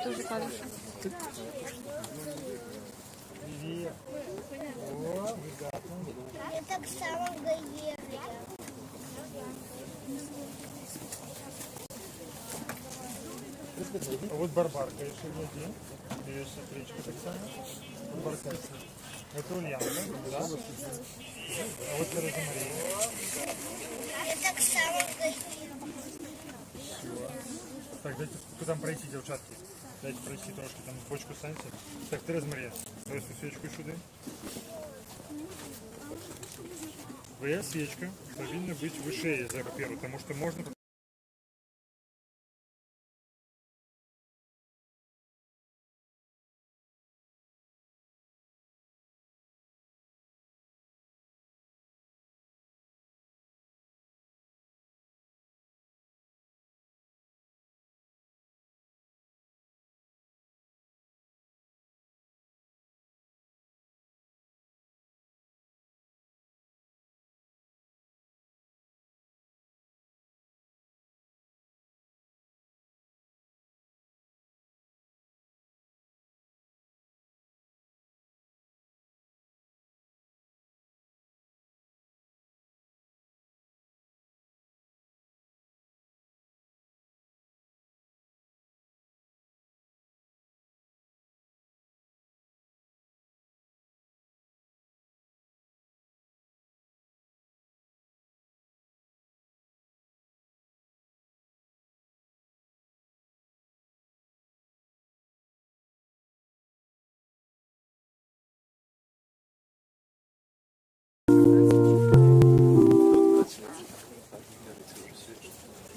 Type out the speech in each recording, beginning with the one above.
ты уже кладешь? Я так само гаєря. А вот барбарка еще один. Ее сестричка так само. Барбарка. Это Ульянка, да? А вот розмарин. Я так само гаєря. Так, дайте там пройти, дівчатки. Дайте пройти трошки, там бочку станьте. Так, ти розмарин. Ось цю свічку сюди. Твоя свечка повинна быть выше за первую, потому что можно...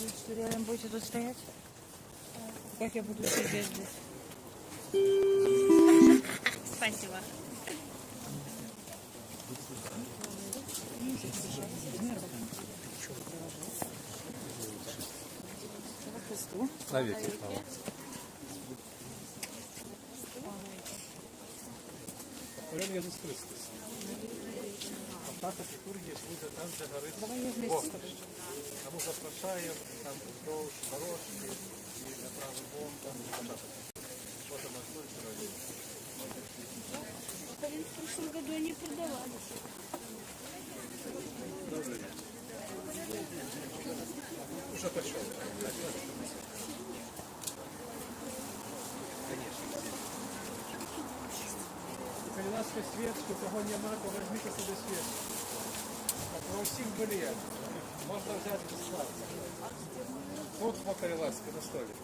Что, реально будете тут стоять? Как я буду сидеть здесь? Спасибо. Навеки. Время Иисус Христос. Тата Петургія буде там, де горить вогнище. Тому запрошаємо, там вдовж дорожки і направо бом, там початок. Вот она слышит. В прошлом году они продавались. Уже пошел. Каліновський свічку, кого нема, то візьміть собі свічку. Про всіх боліє. Можна взяти безплатно. Тут по Каліновській на столі.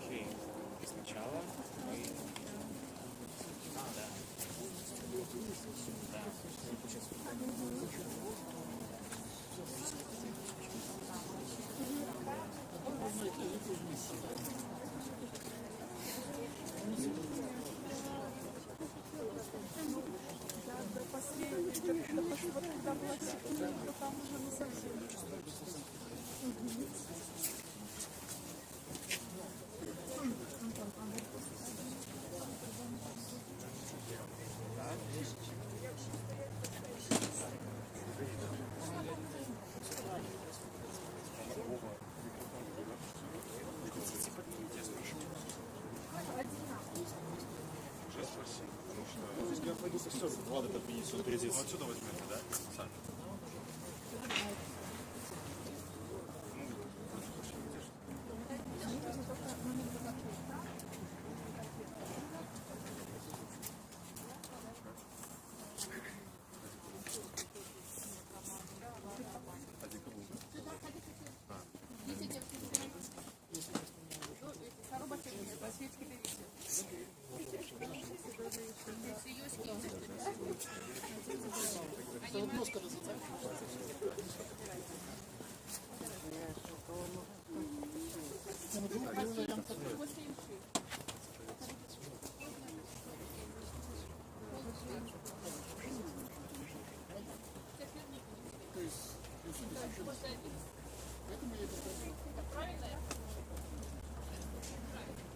Окей. Сначала мы... Влада подменить, сюда перейти. Ну, отсюда возьмете, да? Сами.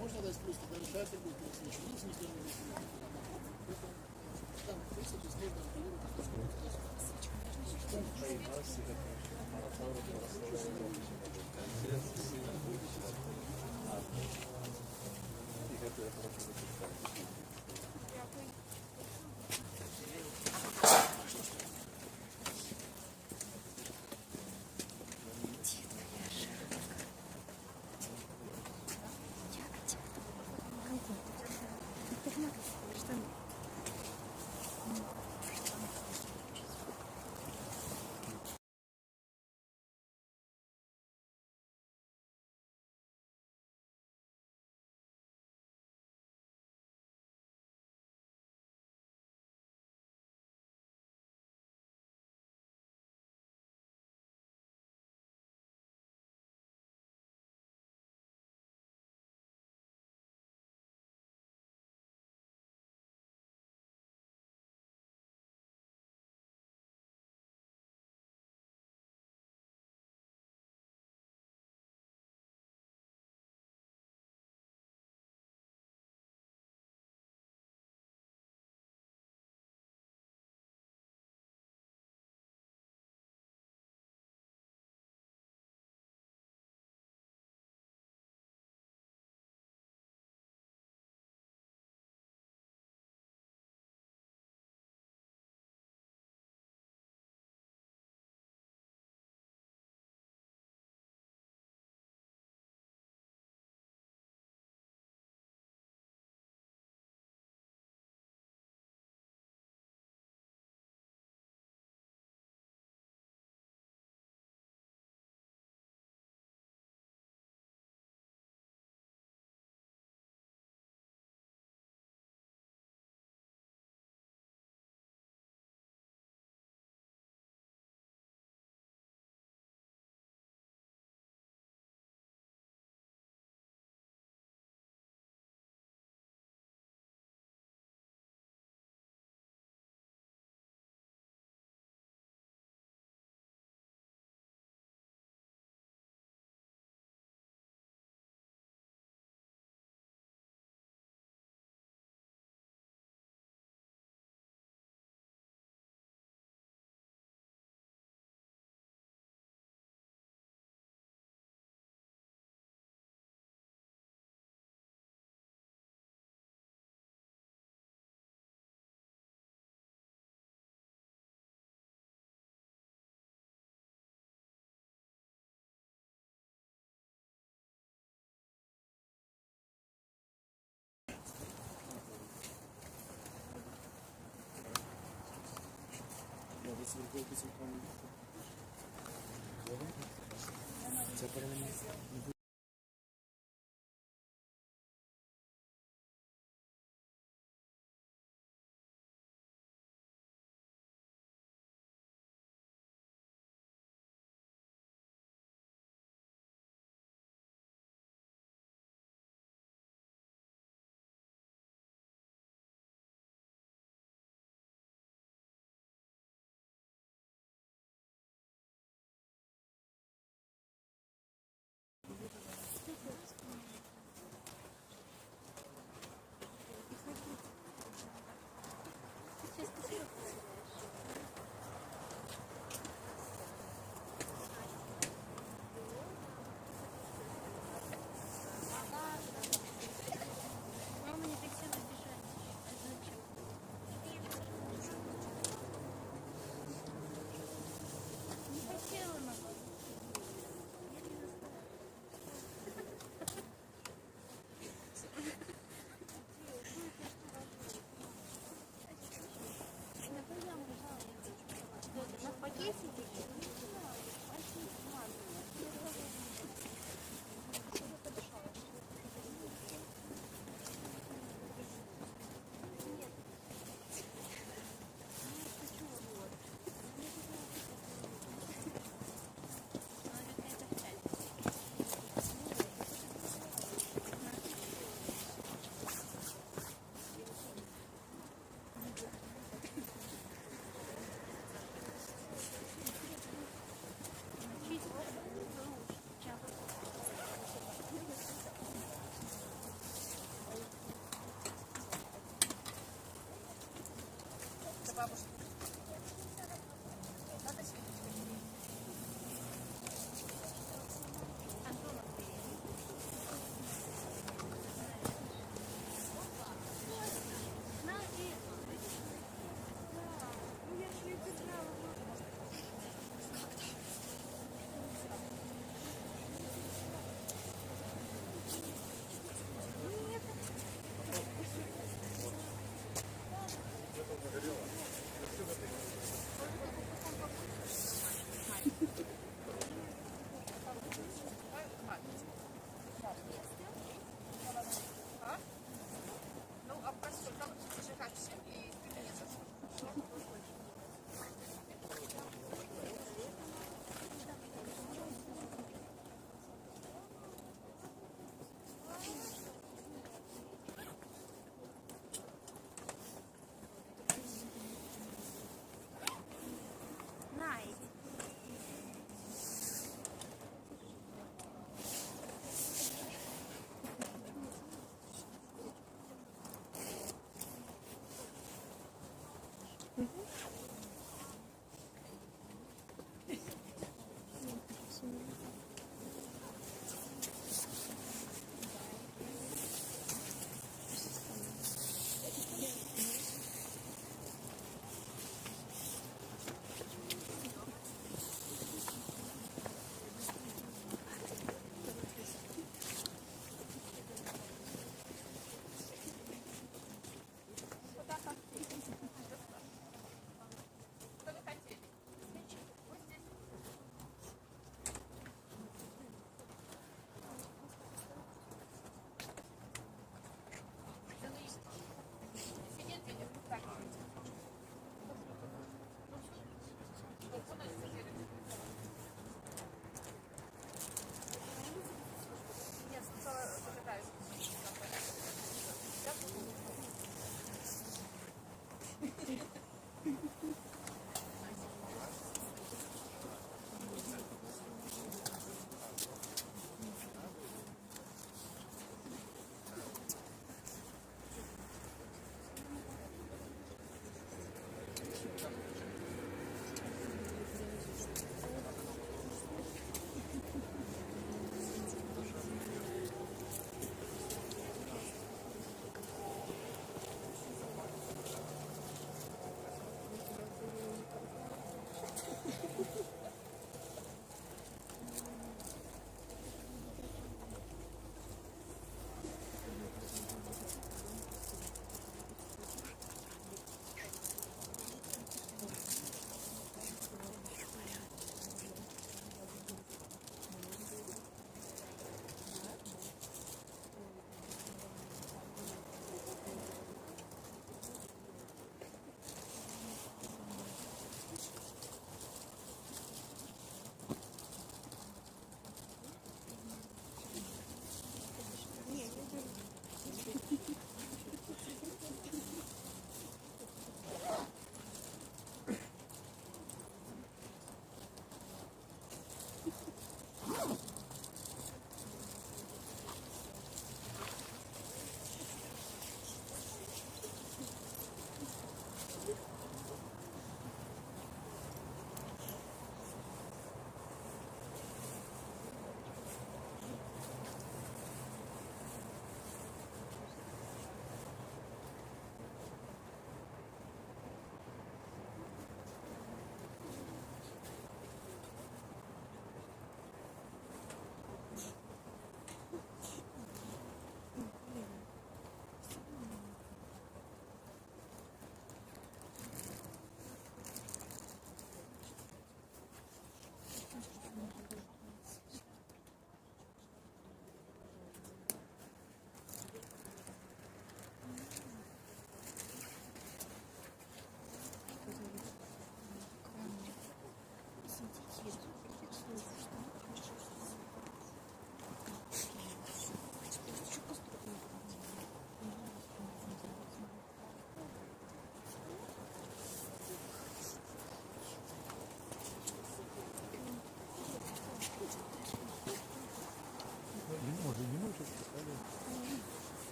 Можно дать просто дальше, будет там,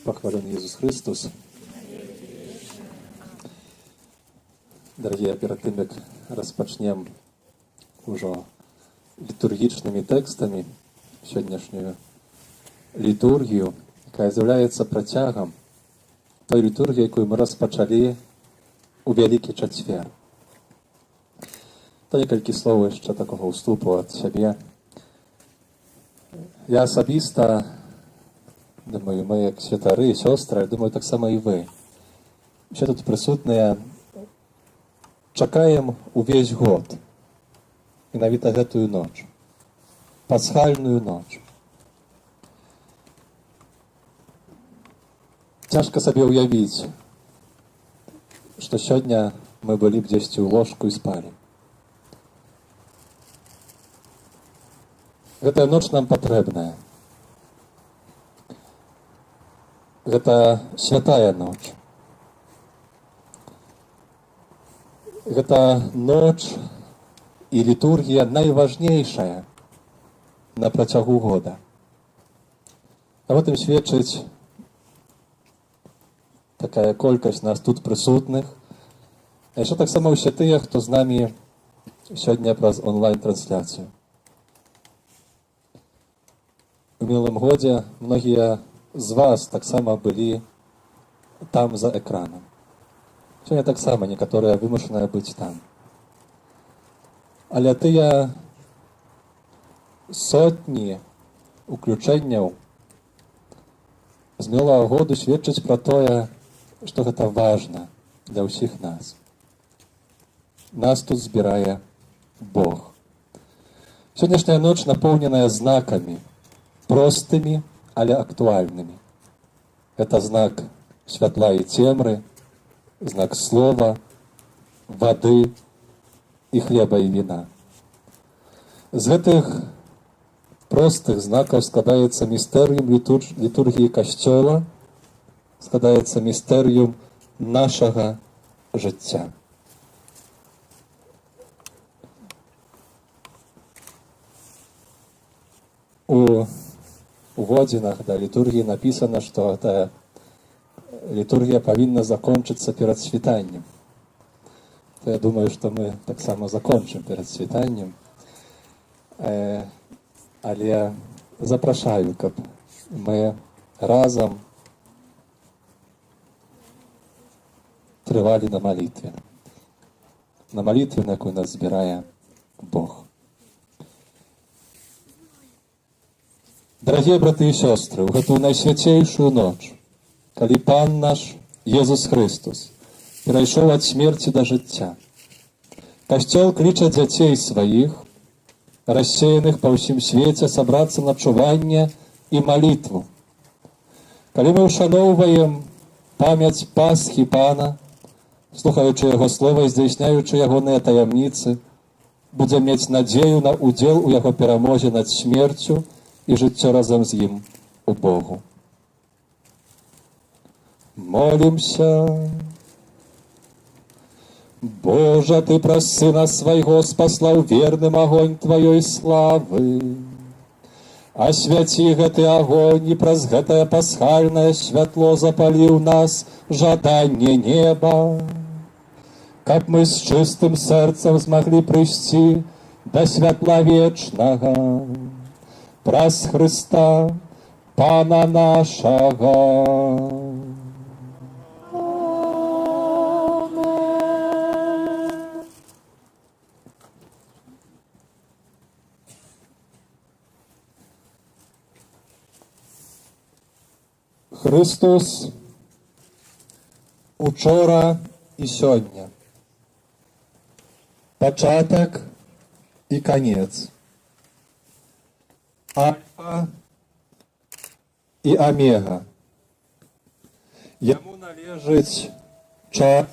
Похвален Ісус Христос. Дорогие, перед тим, як розпочнемо уже літургічними текстами сьогоднішню літургію, яка з'являється протягом той літургії, яку ми розпочали у Великий Четвер. То некалькі слов ще такого уступу від себе. Я особисто, думаю, ми як святари і сестри, думаю, так само і ви. Ще тут присутні чекаємо увесь год. І навіть гэтую ноч. Пасхальную ноч. Цяжка сабе уявіць, што сёння мы былі б дзесьці ў ложку і спалі. Гэтая ноч нам патрэбная. Гэта святая ноч. Гэта ноч і літургія найважнейшая на працягу года. А гэтым сведчыць такая колькасць нас тут прысутных. А яшчэ таксама ўсе тыя, хто з намі сёння праз онлайн-трансляцыю. У мінулым годзе многія з вас таксама былі там за экранам. Сёння таксама некаторыя вымушаныя быць там. Але тыя сотні уключэнняў з мінулага году сведчаць пра тое, што гэта важна для ўсіх нас. Нас тут збірае Бог. Сённяшняя ноч напоўненая знакамі, простымі, але актуальнымі. Это знак святла і цемры, знак слова, вады і хлеба і віна. З гэтых простых знакаў складаецца містэрыум літургіі Касцёла, складаецца містэрыум нашага жыцця. У годзінах да літургіі напісана, што гэтая літургія павінна закончыцца перад світаннем. То я думаю, што мы таксама закончым перад світаннем. Але запрашаю, каб мы разам трывалі на малітве. На малітве, на якую нас збірае Бог. Дарагія браты і сёстры, у гэтую найсвяцейшую ноч, калі Пан наш Езус Христос перайшоў ад смерці да жыцця, Касцёл кліча дзяцей сваіх, рассеяных па ўсім свеце, сабрацца на чуванне і малітву. Калі мы ўшаноўваем памяць Пасхі Пана, слухаючы Яго слова і здзяйсняючы ягоныя таямніцы, будзем мець надзею на удзел у Яго перамозе над смерцю і жыццё разам з ім у Богу. Молімся. Божа, Ты праз Сына Свайго спаслаў верным агонь Тваёй славы. Асвяці гэты агонь і праз гэтае пасхальнае святло запаліў нас жаданне неба, каб мы з чыстым сэрцам змаглі прыйсці да святла вечнага, праз Христа, Пана нашага. Христос учора і сёння. Пачатак і канец. Альфа і омега. Яму належыць час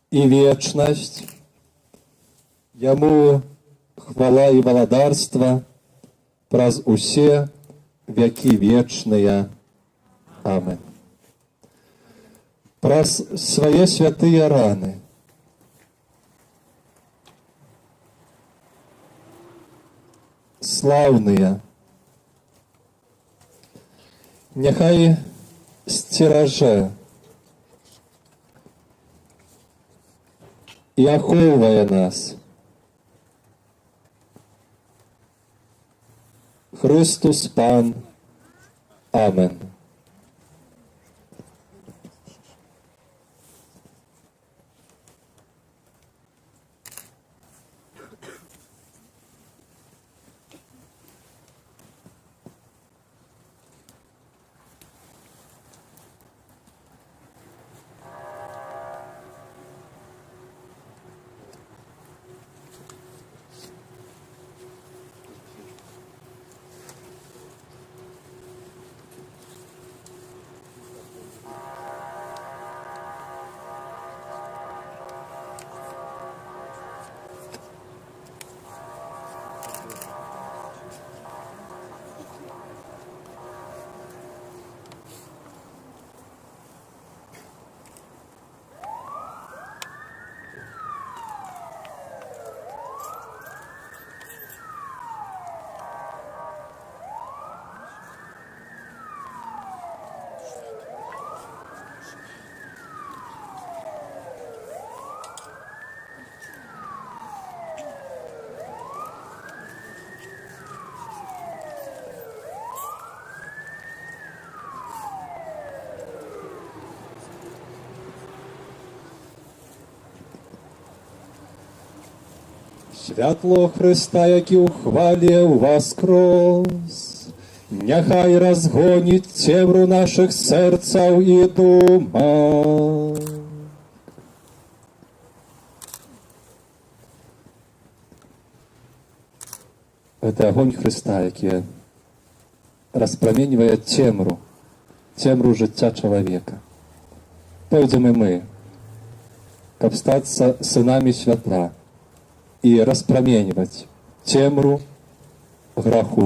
і вечнасць. Яму хвала і валадарства праз усе вякі вечныя. Амен. Праз свае святыя раны слаўныя, няхай сцеражэ і ахоўвае нас Христос Пан. Амен. Святло Христа, які у хвалі воскрес, няхай разгоніць цемру наших серцаў і думок. Это огонь Христа, які распраменьвае цемру жыцця чалавека. Пойдзем і мы, каб стацца сынамі святла і распраменьваць цемру граху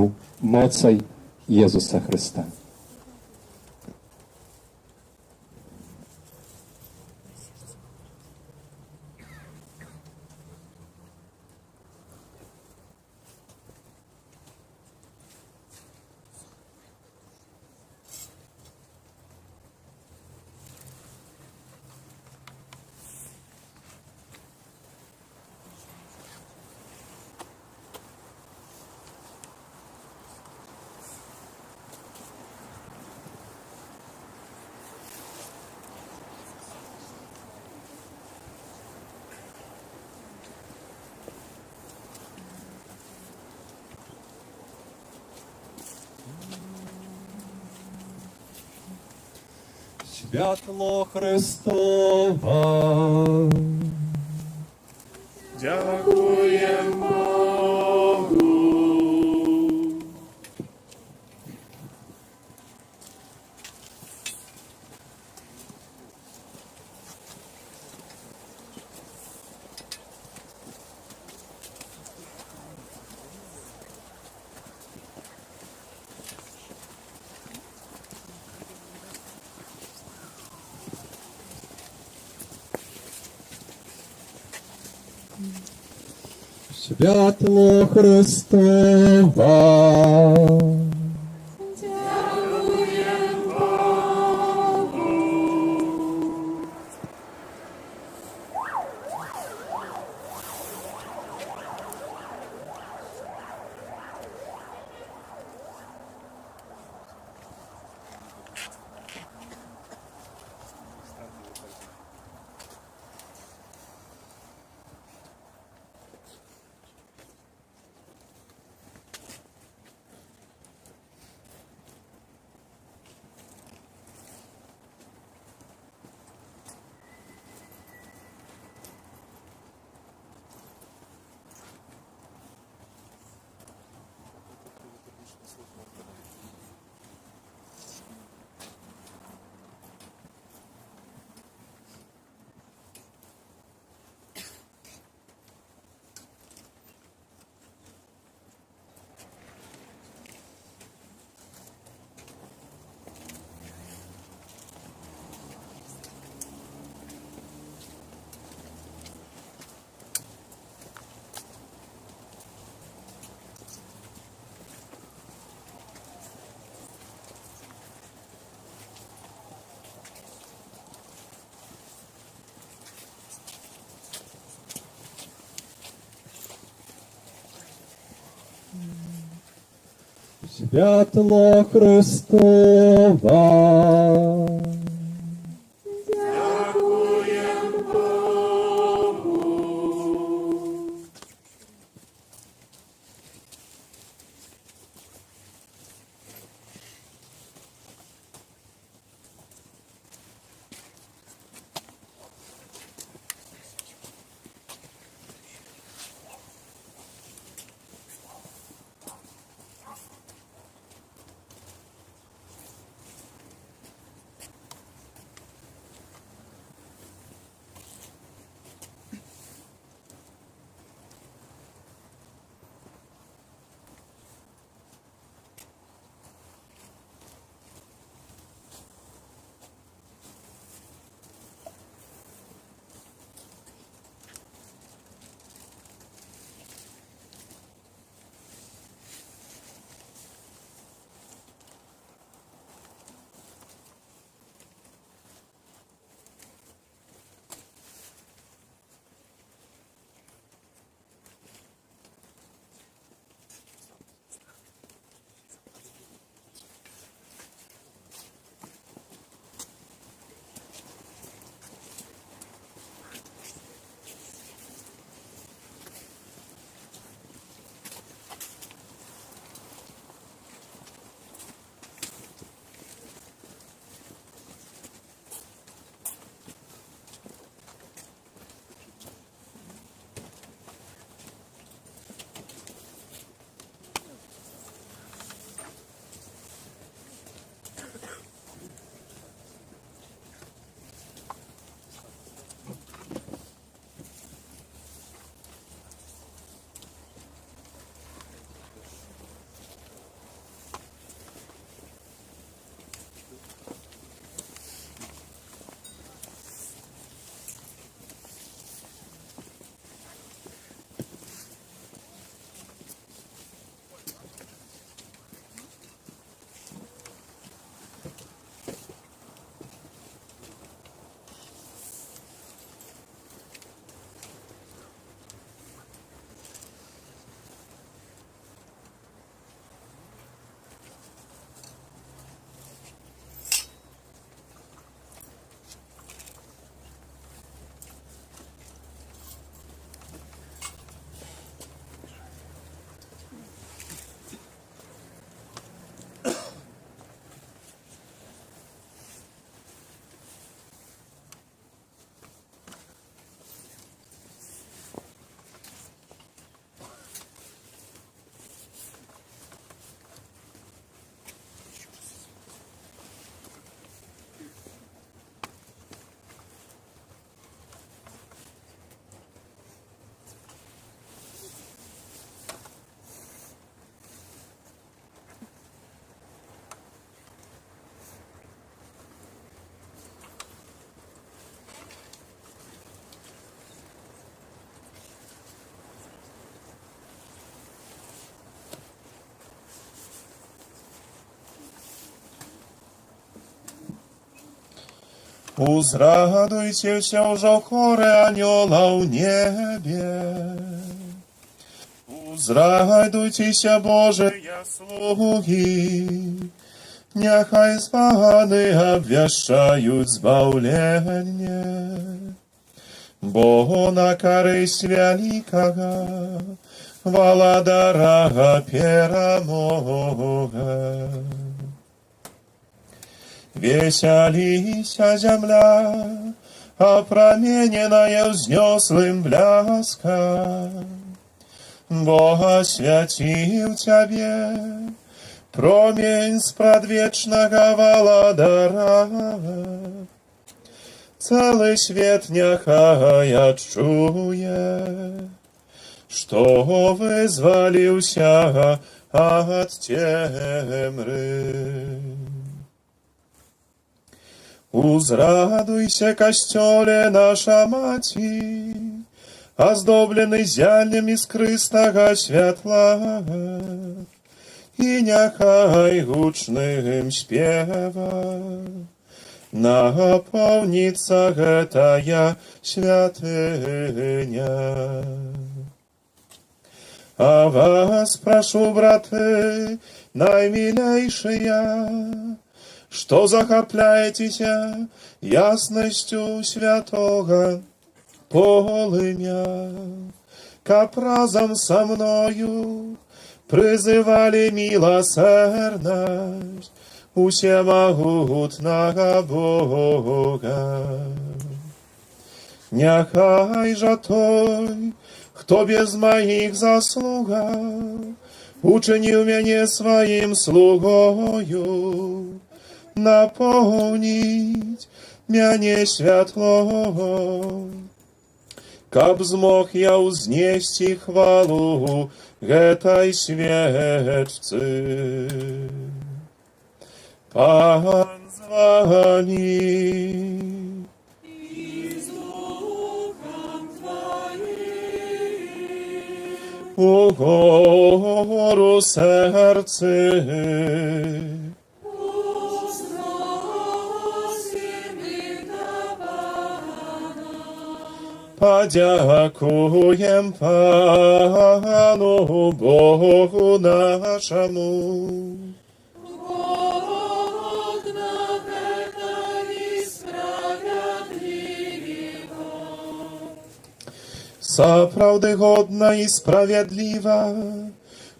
моцай Езуса Христа. Святло Христово, Дякуємо Богу. святло Христово. святло Христова. Узрадуйцеся ўжо хоры анёла ў небе. Узрадуйцеся, Божыя слугі, няхай збаваны абвяшчаюць збаўленне, бо на карысць вялікага валадара перамога. Весяліся зямля, апрамененая ўзнёслым бляскам, бо асвяціў цябе промень з прадвечнага валадара. Цэлы свет няхай адчуе, што вызваліўся ад цемры. Узрадуйся, касцёле, наша маці, аздоблены зяллем іскрыстага святла, і няхай гучным спевам напоўніцца гэтая святыня. А вас прашу, браты, najmilejszyja, что захопляетеся ясностью святого полымя, каб разом со мною призывали милосердность усемогутного Бога. Niechaj że той, kto bez moich zasługach uczynił mnie swoim sługою, napełnić mnie światło, kab zmógł ja uznieść chwalu tej świeczcy. Pan z wami. У гору серце, подякуєм Пану Богу нашому. Zaprawdę godna i sprawiedliwa,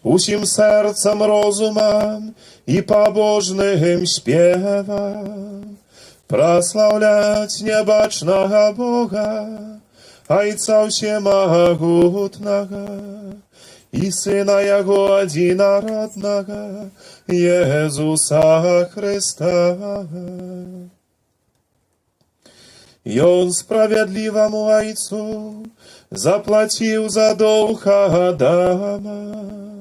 усім sercem rozumem i pobożnym śpiewa, прославлять niebacznego Boga, Ojca Всемогутnego i Syna Jego Jedynorodnego, Jezusa Chrysta. I On sprawiedliwemu Ojcu заплатил за долг Адама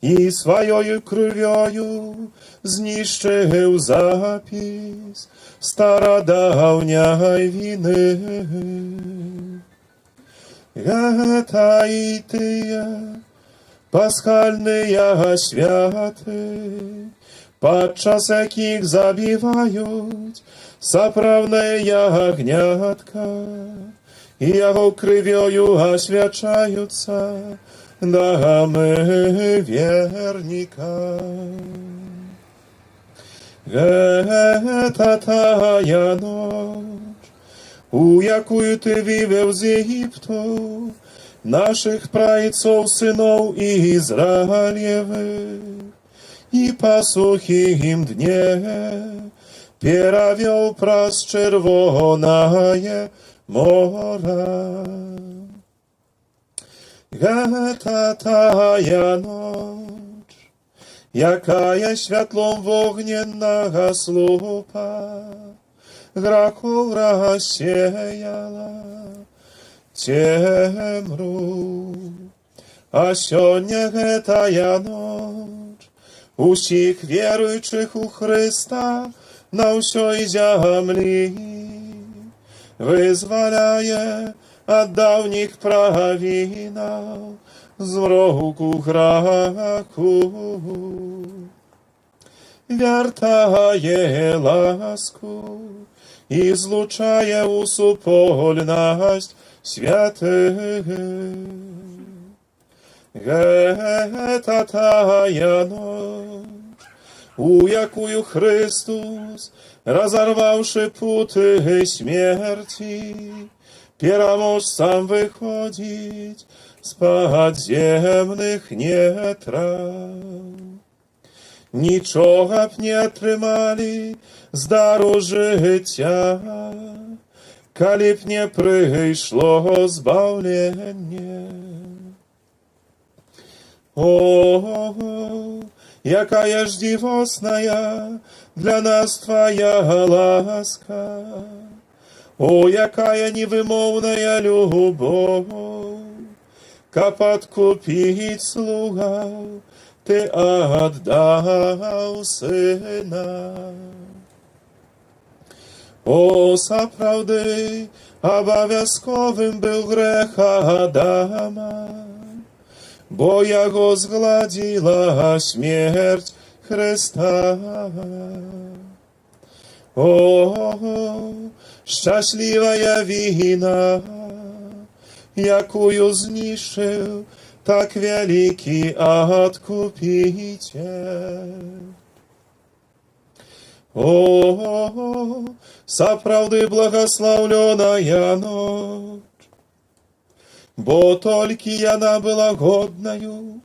и своей кровью знищил запись стародавней вины. Это и тыя пасхальные святы, подчас яких забивают сапраўдныя ягнятка, i Jego krwią oświadczająca damy wiernika. Eta taja noc, u jaką Ty wywiał z Egiptu naszych prajców, synów Izraeliewych, i po suchim dnie pierawioł pras czerwonaje mora. Geta taja noc, jaka światłą wogniennego słupa, grachu rozsiejala ciemru. A sionie geta noc, usich wierujących u Chrysta na usioj ziemli, wyzwalaje od dawnych prawinów z mroku kraku. Wiertaje lasku i zluczaje usupolność świętych. Geta taja noc, u jaką Chrystus razarwałszy puty śmierci, pieramąż sam wychodzić z podziemnych nie trał. Niczego nie otrzymali z daru życia, kalib nie przyszło zbawienie. O, jaka jest dziwosna dla nas Twoja łaska, o, jaka niewymowna любовь, как подкупить слуга Ty oddał Syna. O, zaprawdy obowiązkowym był grzech Adama, bo Jego zgładziła śmierć Chrysta. O, szczęśliwa wina, jaką zniszczył так великий Откупитель. О, сапраўды благословленная ночь, бо толькі яна была годнаю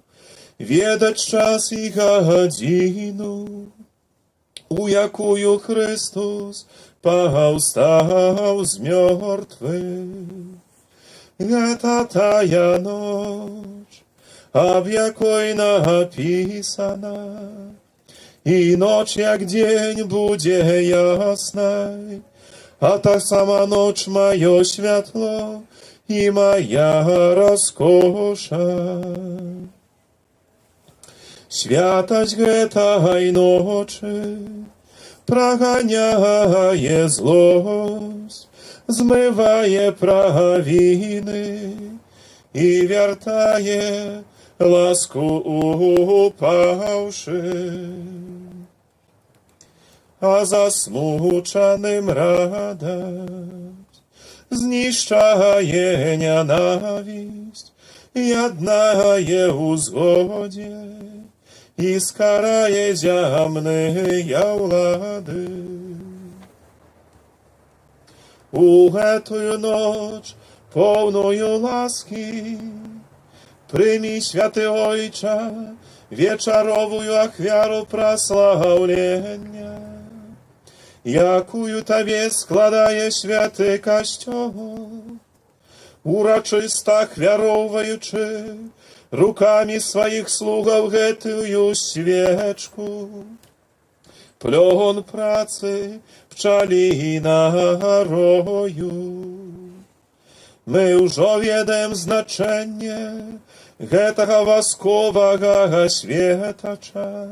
ведаць час і гадзіну, у якую Христос паўстаў з мёртвых. Гэта тая ноч, аб якой напісана, і ноч, як дзень, будзе яснай, а та сама ноч маё святло і моя раскоша. Святасць гэтай ночы праганяе злосць, змывае правіны і вяртае ласку упаўшы. А засмучаным радасць знішчае нянавісць, яднае ў згодзе і скарае зямныя ўлады. У гэтую ноч поўную ласкі прымі, святы Ойча, вечаровую ахвяру праслаўлення, якую табе складае святы касцёл, урачыста ахвяроўваючы рукамі сваіх слугаў гэтую свечку, плён працы пчалінарою. Мы ўжо ведаем значэнне гэтага васковага светача,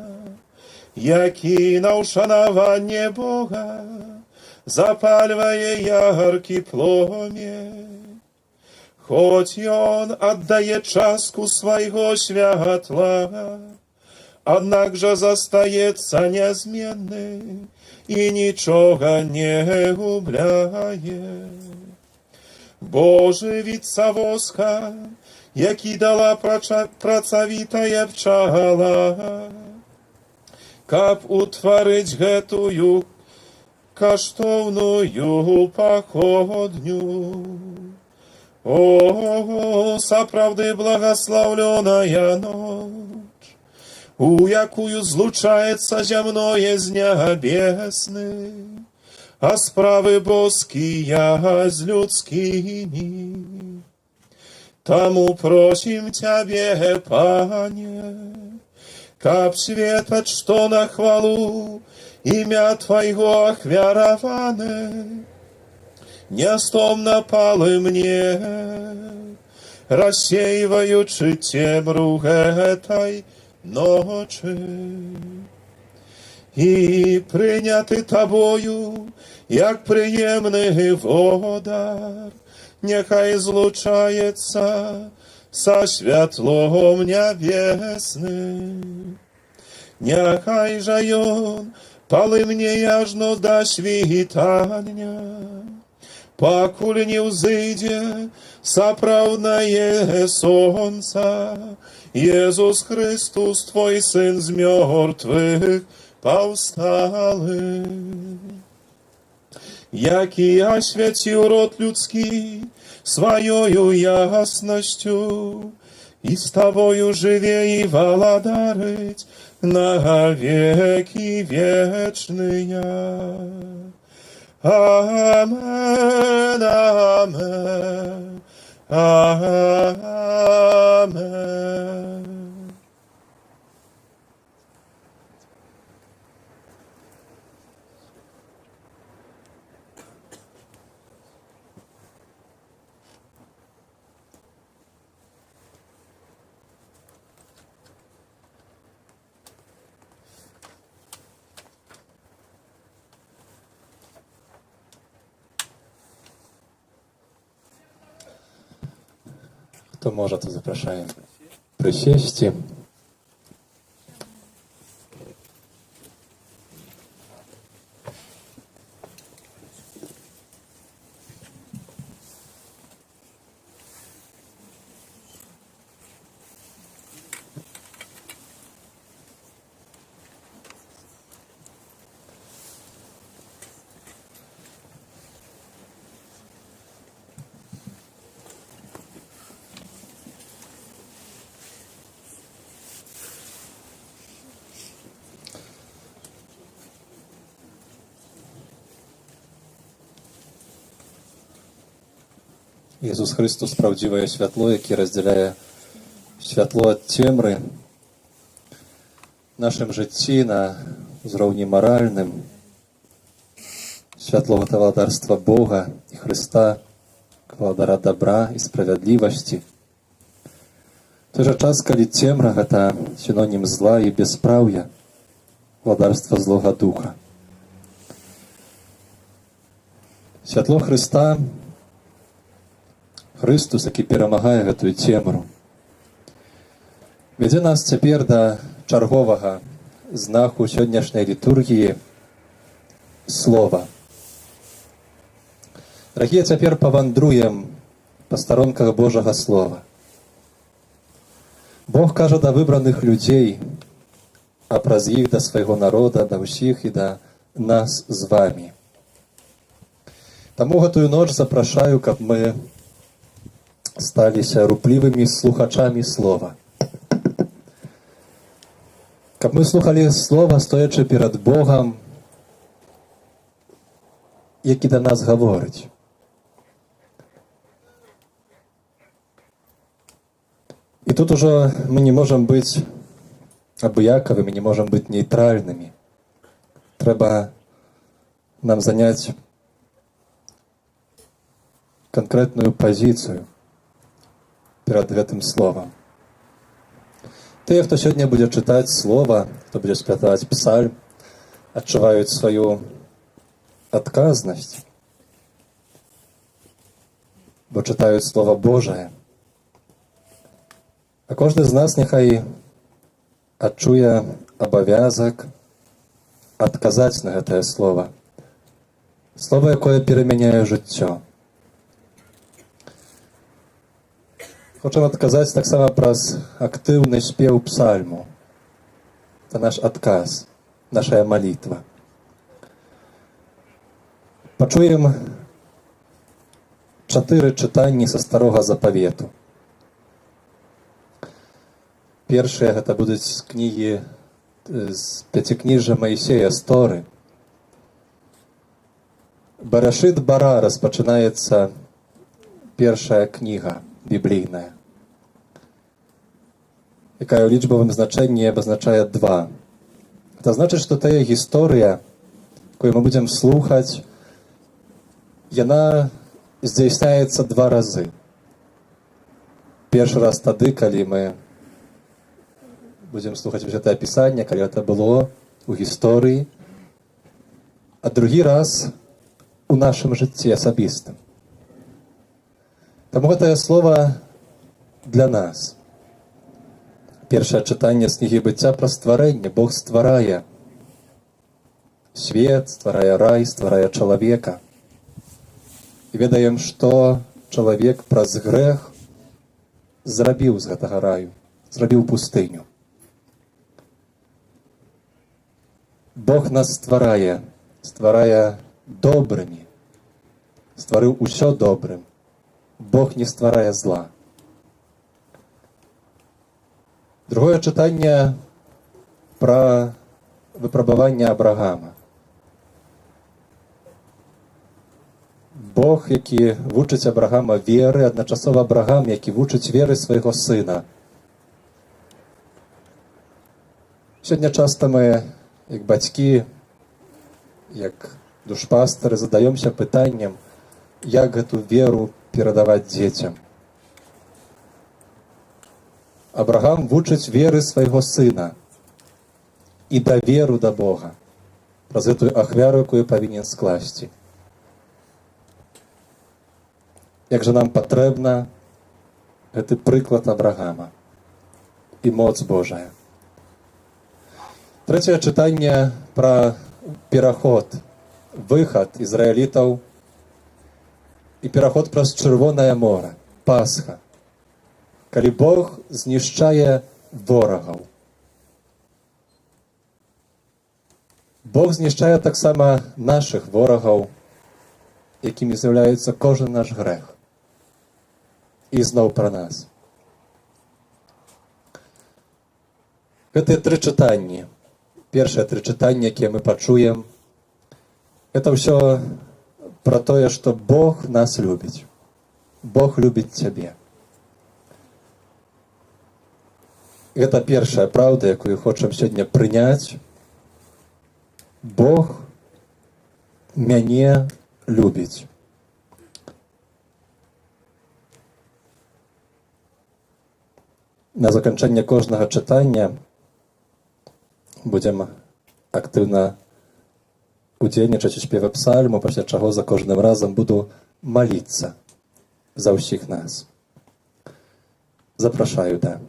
які на ўшанаванне Бога запальвае яркі пломень. Хоць ён аддае частку свайго святла, аднак жа застаецца нязменны і нічога не губляе. Бо жывіца воска, які дала працавітая пчала, каб утварыць гэтую каштоўную паходню. О, сапраўды благаслаўленая ноч, у якую злучаецца зямное з нябесным, а справы боскія з людскімі. Таму просім Цябе, Пане, каб светач, што на хвалу імя Твайго ахвяраваны, нястомна палы мне, рассейваючы цемру гэтай ночы. І прыняты Табою, як прыемны водар, няхай злучаецца са святлом нябесным. Няхай жа ён палымне яжно да світання, пакуль не ўзыдзе сапраўднае сонца, Езус Христус, Твой Сын з мёртвых паўсталы, які асвяціў род людскі сваёю яснасцю, і з Табою жыве і валадарыць на векі вечныя. Амен, амен, амен. Kto może, to zapraszają. Присесть. Ісус Христос правдзівае святло, які раздзяляе святло ад цемры в нашым жыцці на ўзроўні маральным. Святло гэта валадарства Бога і Христа, валадара добра і справядлівасці. В той жа час, калі цемра гэта сінонім зла і бяспраўя, валадарства злога духа. Святло Христа, Христос, які перамагае гэтую цемру, вядзе нас цяпер да чарговага знаку сённяшняй літургіі слова. Дарагія, цяпер павандруем па старонках Божага Слова. Бог кажа да выбраных людзей, а праз іх да свайго народа, да ўсіх і да нас з вамі. Таму гэтую ноч запрашаю, каб мы сталіся руплівымі слухачамі слова. Каб мы слухалі слова, стоячы перад Богам, які да нас гаворыць. І тут ужо мы не можам быць абыякавымі, не можам быць нейтральнымі. Трэба нам заняць канкрэтную пазіцыю перад гэтым словам. Тыя, хто сёння будзе чытаць слова, хто будзе спяваць псальм, адчуваюць сваю адказнасць, бо чытаюць Слова Божае. А кожны з нас няхай адчуе абавязак адказаць на гэтае слова. Слова, якое перамяняе жыццё. Хочам адказаць таксама праз актыўны спеў псальму. Это наш адказ, нашая малітва. Пачуем 4 чытанні са Старога Запавету. Першыя гэта будуць з кнігі з пяцікніжжа Маісея Торы. Барашыт Бара распачынаецца першая кніга біблійная, якая ў лічбавым значэнні абазначае 2. Это значыць, што тая гісторыя, якую мы будзем слухаць, яна здзяйсняецца 2 разы. Першы раз тады, калі мы будзем слухаць гэтае апісанне, калі гэта было ў гісторыі, а другі раз у нашым жыцці асабістым. Таму гэтае слова для нас. Першае чытанне з кнігі быцця пра стварэнне. Бог стварае свет, стварае рай, стварае чалавека. І ведаем, што чалавек праз грэх зрабіў з гэтага раю, зрабіў пустыню. Бог нас стварае добрымі, стварыў усё добрым. Бог не стварае зла. Другое чытанне пра выпрабаванне Абрагама. Бог, які вучыць Абрагама веры, адначасова Абрагам, які вучыць веры свайго сына. Сёння часта мы, як бацькі, як душпастары, задаёмся пытаннем, як гэту веру перадаваць дзецям. Абрагам вучыць веры свайго сына і даверу да Бога праз гэтую ахвяру, якую павінен скласці. Як жа нам патрэбна гэты прыклад Абрагама і моц Божая. Трэцяе чытанне пра пераход, выхад ізраэлітаў і пераход праз Чырвонае мора, Пасха, калі Бог знішчае ворагаў. Бог знішчае таксама нашых ворагаў, якімі з'яўляецца кожны наш грэх. І зноў пра нас. Гэтыя 3 чытанні, першыя 3 чытанні, якія мы пачуем, гэта ўсё пра тое, што Бог нас любіць. Бог любіць цябе. Гэта першая праўда, якую хочам сёння прыняць. Бог мяне любіць. На заканчэнне кожнага чытання будзем актыўна удзельнічаць у спеве псальму, пасля чаго за кожным разам буду маліцца за ўсіх нас. Запрашаю да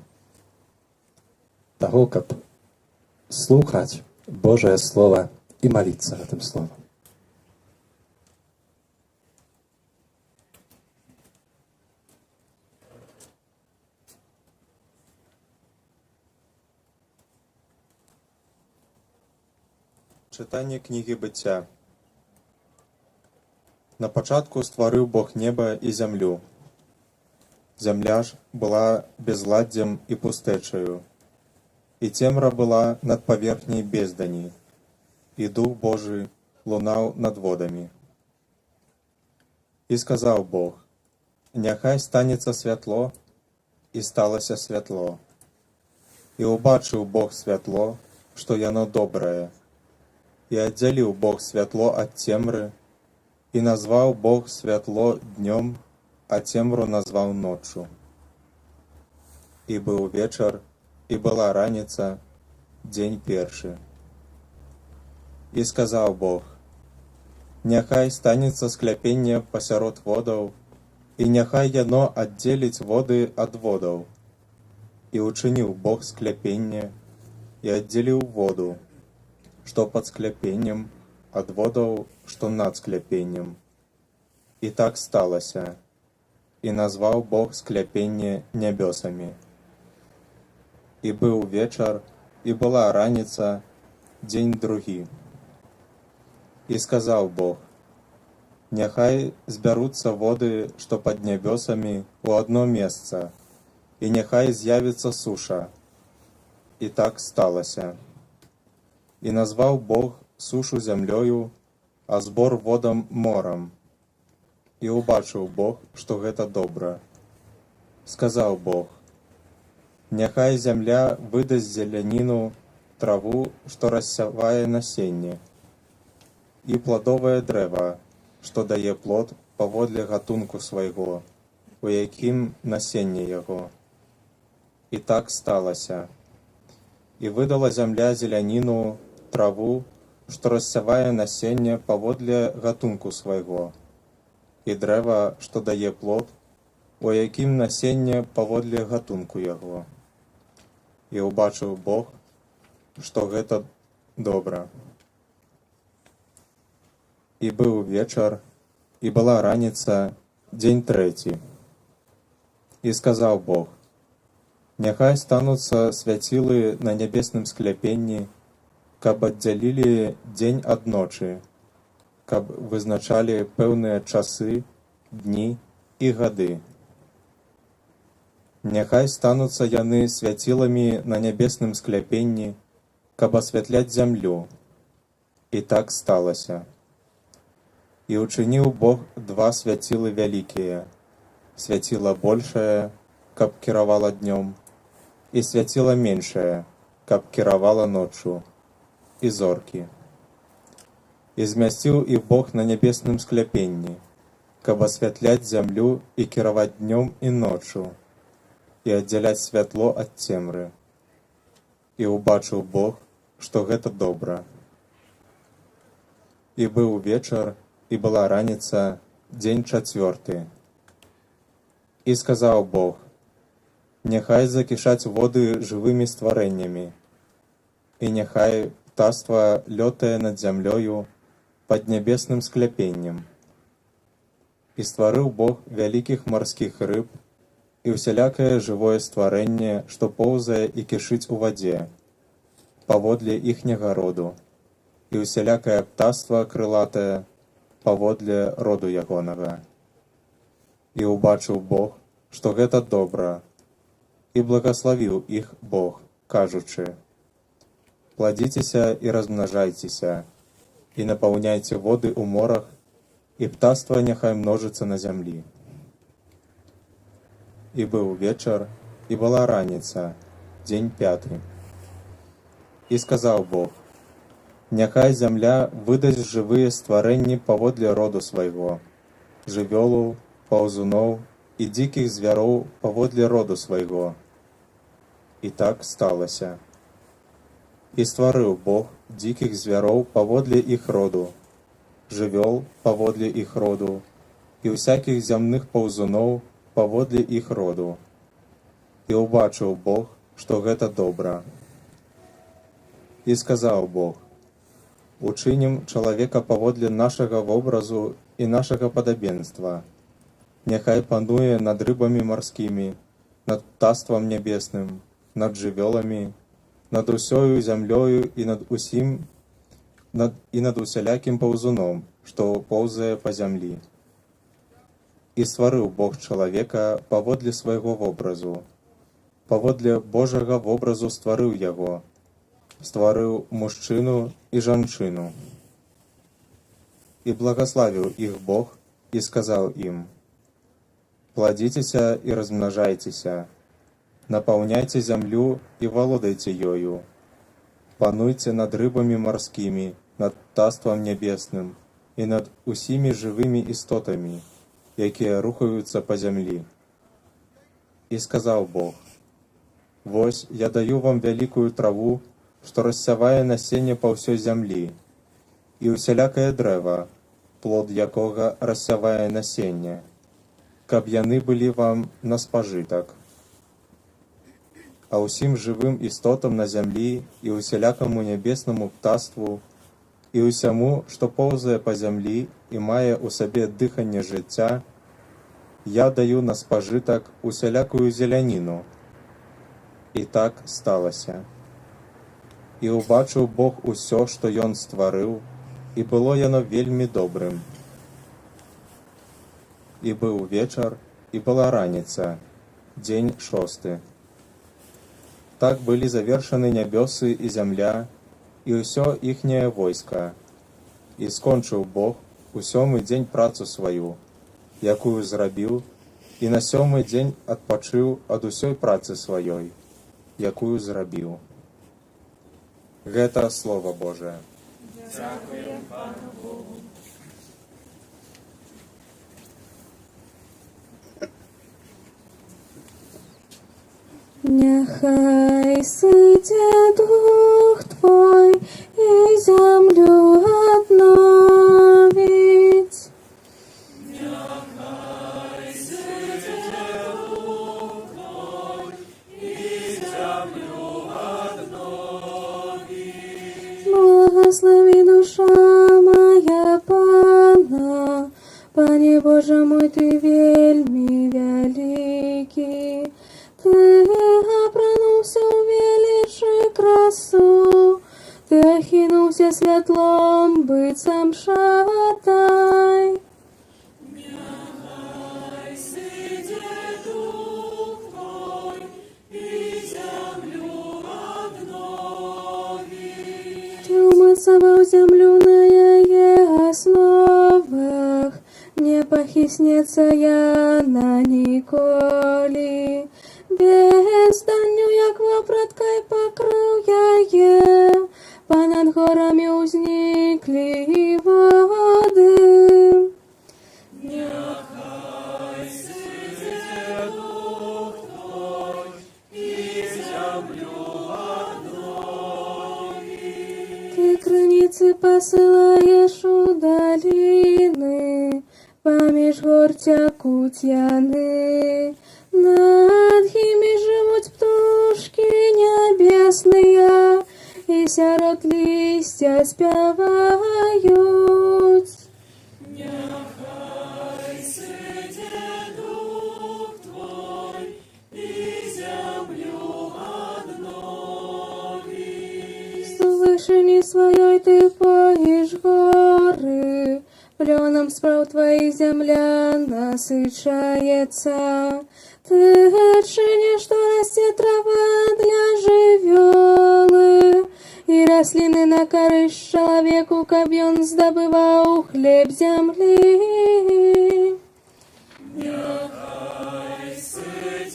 таго, каб слухаць Божае Слова і маліцца гэтым словам. Чытанне кнігі быцця. На пачатку стварыў Бог неба і зямлю. Зямля ж была безладдзем і пустэчаю, і цемра была над паверхняй бездані, і Дух Божы лунаў над водамі. І сказаў Бог: няхай станецца святло, і сталася святло. І убачыў Бог святло, што яно добрае. І аддзяліў Бог святло ад цемры, і назваў Бог святло днём, а цемру назваў ноччу. І быў вечар, і была раніца, дзень першы. І сказаў Бог: няхай станецца скляпенне пасярод водаў, і няхай яно аддзеліць воды ад водаў. І учыніў Бог скляпенне, і аддзеліў воду, што пад скляпеннем, ад водаў, што над скляпеннем. І так сталася. І назваў Бог скляпенне нябёсамі. І быў вечар, і была раніца, дзень другі. І сказаў Бог: няхай збяруцца воды, што пад нябёсамі, у адно месца, і няхай з'явіцца суша. І так сталася. І назваў Бог сушу зямлёю, а збор водам морам. І убачыў Бог, што гэта добра. Сказаў Бог: няхай зямля выдасць зеляніну, траву, што рассявае насенне, і пладовае дрэва, што дае плод паводле гатунку свайго, у якім насенне яго. І так сталася. І выдала зямля зеляніну, траву, што рассявае насенне паводле гатунку свайго, і дрэва, што дае плод, у якім насенне паводле гатунку яго. І убачыў Бог, што гэта добра. І быў вечар, і была раніца, дзень трэці. І сказаў Бог: няхай стануцца свяцілы на нябесным скляпенні, каб аддзялілі дзень ад ночы, каб вызначалі пэўныя часы, дні і гады. Няхай стануцца яны свяціламі на нябесным скляпенні, каб асвятляць зямлю. І так сталася. І учыніў Бог два свяцілы вялікія, свяціла большае, каб кіравала днём, і свяціла меншае, каб кіравала ноччу, і зоркі. І змясціў іх Бог на нябесным скляпенні, каб асвятляць зямлю і кіраваць днём і ноччу, і аддзяляць святло ад цемры. І убачыў Бог, што гэта добра. І быў вечар, і была раніца, дзень чацвёрты. І сказаў Бог: няхай закішаць воды жывымі стварэннямі, і няхай птаства лётае над зямлёю пад нябесным скляпеннем. І стварыў Бог вялікіх марскіх рыб і ўсялякае жывое стварэнне, што поўзае і кішыць у вадзе, паводле іхняга роду, і ўсялякае птаства крылатае, паводле роду ягонага. І убачыў Бог, што гэта добра, і благаславіў іх Бог, кажучы: пладзіцеся і размнажайцеся, і напаўняйце воды ў морах, і птаства няхай множыцца на зямлі. І быў вечар, і была раніца, дзень 5. І сказаў Бог: няхай зямля выдасць жывыя стварэнні паводле роду свайго, жывёлаў, паўзуноў і дзікіх звяроў паводле роду свайго. І так сталася. І стварыў Бог дзікіх звяроў паводле іх роду, жывёл паводле іх роду і ўсякіх зямных паўзуноў паводле іх роду. І ўбачыў Бог, што гэта добра. І сказаў Бог: учынім чалавека паводле нашага вобразу і нашага падабенства. Няхай пануе над рыбамі марскімі, над птаствам нябесным, над жывёламі, над усёю зямлёю і над усялякім паўзуном, што поўзае па зямлі. І стварыў Бог чалавека паводле свайго вобразу. Паводле Божага вобразу стварыў яго. Стварыў мужчыну і жанчыну. І благаславіў іх Бог і сказаў ім: пладзіцеся і размнажайцеся, напаўняйце зямлю і валодайце ёю, пануйце над рыбамі марскімі, над птаствам нябесным і над усімі жывымі істотамі, якія рухаюцца па зямлі. І сказаў Бог: вось я даю вам вялікую траву, што рассявае насенне па ўсёй зямлі, і усялякае дрэва, плод якога рассявае насенне, каб яны былі вам на спажытак. А ўсім жывым істотам на зямлі і усялякаму нябеснаму птаству і ўсяму, што поўзае па зямлі і мае ў сабе дыханне жыцця, я даю на спажытак усялякую зеляніну. І так сталася. І ўбачыў Бог усё, што ён стварыў, і было яно вельмі добрым. І быў вечар, і была раніца, дзень 6. Так былі завершаны нябёсы і зямля, і ўсё іхняе войска. І скончыў Бог у 7-й дзень працу сваю, якую зрабіў, і на 7-й дзень адпачыў ад усёй працы сваёй, якую зрабіў. Гэта Слова Божае. Дякуємо Пану Богу. Нехай сидє Дух Твой і землю обновить. Нехай сидє Дух Твой і землю обновить. Благослови душа моя Пана, Пане Боже мой, Ты вельми великий. Ты опранувся у велич і красу, Ти охинувся світлом, бицем шатай. Нехай сидє Дух Твой і землю обновить. Ти умацовал землю на ее основах, не похиснется я на ніколи. Безданню, як вопроткой покрыл я е, понад горами узникли воды. Нехай сидє Дух Твой і землю обновить. Ты крыницы посылаешь у долины, помеж гор текут яны. Над ими живут птушки небесные, и сярод листья спевают. Нехай сидє Дух Твой і землю обновить. С вышини своей ты поишь горы, пленом справ твоих земля насыщается. Ты чинишь, что растет трава для живёлы, и рослины на корысть человеку, каб он здобывал хлеб земли. Нехай сидє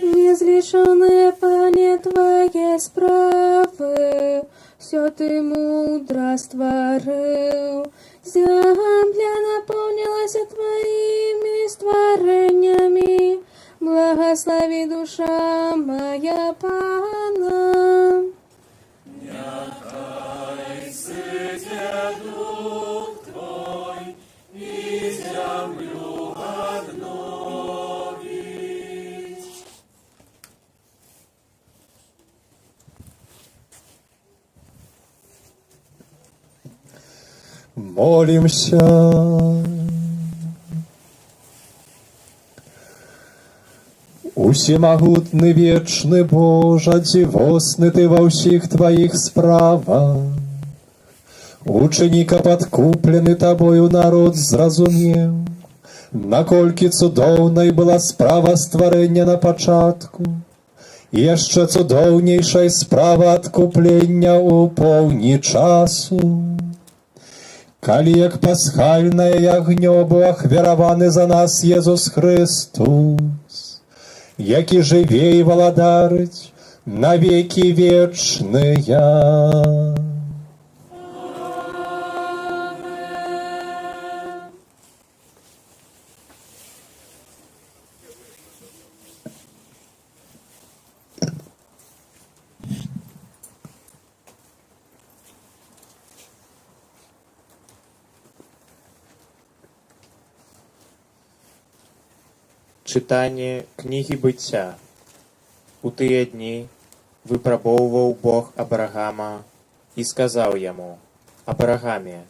Неизлеченные пане твоей справы, все ты мудро створил. Земля наполнилась твоими створениями, благослови душа моя Пана. Молимся. Усемагутны вечны Божа, дзівосны ты ва ўсіх тваіх справах. Ученіка падкуплены табою народ зразумеў, наколькі цудоўнай была справа стварэння на пачатку, і яшчэ цудоўнейшай справа адкуплення ў поўні часу. Калі як пасхальнае ягнё быў ахвяраваны за нас Езус Христос, які жыве і валадарыць на векі вечныя. Чытанне кнігі быцця. У тыя дні выпрабоўваў Бог Абрагама і сказаў яму: «Абрагаме».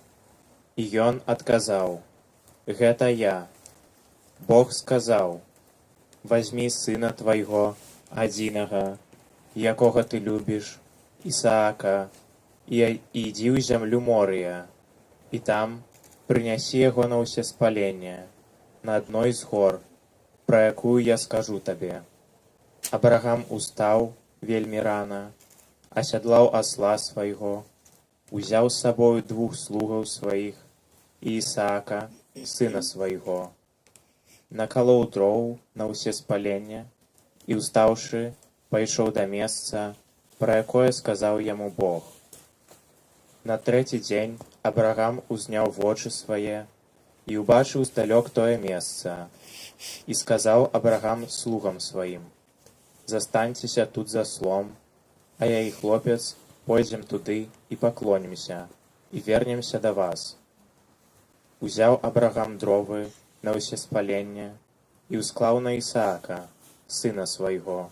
І ён адказаў: «Гэта я». Бог сказаў: «Вазьмі сына твайго адзінага, якога ты любіш, Ісаака, і ідзі ў зямлю Морыя, і там прынясі яго на ўсеспаленне, на адной з гор, пра якую я скажу табе». Абрагам устаў вельмі рана, асядлаў асла свайго, узяў з сабою 2 слугаў сваіх і Ісаака, сына свайго, накалоў дроў на ўсеспаленне і, устаўшы, пайшоў да месца, пра якое сказаў яму Бог. На 3-й дзень Абрагам узняў вочы свае і ўбачыў здалёк тое месца. І сказаў Абрагам слугам сваім: «Застаньцеся тут за слом, а я і хлопец пойдзем туды і паклонімся, і вернемся да вас». Узяў Абрагам дровы на ўсеспаленне і ўсклаў на Ісаака, сына свайго.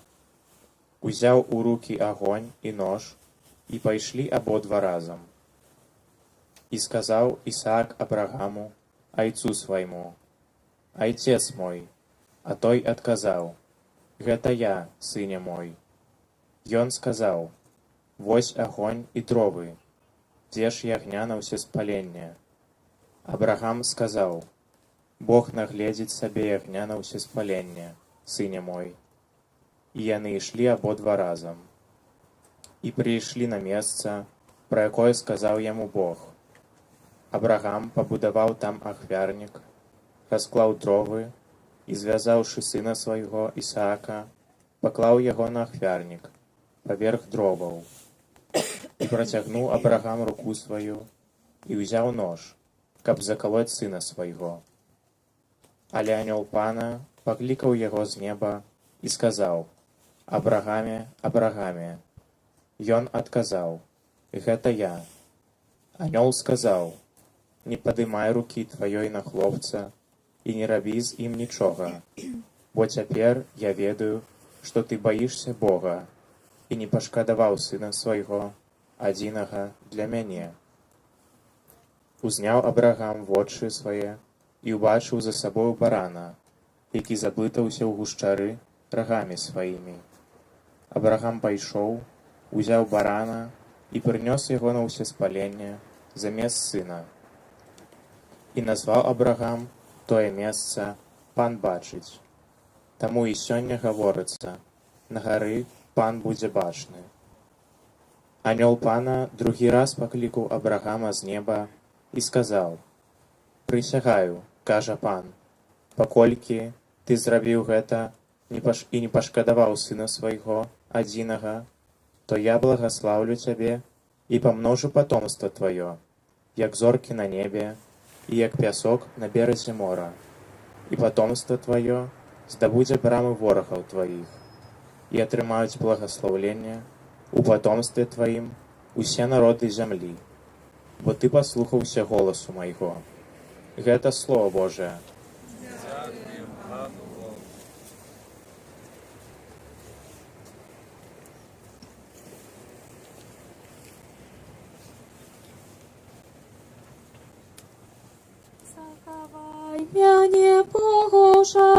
Узяў у рукі агонь і нож, і пайшлі абодва разам. І сказаў Ісаак Абрагаму, айцу свайму: «Айцец мой». А той адказаў: «Гэта я, сыне мой». Ён сказаў: «Вось агонь і дровы, дзе ж ягня на ўсеспаленне?» Абрагам сказаў: «Бог нагледзіць сабе ягня на ўсеспаленне, сыне мой». І яны ішлі абодва разам. І прыйшлі на месца, пра якое сказаў яму Бог. Абрагам пабудаваў там ахвярнік, расклаў дровы і, звязаўшы сына свайго Ісаака, паклаў яго на ахвярнік паверх дроваў. І працягнуў Абрагам руку сваю і ўзяў нож, каб закалоць сына свайго. Але анёл Пана паклікаў яго з неба і сказаў: «Абрагаме, Абрагаме». Ён адказаў: «Гэта я». Анёл сказаў: «Не падымай рукі тваёй на хлопца і не рабі з ім нічога, бо цяпер я ведаю, што ты баішся Бога і не пашкадаваў сына свайго адзінага для мяне». Узняў Абрагам вочы свае і ўбачыў за сабою барана, які заблытаўся ў гушчары рагамі сваімі. Абрагам пайшоў, узяў барана і прынёс яго на ўсеспаленне замест сына. І назваў Абрагам тое месца «Пан бачыць». Таму і сёння гаворыцца: «На гары Пан будзе бачны». Анёл Пана другі раз паклікаў Абрагама з неба і сказаў: «Прысягаю, кажа пан, паколькі ты зрабіў гэта і не пашкадаваў сына свайго адзінага, то я благаслаўлю цябе і памножу патомства тваё, як зоркі на небе і як пясок на беразе мора, і патомства тваё здабудзе брамы ворагаў тваіх, і атрымаюць благаслаўленне у патомстве тваім усе народы зямлі, бо ты паслухаўся голасу майго». Гэта Слово Божие. Захавай мяне, Божа,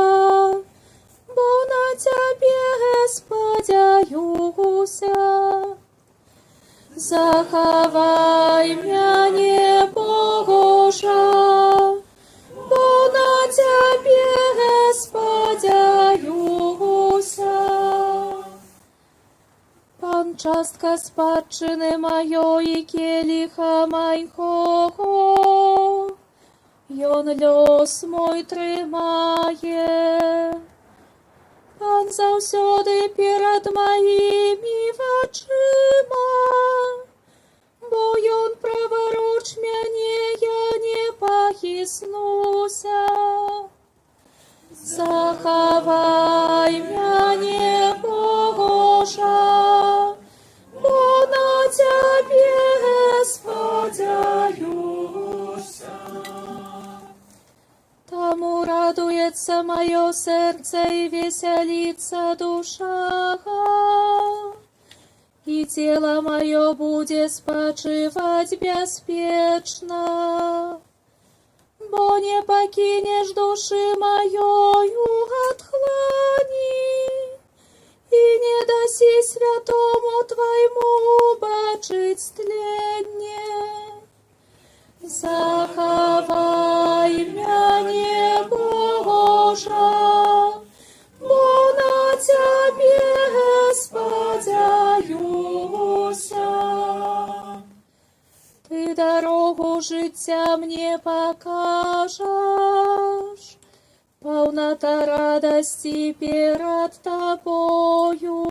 бо на Цябе спадзяюся. Захавай мяне, Божа, бо на Цябе спадзяюся. Пан частка спадчыны маёй і келіха майго, Ён лёс мой трымае. Пан заўсёды перад маімі вачыма, бо Ён праваруч мяне, я не пахіснуся. Захавай мяне, Божа, бо на Цябе спадзяюся. Таму радуецца маё сэрца і весяліцца душа, і цела маё будзе спачываць бяспечна, бо не пакінеш душы маёй у адхлані, і не дасі святому твайму бачыць тленне. Захавай мяне, Божа, бо на Цябе спадзяюся. Ты дарогу жыцця мне пакажаш, паўната радасці перад Табою,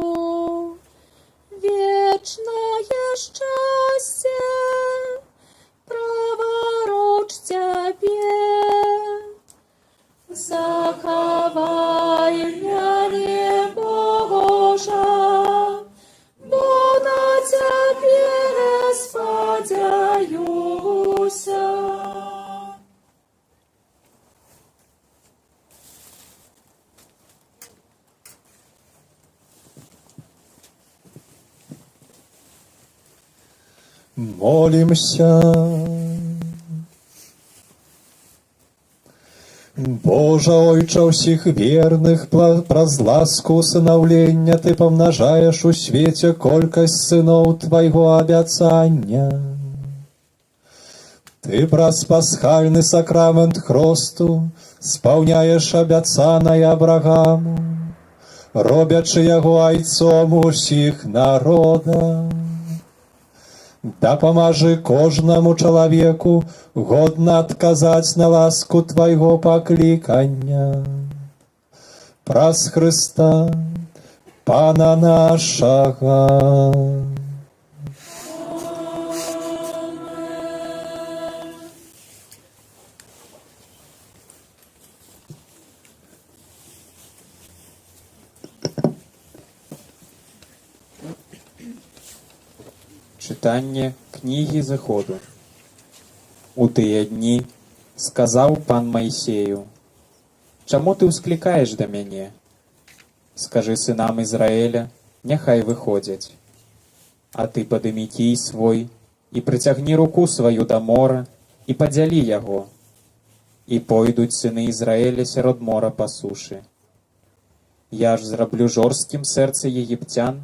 вечнае шчасце праваруч Цябе. Захавай мяне, Божа, бо на Цябе спадзяюся. Молимся. Божа, Ojcze ўсіх верных, праз ласку усынаўлення Ты памнажаеш у свеце колькасць сыноў Твайго абяцання. Ты праз пасхальны сакрамент хросту спаўняеш абяцанае Абрагаму, робячы яго айцом усіх народаў. Дапамажы кожнаму чалавеку годна адказаць на ласку Твайго паклікання. Праз Хрыста, Пана нашага. Чытанне кнігі Зыходу. У тыя дні сказаў пан Майсею: «Чаму ты ўсклікаеш да мяне? Скажы сынам Ізраэля, няхай выходзяць. А ты падымі кій свой і прыцягні руку сваю да мора і падзялі яго. І пойдуць сыны Ізраэля сярод мора па сушы. Я ж зраблю жорсткім сэрца егіпцян,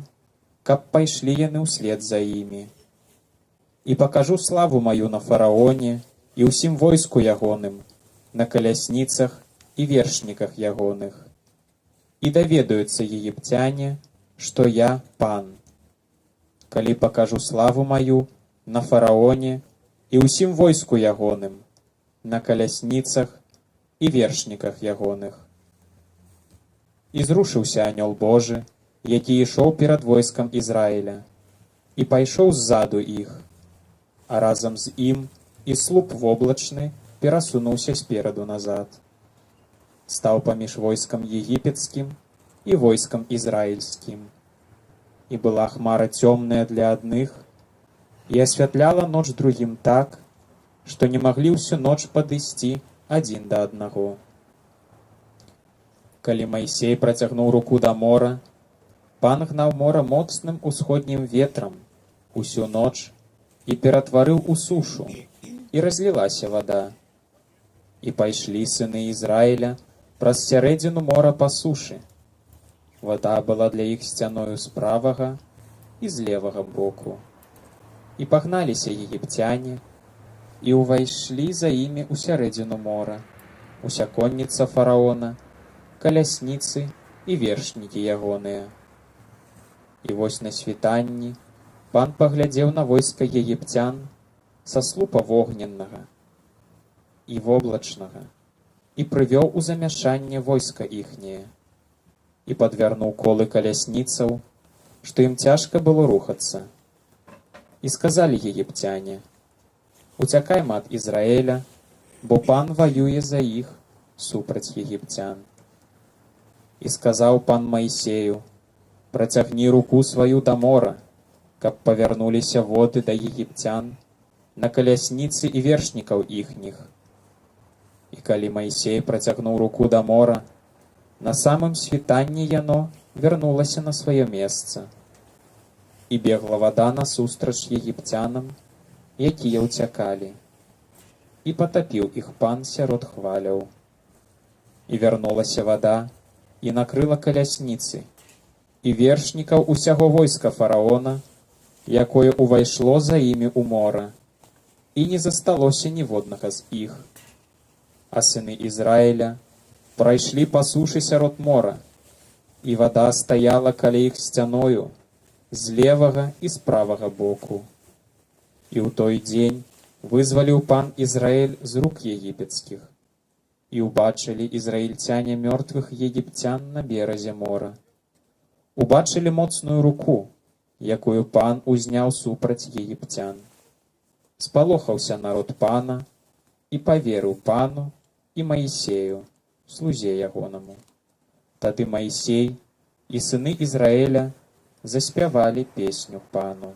каб пайшлі яны ўслед за імі. І пакажу славу маю на фараоне і ўсім войску ягоным, на калясніцах і вершніках ягоных. І даведаюцца егіпцяне, што я пан. Калі пакажу славу маю на фараоне і ўсім войску ягоным, на калясніцах і вершніках ягоных. І зрушыўся анёл Божы, які ішоў перад войскам Ізраіля, і пайшоў ззаду іх, а разам з ім і слуп воблачны перасунуўся спераду назад. Стаў паміж войскам егіпецкім і войскам ізраільскім. І была хмара цёмная для адных, і асвятляла ноч другім так, што не маглі ўсю ноч падысці адзін да аднаго. Калі Майсей працягнуў руку да мора, пан гнаў мора моцным усходнім ветрам усю ноч і ператварыў у сушу, і разлілася вада. І пайшлі сыны Ізраіля праз сярэдзіну мора па сушы. Вада была для іх сцяною з правага і з левага боку. І пагналіся егіпцяне, і ўвайшлі за імі ў сярэдзіну мора, уся конніца фараона, калясніцы і вершнікі ягоныя. І вось на світанні пан паглядзеў на войска егіпцян са слупа вогненнага і воблачнага і прывёў у замяшанне войска іхняе і падвярнуў колы калясніцаў, што ім цяжка было рухацца. І сказалі егіпцяне: «Уцякайм ад Ізраэля, бо пан ваюе за іх супраць егіпцян». І сказаў пан Майсею: «Працягні руку сваю да мора, каб павярнуліся воды да егіпцян, на калясніцы і вершнікаў іхніх». І калі Майсей працягнуў руку да мора, на самым світанні яно вярнулася на сваё месца. І бегла вада насустрач егіпцянам, якія ўцякалі. І патапіў іх пан сярод хваляў. І вярнулася вада, і накрыла калясніцы, і вершнікаў усяго войска фараона, якое увайшло за імі ў мора, і не засталося ніводнага з іх. А сыны Ізраіля прайшлі па сушы сярод мора, і вада стаяла каля іх сцяною з левага і з правага боку. І ў той дзень вызваліў пан Ізраэль з рук егіпецкіх, і ўбачылі ізраільцяне мёртвых егіпцян на беразе мора. Убачылі моцную руку, якую пан узняў супраць егіпцян. Спалохаўся народ пана і паверыў пану і Маісею, слузе ягонаму. Тады Маісей і сыны Ізраэля заспявалі песню пану.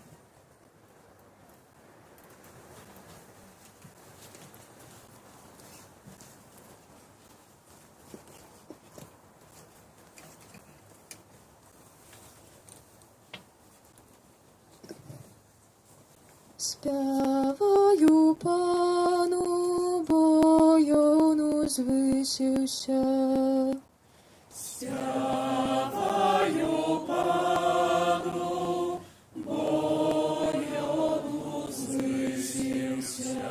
Спяваю пану, бо ён узвысіўся. Спяваю пану, бо ён узвысіўся.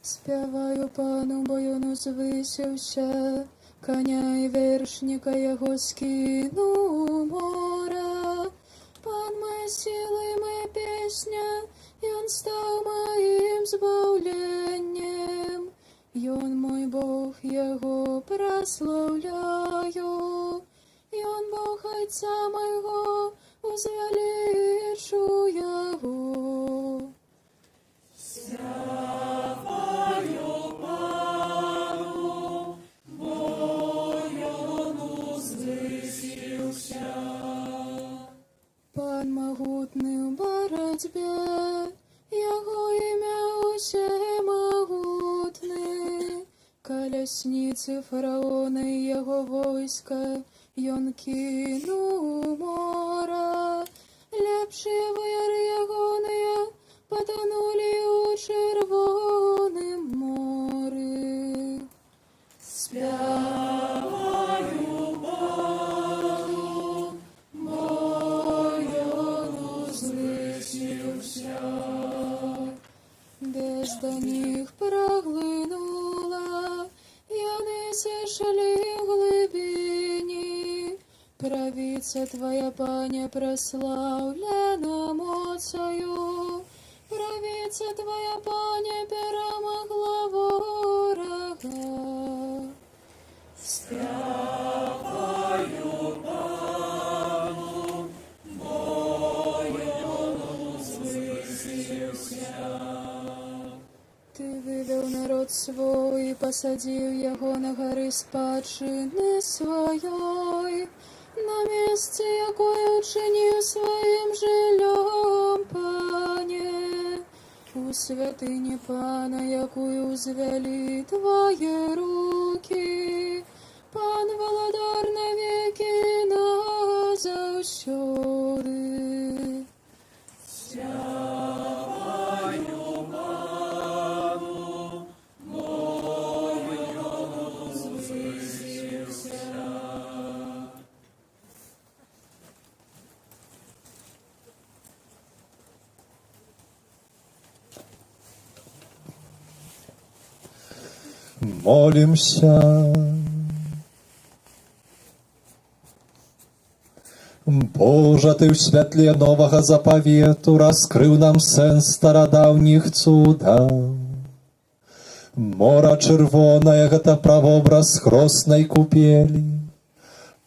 Спяваю пану, бо ён узвысіўся, коня і вершніка яго скінуў мора. Пан мая сіла і моя песня, ён стаў маім збаўленнем. Ён мой Бог, яго праслаўляю. Ён Бог айца майго, узвялічу яго. Спяваю пану, бо ён узвысіўся. Пан магутны ў барацьбе, яго імя усемагутны. Калясніцы фараона і яго войска ён кінуў мора. Лепшыя вояры ягоныя патанулі ў чырвоным моры. Спяваю пану, без до них проглынула, яны сышлі в глыбіні. Правіца твоя, паня, прославлена моцаю, правица Твоя, Пане, перемогла ворога. Ты вывел народ свой, посадил его на горы спадщины своей, на месте, якое учинил своим жильем, Пане. У святыни Пана, якую звели Твои руки, Пан володар навеки назавсёды. Молимся. Боже, Ты в святле нового заповету раскрыл нам сенс стародавних цудаў. Мора чырвонае — гэта правобраз хроснай купелі,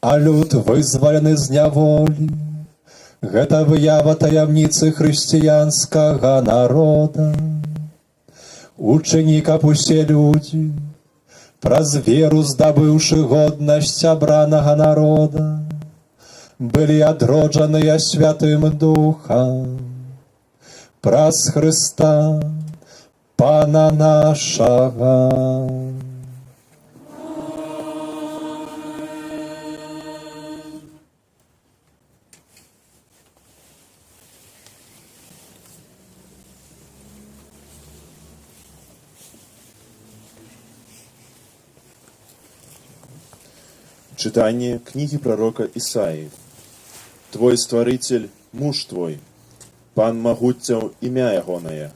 а люд вызвалены з няволі — гэта выява таямніцы хрысціянскага народа. Учыні, каб усе людзі, праз веру здабыўшы годнасць абранага народа, былі адроджаныя Святым Духам праз Хрыста, Пана нашага. Читание книги пророка Исаии. Твой Створитель, муж твой, Пан Магуццяў імя ягонае,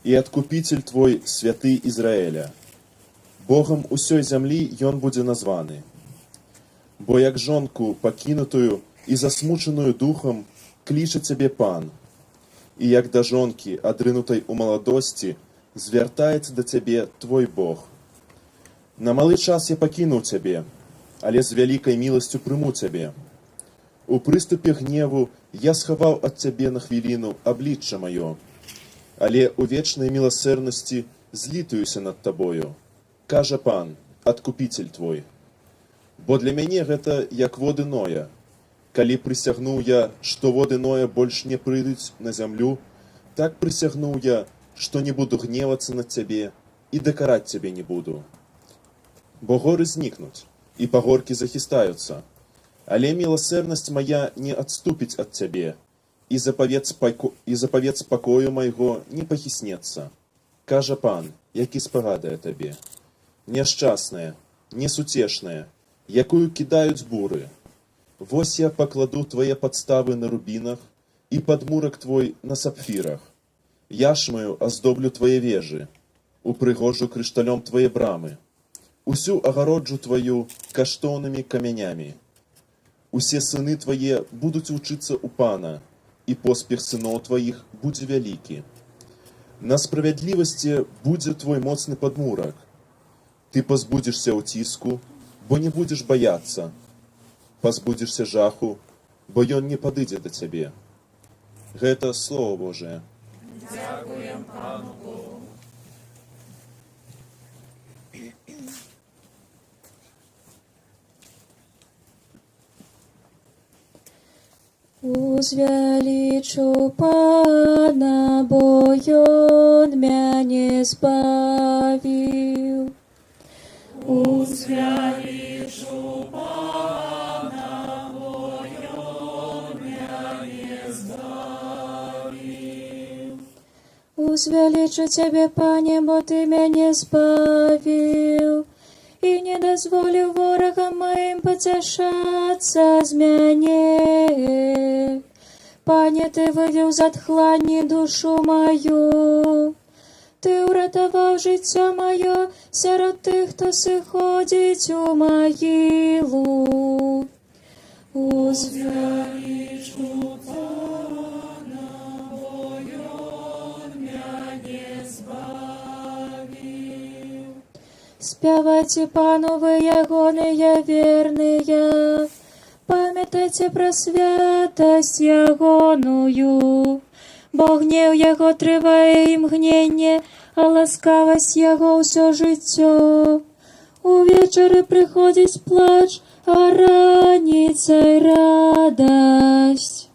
і Адкупитель твой, святы Ізраэля. Богам усёй зямлі ён будзе названы. Бо як жонку пакінутую і засмучаную духам кліча цябе Пан, і як да жонкі, адрынутай у маладосці, звяртаецца да цябе твой Бог. На малы час я пакінуў цябе, але з вялікай міласцю прыму цябе. У прыступе гневу я схаваў ад цябе на хвіліну аблічча маё, але у вечнай міласэрнасці злітуюся над табою, кажа Пан, Адкупитель твой. Бо для мяне гэта як воды Ноя. Калі прысягнуў я, што воды Ноя больш не прыйдуць на зямлю, так прысягнуў я, што не буду гневацца над цябе і дакараць цябе не буду. Бо горы знікнуць, і пагоркі захістаюцца, але міласэрнасць мая не адступіць ад цябе, і запавет спакою майго не пахіснецца, кажа Пан, які спагадае табе. Няшчасная, несуцешная, якую кідаюць буры. Вось я пакладу твае падставы на рубінах і падмурак твой на сапфірах. Яшмаю аздоблю твае вежы, упрыгожу крышталём твае брамы. Усю агароджу тваю каштоўнымі камянямі. Усе сыны твае будуць вучыцца ў Пана, і поспех сыноў тваіх будзе вялікі. На справядлівасці будзе твой моцны падмурак. Ты пазбудзешся ўціску, бо не будзеш баяцца. Пазбудзешся жаху, бо ён не падыдзе да цябе. Гэта Слово Божие. Дзякуем Пану Богу. Узвялічу Пана, бо ён мяне збавіў. Узвялічу Пана, бо ён мяне збавіў. Узвялічу Цябе, Пане, бо Ты мяне збавіў, і не дазволіў ворагам маім пацяшацца з мяне. Пане, Ты вывеў з адхланні душу маю, Ты ўратаваў жыццё маё сярод тых, хто сыходзіць у магілу. Узвялічу Пана, бо ён мяне Спявайце Пану вы ягоныя верныя, памятайце пра святасць ягоную, бо гнеў яго трывае імгненне, а ласкавасць яго ўсё жыццё. Увечары прыходзіць плач, а раніцай радасць.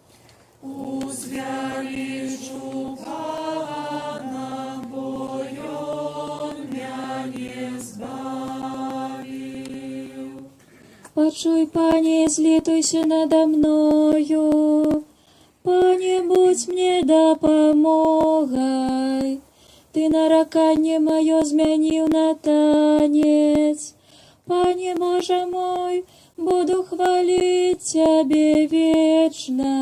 Узвялічу Пана, бо Ён мяне збавіў. Пачуй, Пане, злітуйся надо мною, Пане, будь мне дапамогай. Ты нараканне маё змяніў на танец. Пане Боже мой, буду хвалить Тебе вечно.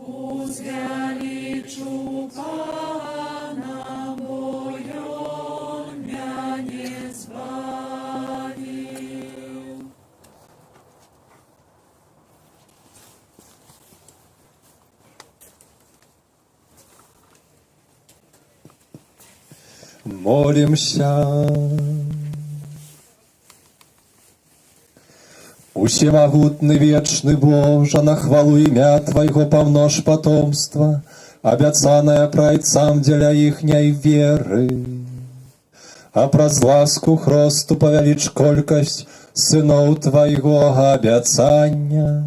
Узвялічу Пана, бо Ён мяне збавіў. Молимся. Усемогутный вечный Боже, на хвалу имя Твоего помножь потомство, обяцанное прайцам деля ихней веры. А праз ласку хросту павяліч колькасць сыноў Твайго абяцання,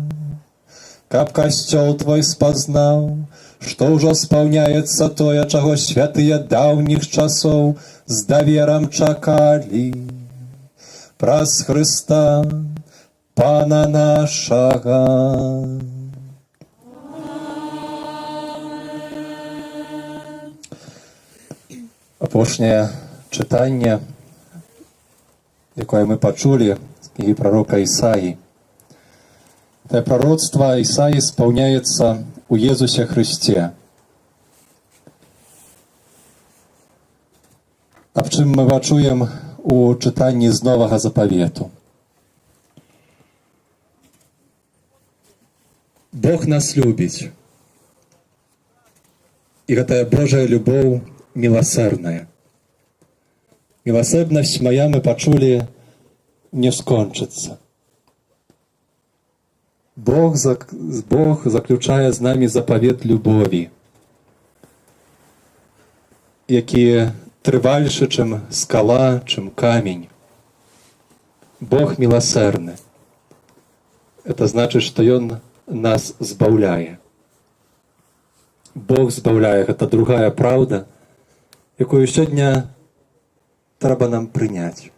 каб касцёл Твой спазнаў, што ўжо спаўняецца тое, чаго святыя даўніх часоў з даверам чакалі. Праз Хрыста, Пана нашага. Апошняе чытанне, якое мы пачулі з кнігі прарока Ісаі. Гэта пророцтва Ісаі спаўняецца у Езусе Хрысце. Аб чым мы пачуем у чытанні з Новага Запавету. Бог нас любіць. І гэтая Божая любоў міласэрная. Міласэрнасць мая, мы пачулі, не скончыцца. Бог заключае з намі запавет любові, які трывальшы, чым скала, чым камень. Бог міласэрны. Это значыць, што Ён нас збаўляе. Бог збаўляе, гэта другая праўда, якую сёння трэба нам прыняць.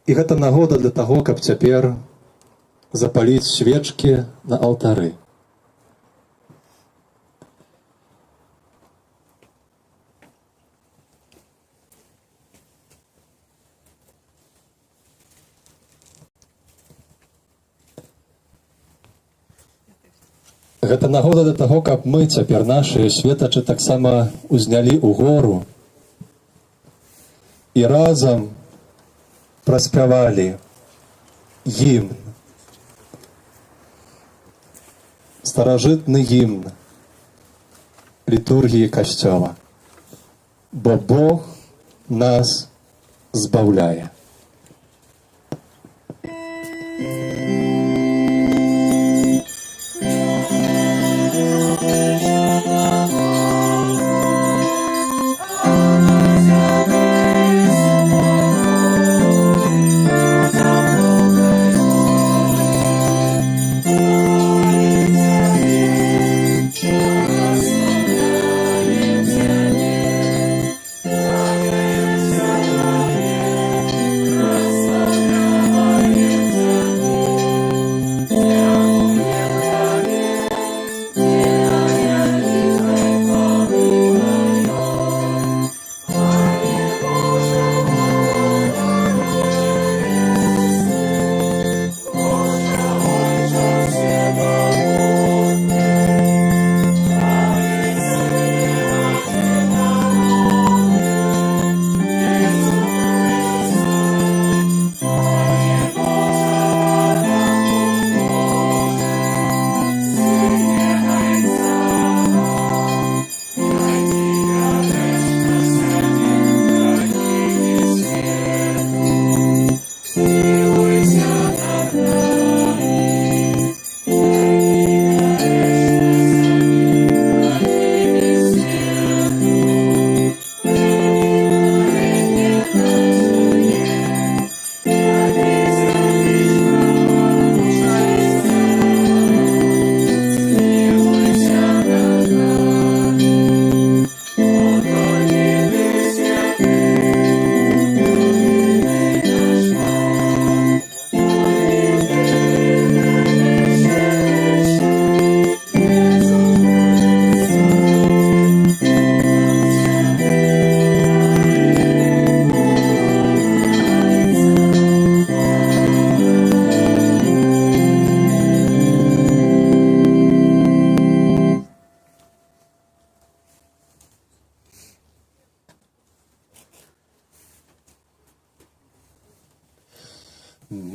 І гэта нагода для таго, каб цяпер запаліць свечкі на алтары. Гэта нагода для таго, каб мы цяпер нашыя светачы таксама узнялі ў гору і разам праспявалі гімн, старажытны гімн літургіі касцёла, бо Бог нас збаўляе.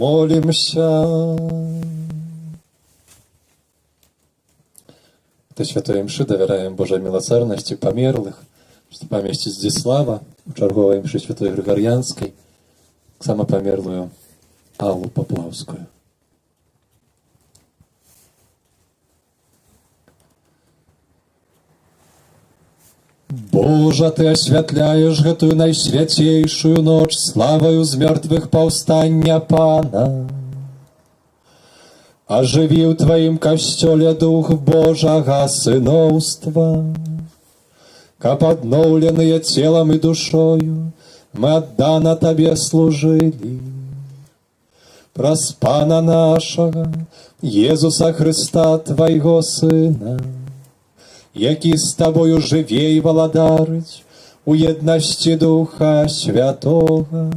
Молимся. Этой святой мши доверяем Божьей милосердности померлых, что памяти Здислава, у черговой мши святой Григорьянской, самопомерлую Аллу Поплавскую. Боже, Ты освятляешь гэтую найсвяцейшую ночь славою з мертвых паўстання Пана. Оживи в Твоим костеле дух Божьего сыновства, каб обновленные телом и душою мы отдано Тебе служили. Праз Пана нашего, Иисуса Христа, Твоего Сына, які з Тобою живе і владарить у єдності Духа Святого,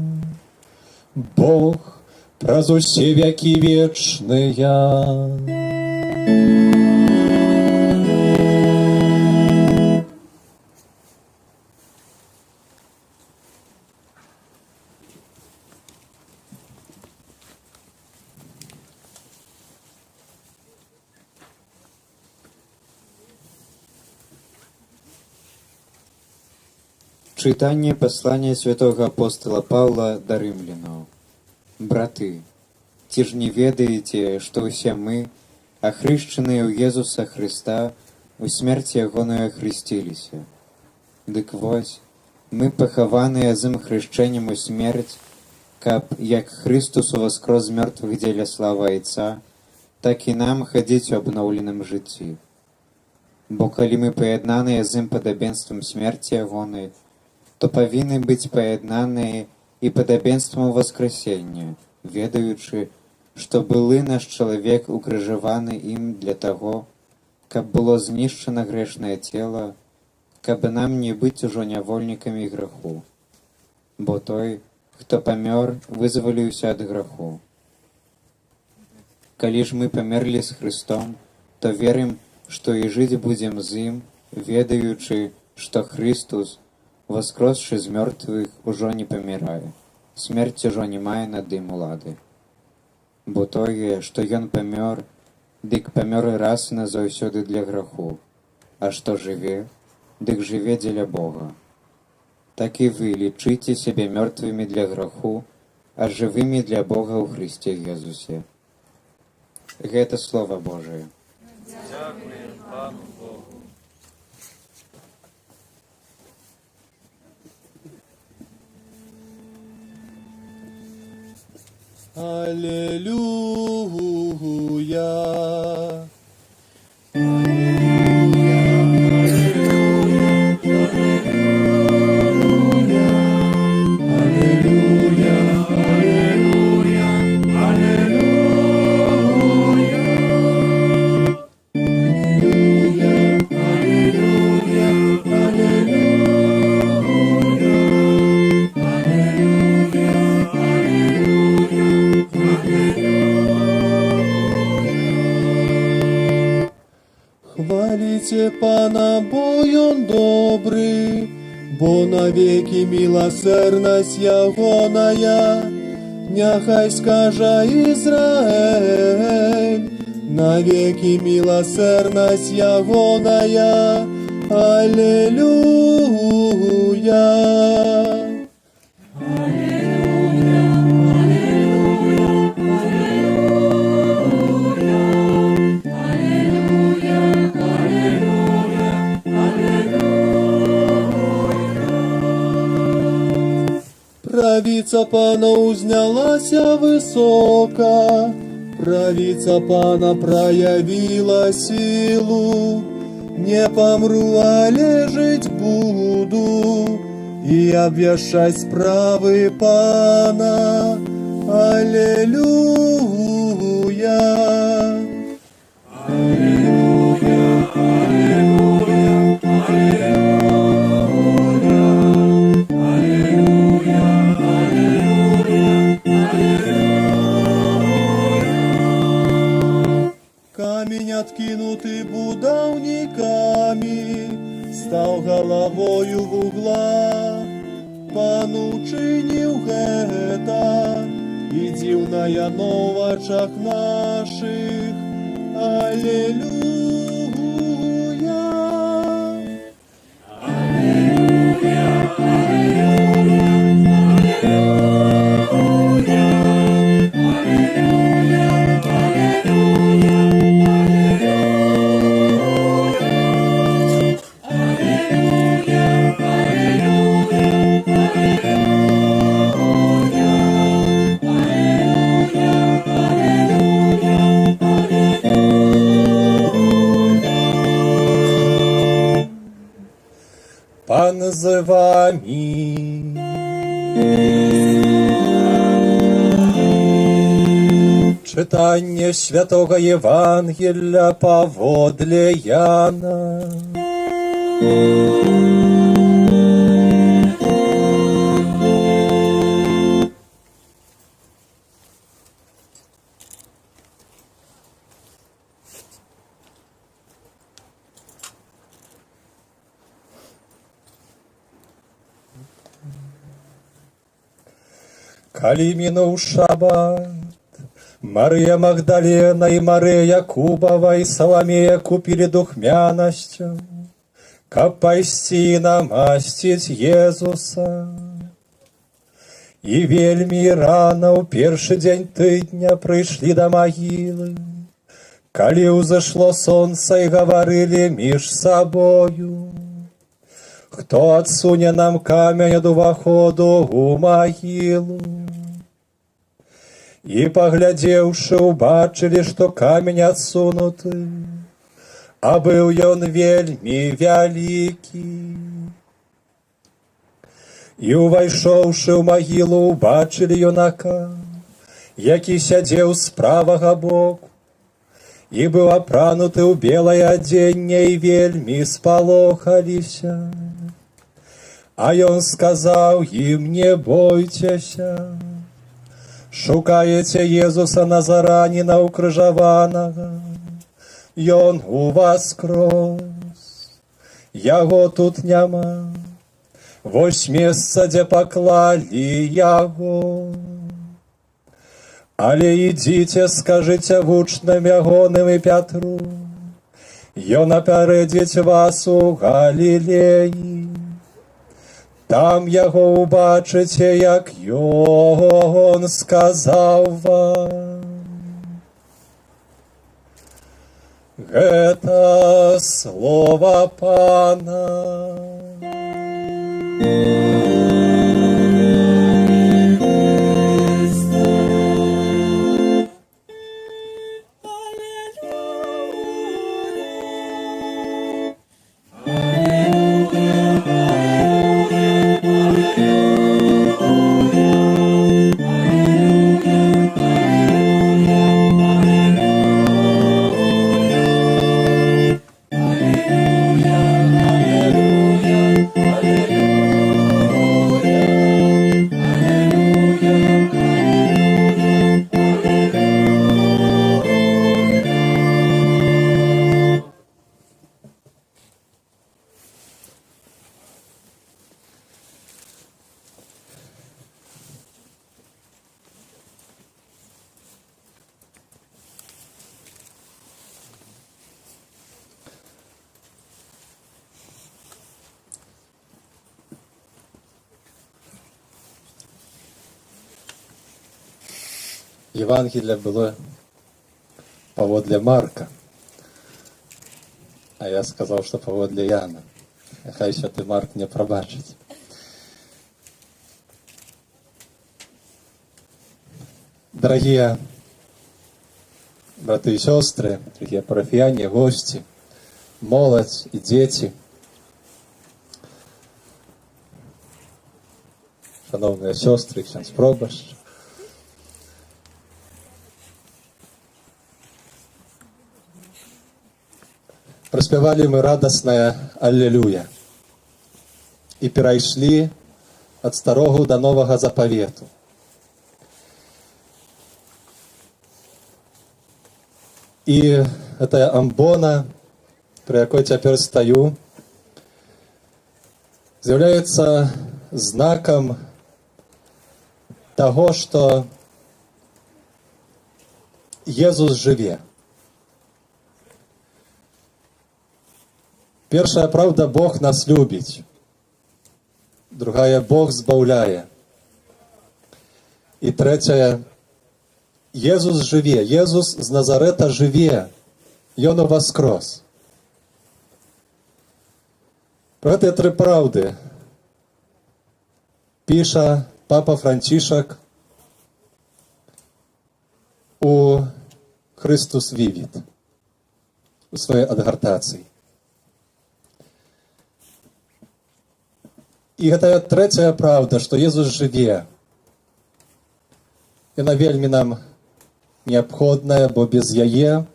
Бог праз усе веки вечные. Читание послания святого апостола Павла до римлянаў. Браты, ці ж не ведаеце, што ўсе мы, ахрышчаныя ў Езуса Христа, у смерць ягоную ахрысціліся. Дык вось, мы пахаваныя з ім хрышчэннем у смерць, каб, як Христус уваскрос з мёртвых дзеля славы Айца, так і нам хадзіць у абноўленым жыцці. Бо калі мы паяднаныя з ім падабенствам смерці ягонай, то павінны быць паяднаныя і падабенствам воскресення, ведаючы, што былы наш чалавек укрыжаваны ім для таго, каб было знішчана грэшнае цела, каб нам не быць ужо нявольнікамі граху. Бо той, хто памёр, вызваліўся ад граху. Калі ж мы памерлі з Христом, то верым, што і жыць будзем з ім, ведаючы, што Христус, воскросшы з мёртвых, ужо не памірае. Смерць ужо не мае над ім улады. Бо тое, што ён памёр, дык памёр і раз і назаўсёды для граху, а што жыве, дык жыве дзеля Бога. Так і вы лічыце сябе мёртвымі для граху, а жывымі для Бога ў Христе Езусе. Гэта Слова Божие. Дякуємо Пану Богу. Аллилуйя. Хваліце Пана, бо Ён добры, бо навеки милосердность Ягоная. Няхай скажа Израиль, навеки милосердность Ягоная. Аллилуйя. Правица Пана узнялася высоко, правица Пана проявила силу. Не помру, але жить буду и обвещать справы Пана. Аллилуйя. Аллилуйя, аллилуйя, аллилуйя. Камень откинутый будовниками стал головою в угла. Пан учинил гэта, і дзіўная на вачах нашых. Алелюя. Пан з вами. Читання Святого Євангелія паводле Яна. Калі мінуў шабат, Марыя Магдалена і Марыя Якубава і Саламея купілі духмянасцю, каб пайсці намасціць Езуса. І вельмі рана ў першы дзень тыдня прыйшлі да магілы, калі ўзышло сонца і гаварылі між сабою: хто адсуне нам камень ад уваходу ў магілу? І паглядзеўшы, убачылі, што камень адсунуты, а быў ён вельмі вялікі. І увайшоўшы ў магілу, убачылі юнака, які сядзеў з правага боку, і быў апрануты ў белае адзенне, і вельмі спалохаліся. А ён сказаў ім: не бойцеся, шукаеце Езуса Назараніна укрыжаванага. Ён уваскрос, яго тут няма. Вось месца, дзе паклалі яго. Але ідзіце, скажыце вучням ягоным і Пятру, ён апярэдзіць вас у Галілеі. Там яго убачыце, як ён сказаў вам. Гэта слова Пана. Євангелія було паводле Марка, а я сказав, що паводле Яна. Хай святий Марк не пробачить. Дорогие браты и сестры, дорогие парафіяне, гости, молодь и дети, шановные сестры, ksiądz proboszcz, проспевали мы радостное Аллилуйя и перайшли от старого до нового заповету. И эта амбона, при якой теперь стою, является знаком того, что Езус жыве. Першая праўда, Бог нас любіць. Другая, Бог збаўляе. І трэцяя, Езус жыве. Езус з Назарэта жыве. Ён уваскрос. Пра гэтыя тры праўды піша папа Францішак у «Христус вівіт» у сваёй адгартацыі. І гэтая трэцяя праўда, што Езус жыве, яна вельмі нам неабходная, бо без яе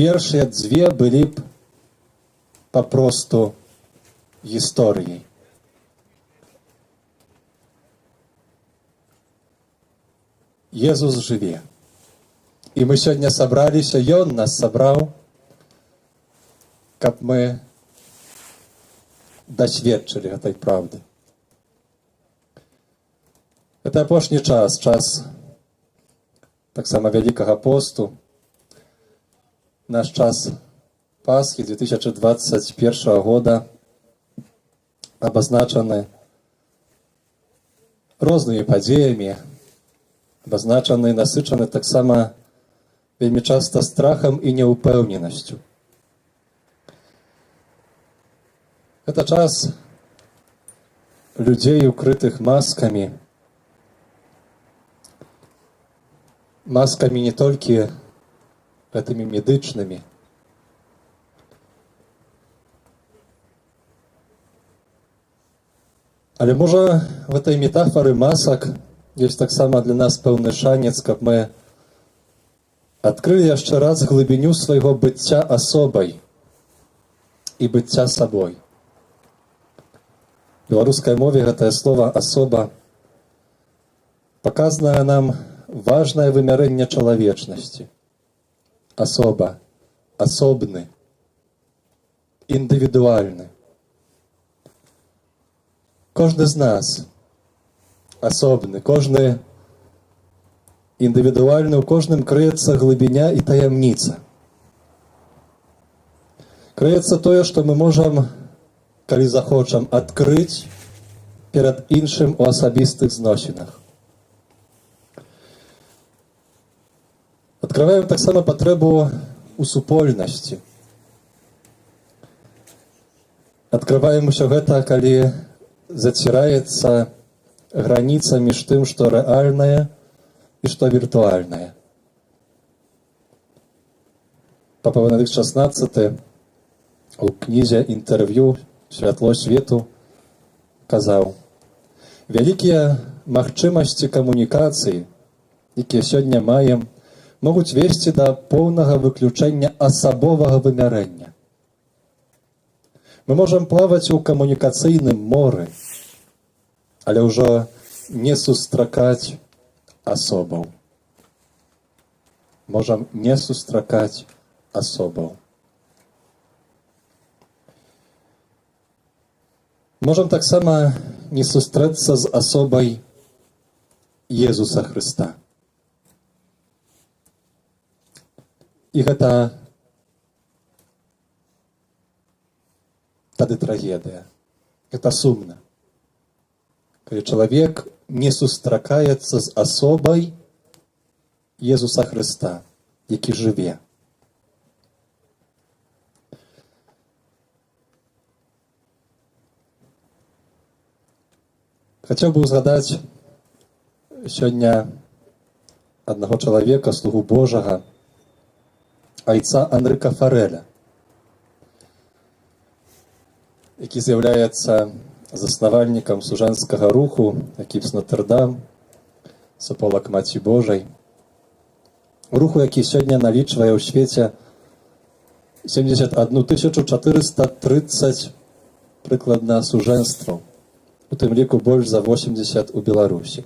першыя дзве былі б папросту гісторыяй. Езус жыве. І мы сёння сабраліся, Ён нас сабраў, каб мы дасведчылі гэтай праўды. Гэта апошні час, час таксама Вялікага посту, наш час Пасхі 2021 года абазначаны рознымі падзеямі, абазначаны і насычаны таксама вельмі часта страхам і няўпэўненасцю. Гэта час людзей, укрытых маскамі. Маскамі не толькі гэтымі медычнымі, але можа в этой метафоры масак ёсць таксама для нас пэўны шанец, каб мы адкрылі яшчэ раз глыбіню свайго быцця асобай і быцця сабой. В беларускай мове гэтае слово «асоба» паказанае нам важнае вымярэнне чалавечнасці. Асоба, асобны, індывідуальны. Кожны з нас асобны, кожны індывідуальны, у кожным крыецца глыбіня і таямніца. Крыецца тое, што мы можам, калі захочам, адкрыць перад іншым у асабістых зносінах. Адкрываем таксама патрэбу у супольнасці. Адкрываем усё гэта, калі заціраецца граніца між тым, што рэальнае і што віртуальнае. Папа Бенедыкт XVI у кнізе «Інтэрв'ю. Святло свету» казаў: «Вялікія магчымасці камунікацыі, якія сёння маем, могуць весці да поўнага выключэння асабовага вымярэння. Мы можам плаваць у камунікацыйным моры, але ўжо не сустракаць асобаў. Можам не сустракаць асобаў. Можам таксама не сустрэцца з асобай Езуса Хрыста. І гэта тады трагедыя. Гэта сумна. Калі чалавек не сустракаецца з асобай Езуса Хрыста, які жыве. Хацеў бы узгадаць сёння аднаго чалавека, слугу Божага, айца Анрыка Фарэля, які з'яўляецца заснавальнікам служэнскага руху «Экіпс Нотр-Дам», «Саполак Маці Божай». Руху, які сёння налічвае ў свеце 71 430 прыкладна служэнстваў, у тым ліку больш за 80 у Беларусі.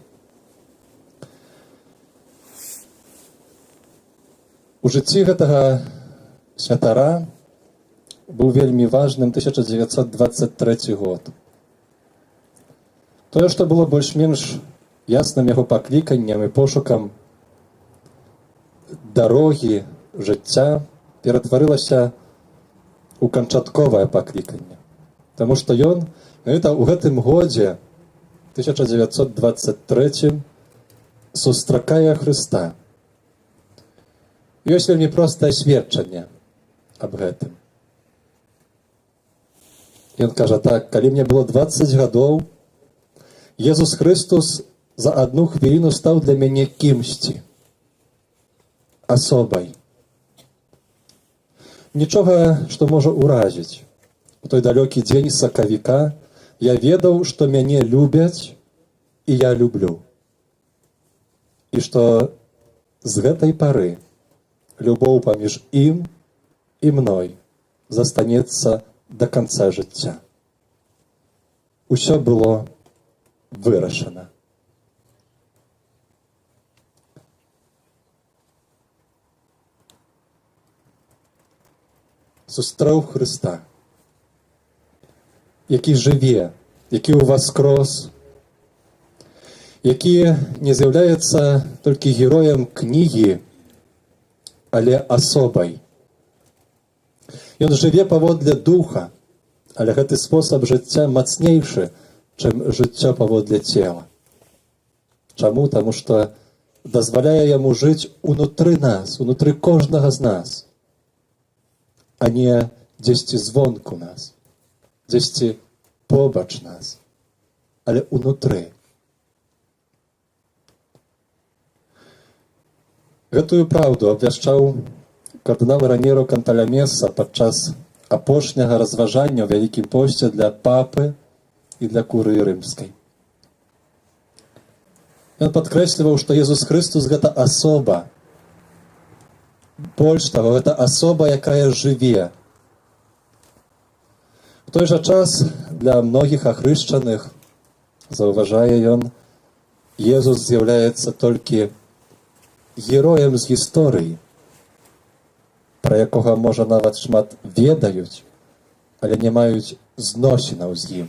У жыцці гэтага святара быў вельмі важным 1923 год. Тое, што было больш-менш ясным яго пакліканнем і пошукам, дарогі жыцця ператварылася ў канчатковае пакліканне. Таму што ён гэта ў гэтым годзе 1923 сустракае Хрыста. Ёсць вельмі простае сведчанне аб гэтым. Ён кажа так: калі мне было 20 гадоў, Езус Христус за одну хвіліну стаў для мяне кімсьці, асобай. Нічога, што можа ўразіць. У той далёкі дзень сакавіка я ведаў, што мяне любяць і я люблю. І што з гэтай пары любоў паміж ім і мной застанецца да канца жыцця. Усё было вырашана. Сустрэў Хрыста, які жыве, які ўваскрос, які не з'яўляецца толькі героем кнігі, але асобай. Ён жыве паводле духа, але гэты спосаб жыцця мацнейшы, чым жыццё паводле цела. Чаму? Таму што дазваляе яму жыць унутры нас, унутры кожнага з нас, а не дзесьці звонку нас, дзесьці побач нас, але унутры. Гэтую праўду абвяшчаў кардынал Раньеро Канталямеса падчас апошняга разважання ў Вялікім посце для папы і для курыі рымскай. Ён падкрэсліваў, што Езус Христус гэта асоба. Больш таго, гэта асоба, якая жыве. У той жа час для многіх ахрышчаных, заўважае ён, Езус з'яўляецца толькі героем з гісторыі, пра якога, можа, нават шмат ведаюць, але не маюць зносінаў з ім.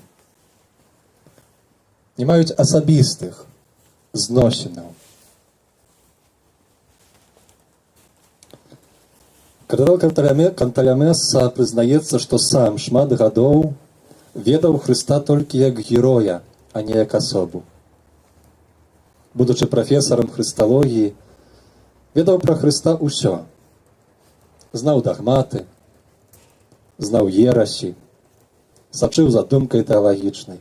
Не маюць асабістых зносінаў. Кардынал Канталямеса прызнаецца, што сам шмат гадоў ведаў Хрыста толькі як героя, а не як асобу. Будучы прафесарам хрысталогіі, ведаў пра Хрыста ўсё. Знаў дагматы, знаў ерасі, сачыў за думкай тэалагічнай.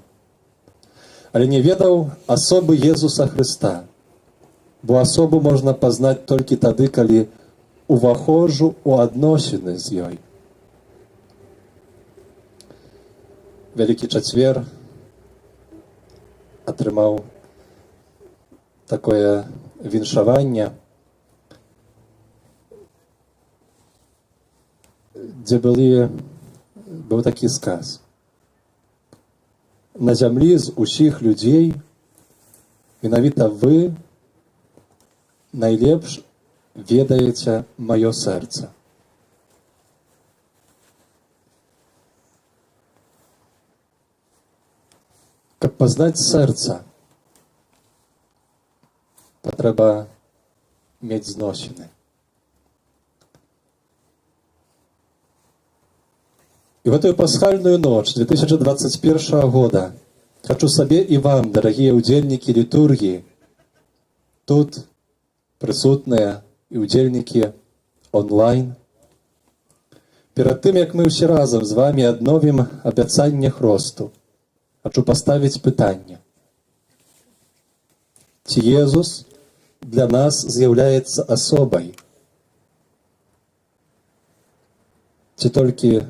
Але не ведаў асобы Езуса Хрыста, бо асобу можна пазнаць толькі тады, калі уваходжу ў адносіны з ёй. Вялікі чацвер атрымаў такое віншаванне, дзе быў такі сказ: на зямлі з усіх людзей менавіта вы найлепш ведаеце маё сэрца. Каб пазнаць сэрца, патрэба мець зносіны. І в гэтую пасхальную ноч 2021 года хочу сабе і вам, дарагія ўдзельнікі літургіі, тут прысутныя і ўдзельнікі онлайн, перад тым, як мы ўсе разам з вами адновім абяцанне хросту, хочу паставіць пытанне. Ці Езус для нас з'яўляецца асобай? Ці толькі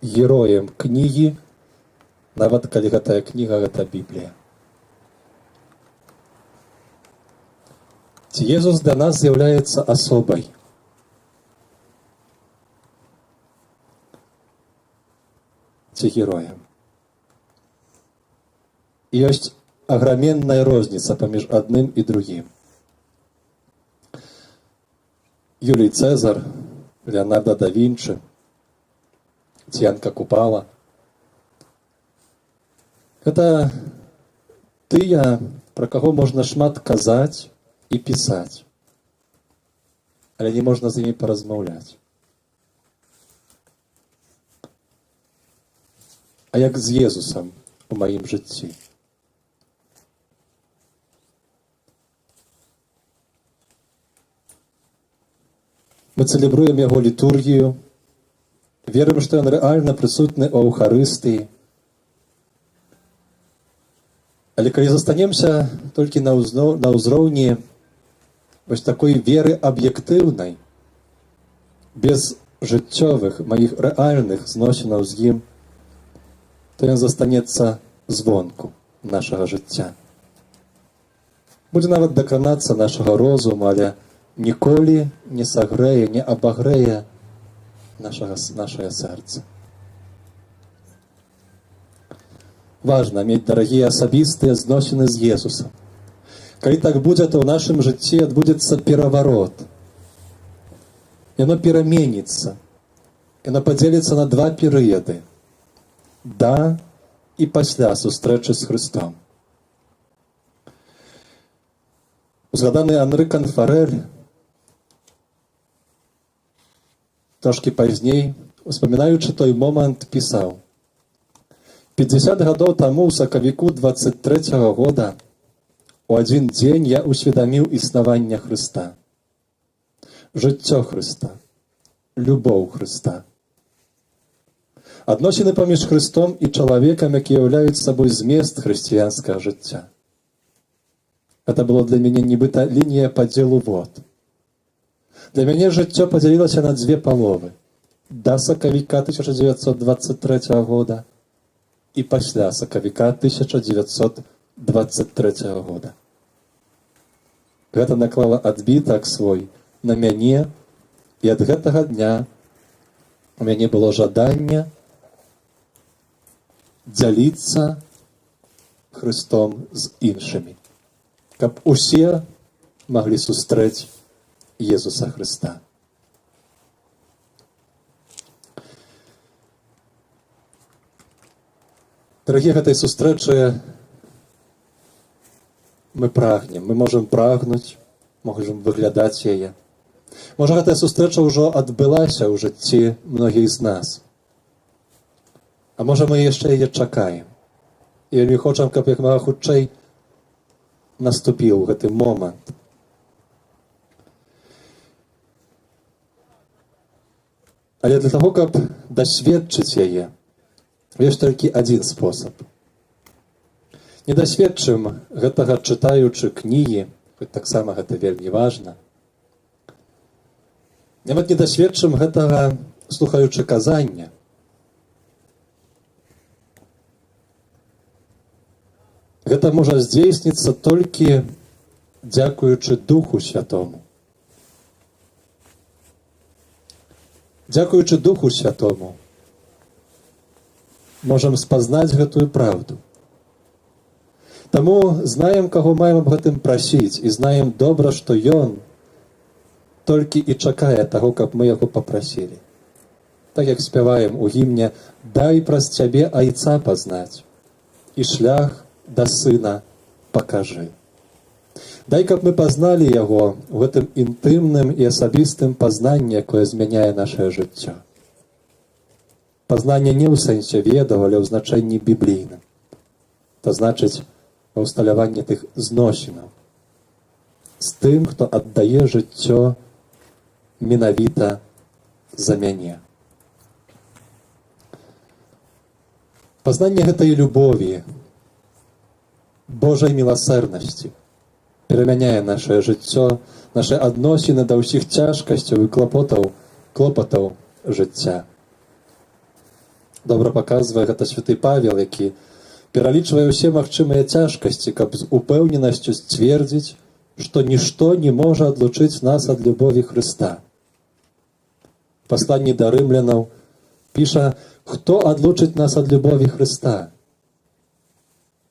героем кнігі, нават калі гэтая кніга — гэта Біблія? Ці Езус для нас з'яўляецца асобай? Ці героем? Ёсць аграменная розніца паміж адным і другім. Юлій Цэзар, Леонардо да Вінчы, Цянка Купала — гэта тыя, пра каго можна шмат казаць і пісаць. але не можна з імі паразмаўляць. А як з Езусам у маім жыцці? Мы цэлебруем яго літургію, верым, што ён рэальна прысутны ў Эўхарыстыі. Але калі застанемся толькі на ўзроўні вось такой веры аб'ектыўнай, без жыццёвых, маіх рэальных зносінаў з ім, то ён застанецца звонку нашага жыцця. Будзе нават дакранацца нашага розуму, але ніколі не сагрэе, не абагрэе нашае сэрца. Важна мець дарагія асабістыя зносіны з Езусам. Калі так будзе, то ў нашым жыцці адбудзецца пераварот. Яно пераменіцца. Яно падзеліцца на два перыяды. Да і пасля сустрэчы з Хрыстом. Узгаданы Анры Канфарэль трошкі пазней, успамінаючы той момант, пісаў: 50 гадоў таму, ў сакавіку 23-го года, у адзін дзень я ўсведаміў існаванне Хрыста. Жыццё Хрыста, любоў Хрыста. Адносіны паміж Хрыстом і чалавекам, які ўяўляюць сабой змест хрысціянскага жыцця. Гэта было для мяне нібыта лінія падзелу вод. Для мяне жыццё падзялілася на дзве паловы. Да сакавіка 1923 года і пасля сакавіка 1923 года. Гэта наклала адбітак свой на мяне, і ад гэтага дня у мяне было жаданне дзяліцца Хрыстом з іншымі, каб усе маглі сустрэць Езуса Хрыста. Дарагія, гэтай сустрэчы мы прагнем, мы можам прагнуць, можам выглядаць яе. Можа, гэтая сустрэча ўжо адбылася ў жыцці многіх з нас. А можа, мы яшчэ яе чакаем. І вельмі хочам, каб як мага хутчэй наступіў гэты момант. Але для таго, каб дасведчыць яе, ёсць толькі адзін спосаб. Не дасведчым гэтага, чытаючы кнігі, хоць таксама гэта вельмі важна. Нават не дасведчым гэтага, слухаючы казання. Гэта можа здзейсніцца толькі дзякуючы Духу Святому. Дзякуючы Духу Святому можам спазнаць гэтую праўду. Таму знаем, каго маем аб гэтым прасіць, і знаем добра, што Ён толькі і чакае таго, каб мы яго папрасілі. Так як спяваем у гімне: «Дай праз цябе айца пазнаць, і шлях да сына пакажы». Дай, каб мы пазналі яго ў гэтым інтымным і асабістым пазнанні, якое змяняе нашае жыццё. Пазнанне не ў сэнсе ведаў, але ў значэнні біблійным. То значыць, ва ўсталяванні тых зносінаў з тым, хто аддае жыццё менавіта за мяне. Пазнанне гэтай любові, Божай міласэрнасці перамяняе нашае жыццё, нашы адносіны да ўсіх цяжкасцяў і клопатаў жыцця. Добра паказвае гэта святы Павел, які пералічвае ўсе магчымыя цяжкасці, каб з упэўненасцю сцвердзіць, што нішто не можа адлучыць нас ад любові Хрыста. В пасланні да рымлянаў піша: «Хто адлучыць нас ад любові Хрыста?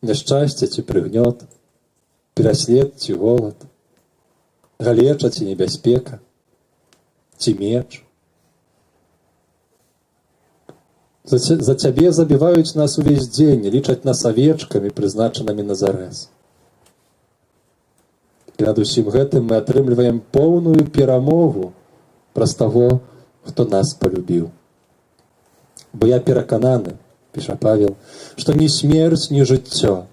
Няшчасце ці прыгнёт, пераслед ці голад, галеча ці небяспека, ці меч. За цябе забіваюць нас увесь дзень, лічаць нас авечкамі, прызначанымі на зарэз». І над усім гэтым мы атрымліваем поўную перамогу праз таго, хто нас полюбіў. Бо я перакананы, піша Павел, што ні смерць, ні жыццё,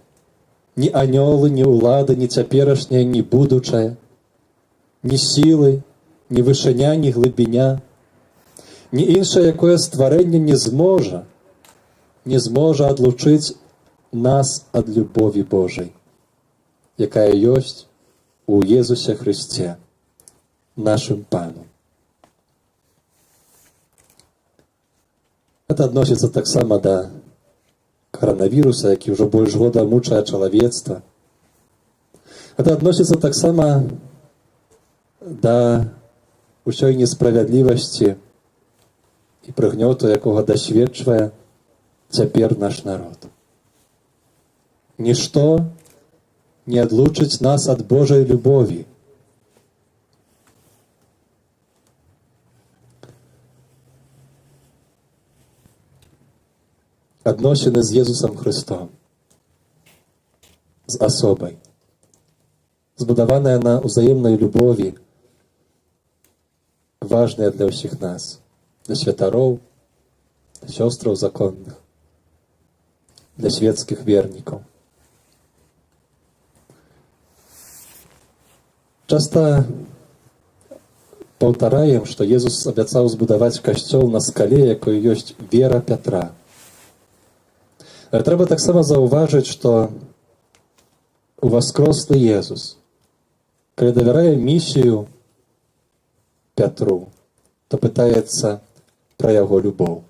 ні анёлы, ні ўлада, ні цяперашняе, ні будучае, ні сілы, ні вышыня, ні глыбіня, ні іншае якое стварэнне не зможа адлучыць нас ад любові Божай, якая ёсць у Езусе Христе, нашым Пану. Это адносіцца таксама да коронавіруса, які ўжо больш года мучае чалавецтва. Это адносіцца таксама да ўсёй несправядлівасці і прыгнёту, якога дасведчвае цяпер наш народ. Нішто не адлучыць нас ад Божай любові. Адносіны з Езусам Христом, з асобай, збудаваная на ўзаемнай любові, важная для ўсіх нас, для святароў, для сёстраў законных, для светскіх вернікаў. Часта паўтараем, што Езус абяцаў збудаваць касцёл на скале, якой ёсць вера Пятра. Але трэба таксама заўважыць, што уваскрослы Езус, калі давярае місію Пятру, то пытаецца пра яго любоў.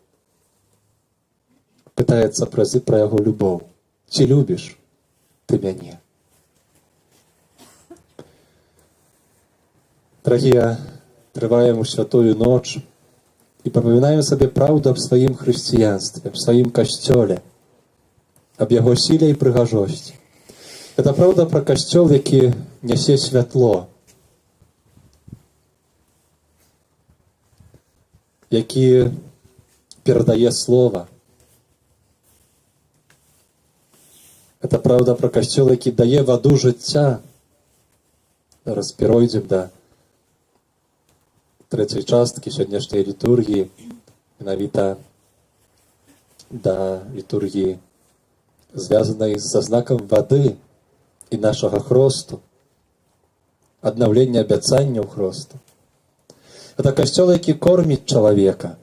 Пытаецца пра яго любоў. Ці любіш ты мяне? Дарагія, трываем у святую ноч і прыпамінаем сабе праўду аб сваім хрысціянстве, аб сваім касцёле, аб яго сіле і прыгажосці. Гэта праўда пра касцёл, які нясе святло, які перадае слова. Гэта праўда пра касцёл, які дае ваду жыцця. Зараз перайдзем да трэцяй часткі сённяшняй літургіі, менавіта да літургіі, звязанай са знакам вады і нашага хросту, аднаўлення абяцанняў хросту. Гэта касцёл, які корміць чалавека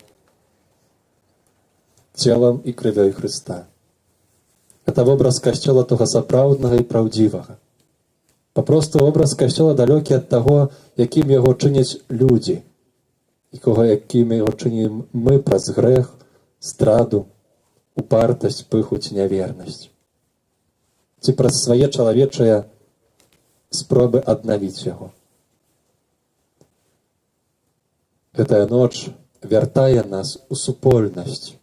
целам і крывёй Хрыста. Гэта вобраз касцёла тога сапраўднага і праўдзівага. Папросту вобраз касцёла далёкі ад таго, якім яго чыняць людзі, якім яго чынім мы праз грэх, здраду, упартасць, пыху ці нявернасць. Ці праз свае чалавечыя спробы аднавіць яго. Гэтая ноч вяртае нас у супольнасць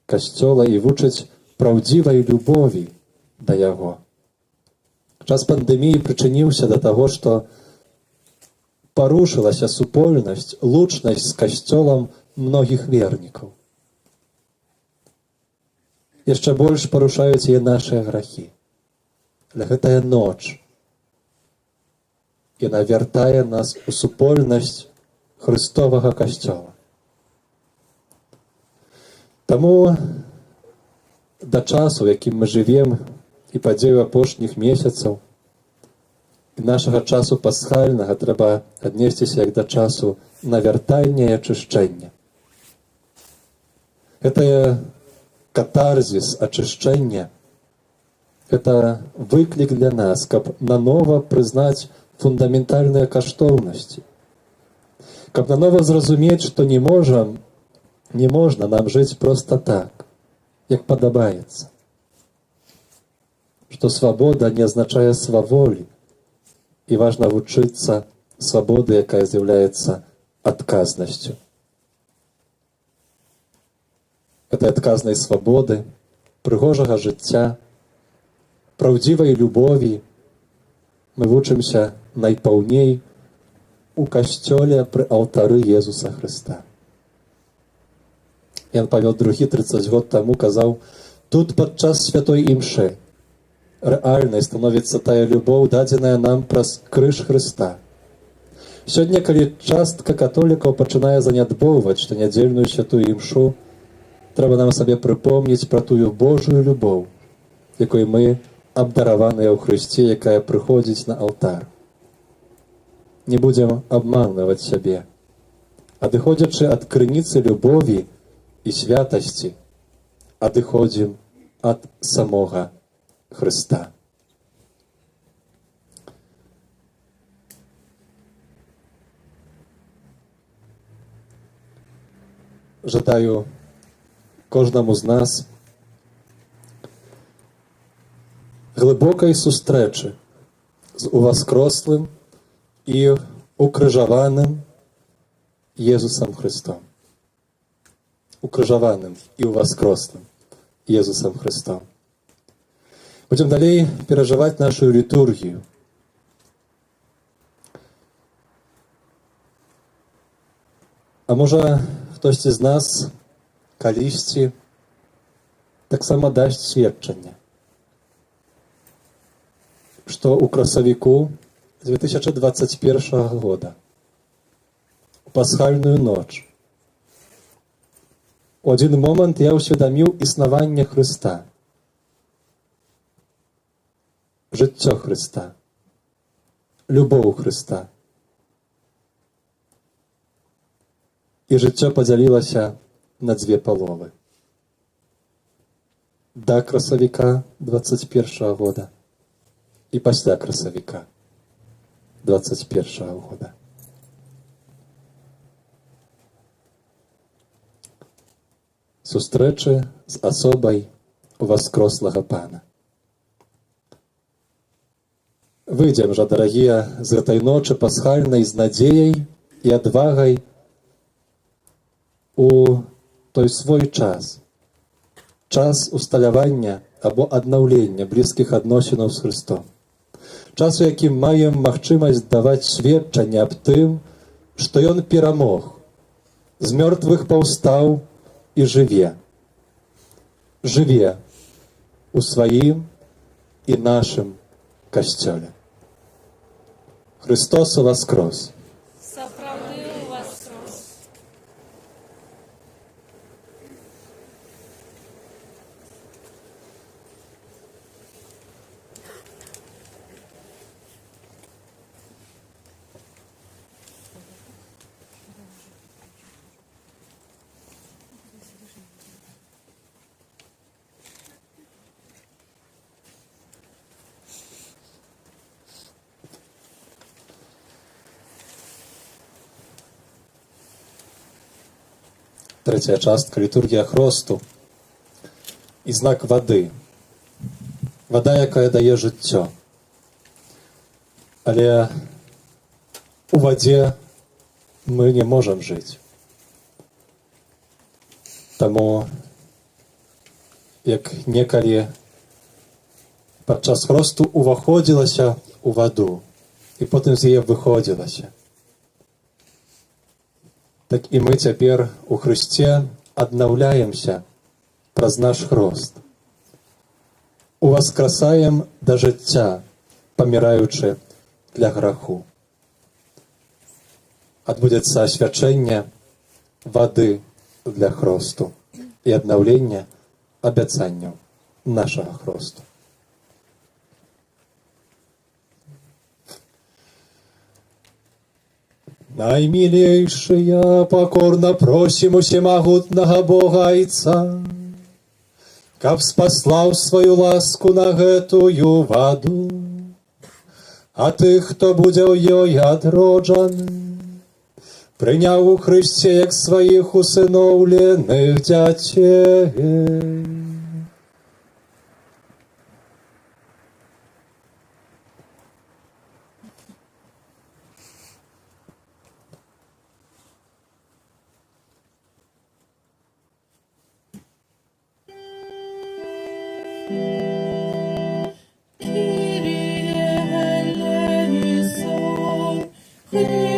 касцёла і вучыць праўдзівай любові да яго. Час пандэміі прычыніўся да таго, што парушылася супольнасць, лучнасць з касцёлам многіх вернікаў. Яшчэ больш парушаюць і нашыя грахі. Але гэтая ноч, яна вяртае нас у супольнасць Хрыстовага касцёла. Таму да часу, якім мы жывем, і падзею апошніх месяцаў, і нашага часу пасхальнага трэба аднесціся як да часу навяртання і ачышчэння. Гэтае катарзіс, ачышчэння – гэта выклік для нас, каб нанова прызнаць фундаментальныя каштоўнасці, каб нанова зразумець, што не можна нам жыць проста так, як падабаецца, што свабода не азначае сваволі, і важна вучыцца свабоды, якая з'яўляецца адказнасцю. Гэтай адказнай свабоды, прыгожага жыцця, праўдзівай любові мы вучымся найпаўней у касцёле пры алтары Езуса Хрыста. Ян Павел II 30 год таму казаў: тут падчас святой імшы рэальнай становіцца тая любоў, дадзеная нам праз крыж Хрыста. Сёння, калі частка католікаў пачынае занядбоўваць штонядзельную святую імшу, трэба нам сабе прыпомніць пра тую Божую любоў, якой мы абдараваныя ў Хрысце, якая прыходзіць на алтар. Не будзем абманваць сябе. Адыходзячы ад крыніцы любові і святасці, адыходзім ад самога Хрыста. Жадаю кожнаму з нас глибокої сустрэчы з уваскрослым і укрыжаваным Езусам Христом. Укрыжаваным і уваскрослым Езусам Христом. Будем далей перажываць нашу літургію. А можа, хтосьці з нас калісьці таксама дасць сведчанне, што ў красавіку 2021 года у пасхальную ноч у адзін момант я ўсведаміў існаванне Хрыста, жыццё Хрыста, любоў Хрыста. І жыццё падзялілася на дзве паловы. Да красавіка 21 года і пасля красавіка 21 года. Сустрэчы з асобай уваскрослага Пана. Выйдзем жа, дарагія, з гэтай ночы пасхальнай з надзеяй і адвагай у той свой час, час усталявання або аднаўлення блізкіх адносінаў з Хрыстом, час, у якім маем магчымасць даваць сведчанне аб тым, што Ён перамог, з мёртвых паўстаў і жыве у сваім і нашым касцёле. Христос воскрес! Сапраўды воскрес! Третя частка — літургія хросту і знак води. Вода, яка дає життя. Але у воді ми не можемо жити. Тому, як некалі падчас хросту уваходзілася у воду і потім з яе выходзілася, так і мы цяпер у Хрысце аднаўляемся праз наш хрост. Уваскрасаем да жыцця, паміраючы для граху. Адбудзецца асвячэнне вады для хросту і аднаўленне абяцанняў нашага хросту. Наймилейшая, покорно просим у всемогутного Бога Отца, каб спаслаў свою ласку на гэтую воду, а тых, хто будзе ў ёй адроджаны, прыняў у Хрысце як сваіх усыноўленых дзяцей. Христе,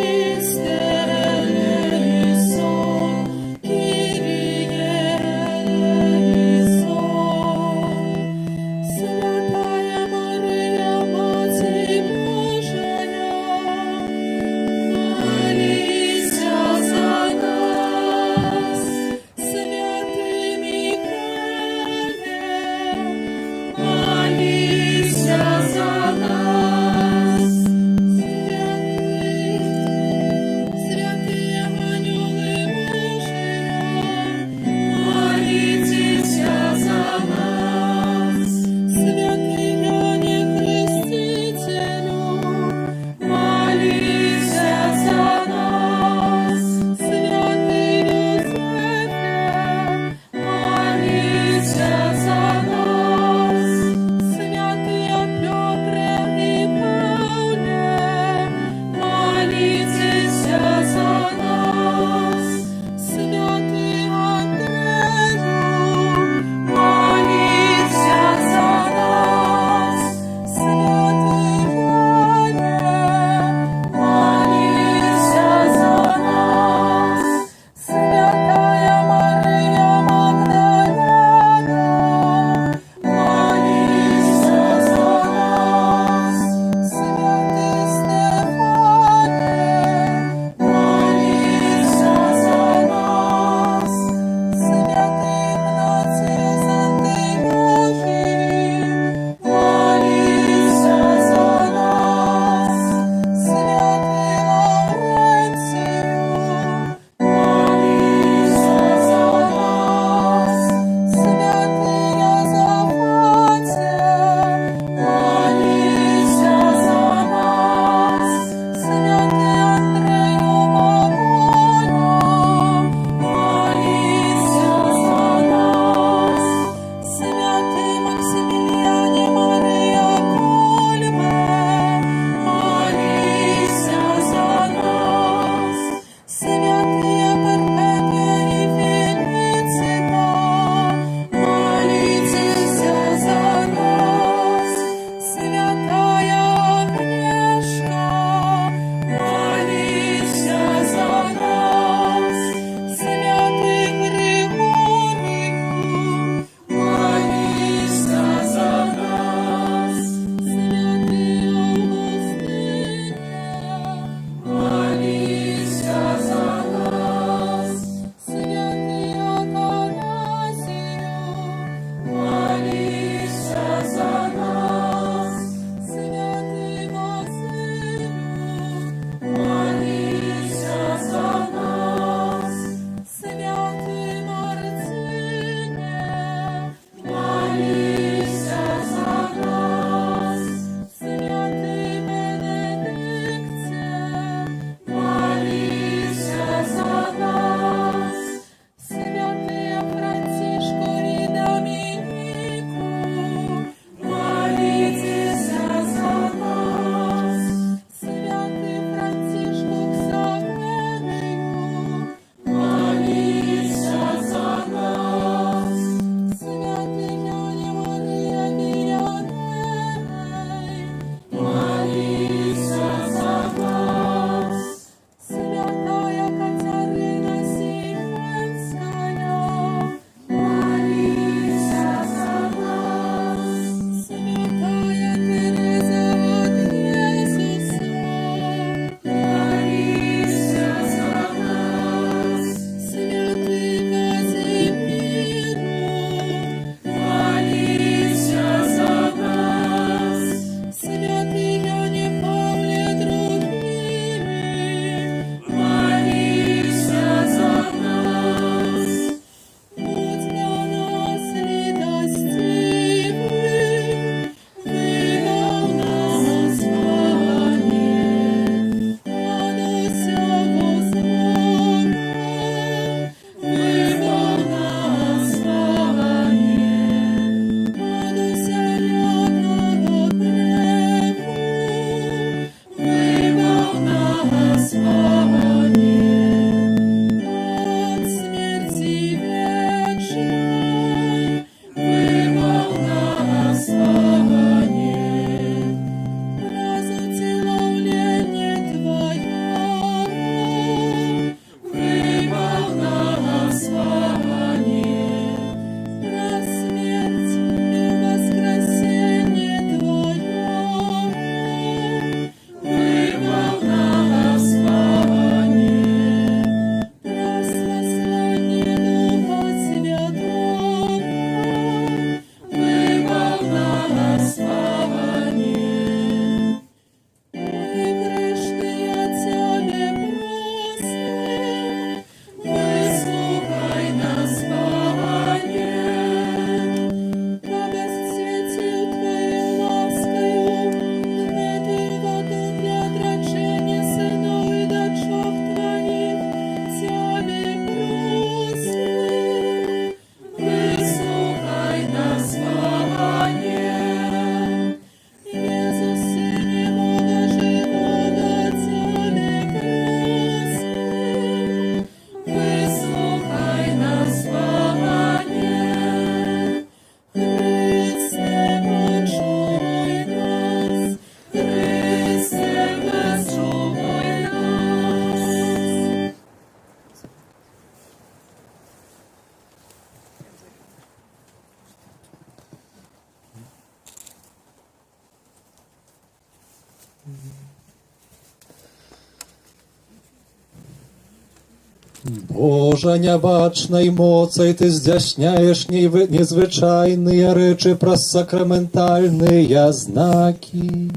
Божа нябачнай моцай ты здзяйсняеш незвычайныя рэчы праз сакраментальныя знакі.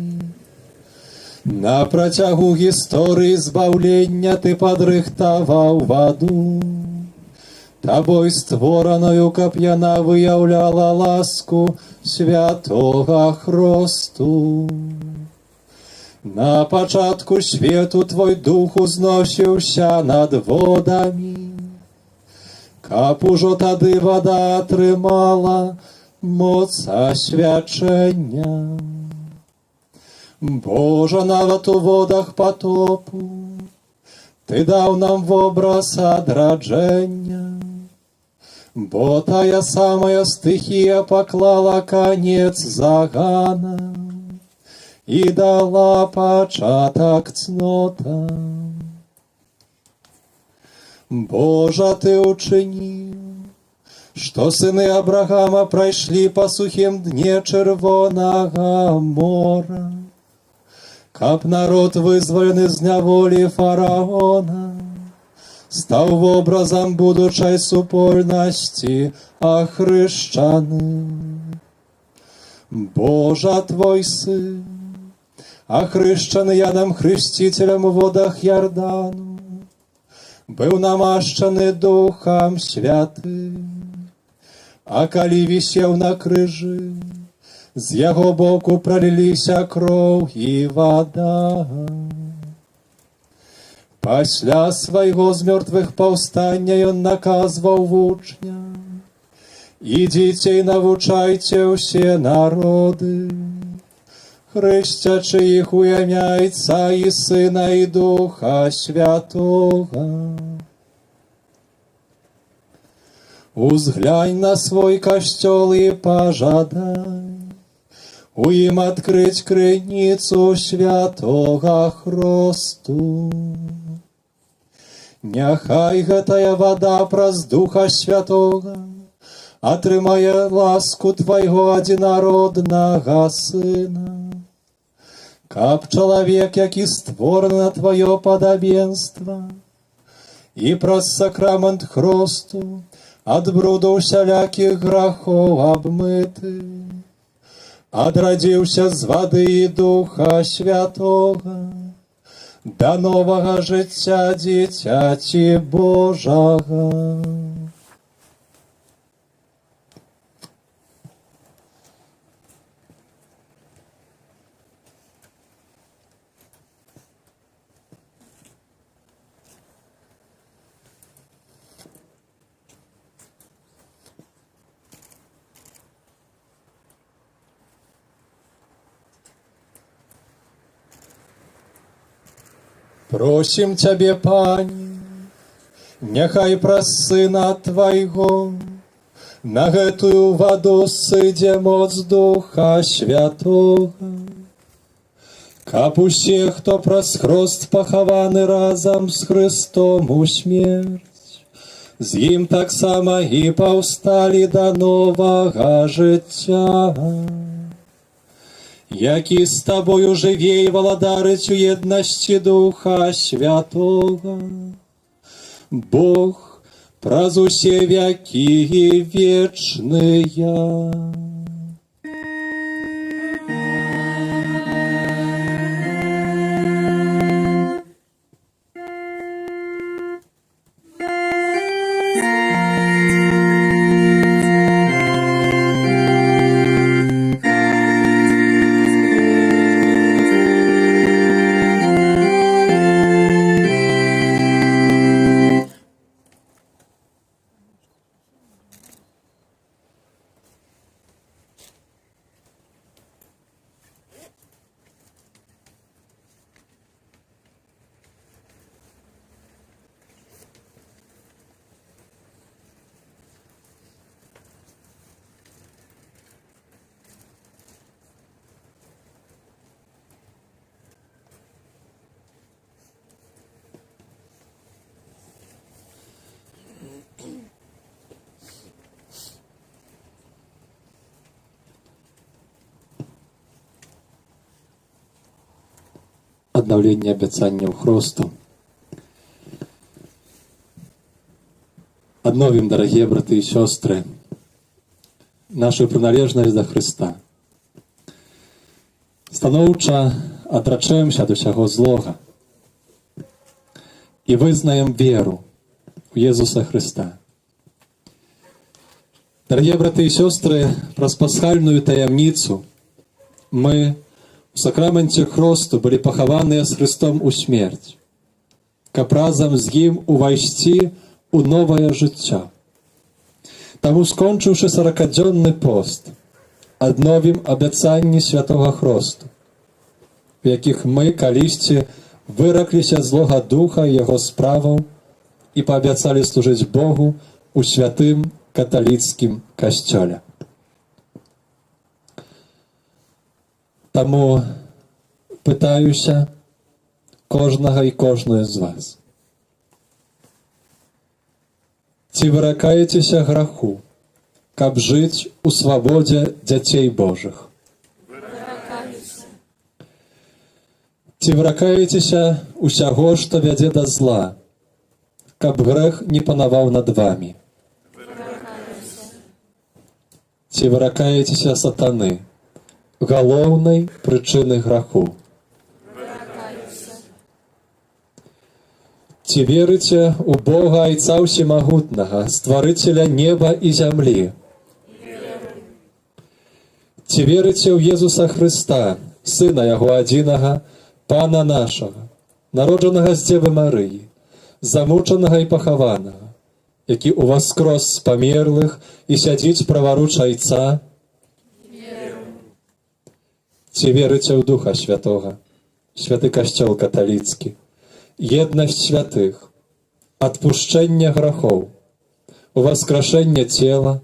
На працягу гісторыі збаўлення ты падрыхтаваў ваду, табой створаною, каб яна выяўляла ласку святога Хросту. На пачатку свету твой дух узносіўся над водамі, каб ужо тады вада атрымала моц асвячэння. Божа, нават у водах патопу ты даў нам вобраз адраджэння, бо тая самая стыхія паклала канец заганам і дала пачатак цнотам. Божа, ты учыніў, што сыны Абрагама прайшлі па сухім дне Чырвонага мора, каб народ, вызвалены з няволі фараона, стаў вобразам будучай супольнасці ахрышчаным. Божа, твой сын, ахрышчаны Янам Хрысціцелем у водах Ярдану, быў намашчаны Духам Святым, а калі вісеў на крыжы, з яго боку праліліся кроў і вада. Пасля свайго з мёртвых паўстання ён наказваў вучням: ідзіце і навучайце ўсе народы, хрысцячы іх у імя Отца і Сына і Духа Святога. Узглянь на свой касцёл і пажадай у ім адкрыць крыніцу святога Хросту. Няхай гэтая вада праз Духа Святога атрымае ласку твайго адзінароднага Сына, каб чалавек, які створаны на тваё падабенства і праз сакрамент Хросту ад бруду усялякіх грахоў абмыты, адрадзіўся з вады і Духа Святога да новага жыцця дзіцяці Божага. Просім Цябе, Пане, няхай праз Сына Твайго на гэтую ваду сыдзе моц Духа Святога, каб усе, хто праз хрост пахаваны разам з Хрыстом у смерць, з ім таксама і паўсталі да новага жыцця, які з табою жыве і валадарыць у еднасці Духа Святога, Бог праз усе вякі вечныя. Аднаўленне абяцанняў Хросту. Адновім, дарагія браты і сёстры, нашу прыналежнасць да Хрыста. Станоўча адрачаемся ад усяго злога і вызнаем веру у Езуса Хрыста. Дарагія браты і сёстры, праз пасхальную таямніцу мы у сакраменце хросту былі пахаваныя з Хрыстом у смерць, каб разам з ім увайсці у новае жыццё. Таму, скончыўшы 40-дзённы пост, адновім абяцанні святога хросту, у якіх мы калісьці выракліся злога духа і яго справаў і паабяцалі служыць Богу у святым каталіцкім касцёле. Таму пытаюся кожнага і кожную з вас. Ці выракаецеся граху, каб жыць у свабодзе дзяцей Божых? Ці выракаецеся усяго, што вядзе да зла, каб грэх не панаваў над вамі? Ці выракаецеся сатаны, галоўнай прычыны граху? Ці верыце ў Бога Айца Ўсемагутнага, стварыцеля неба і зямлі? Ці верыце ў Езуса Хрыста, Сына Яго адзінага, Пана нашага, народжанага з Дзевы Марыі, замучанага і пахаванага, які ўваскрос з памерлых і сядзіць праваруч Айца? Ці верыце ў Духа Святога, святы касцёл каталіцкі, еднасць святых, адпушчэнне грахоў, уваскрашэнне цела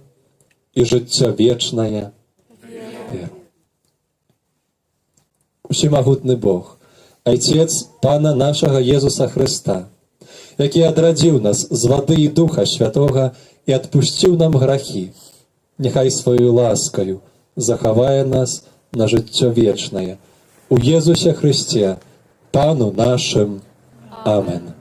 і жыццё вечнае? Веру. Усемагутны Бог, Айцец Пана нашага Езуса Хрыста, які адрадзіў нас з вады і Духа Святога і адпусціў нам грахі, няхай сваёю ласкаю захавае нас на жыццё вечнае. У Езусе Хрысце, Пану нашым. Амен.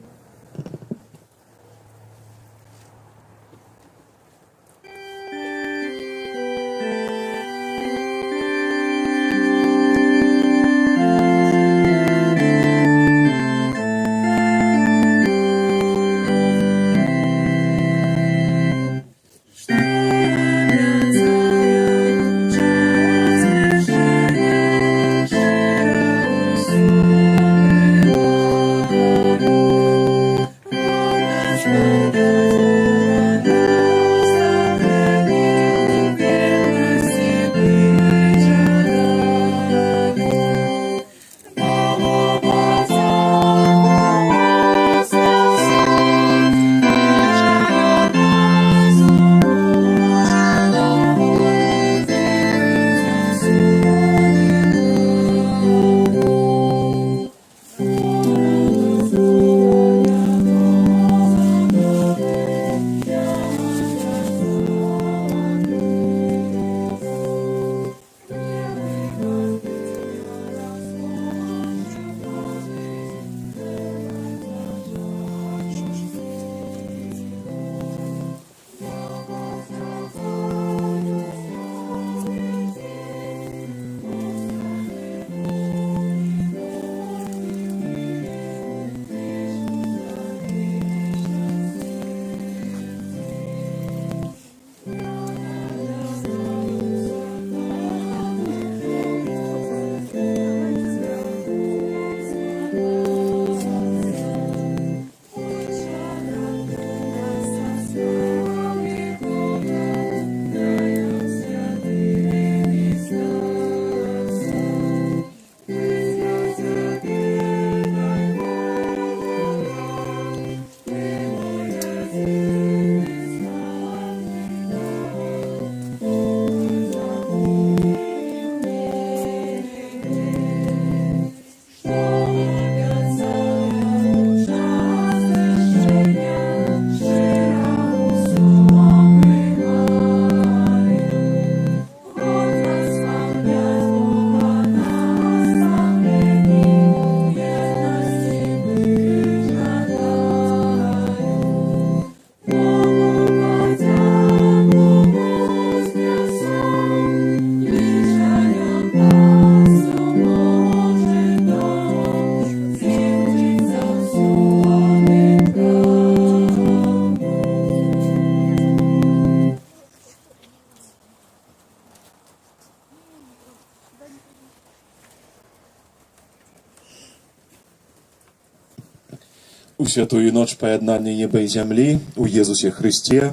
У святую ночь поеднания неба и земли, у Иисусе Христе,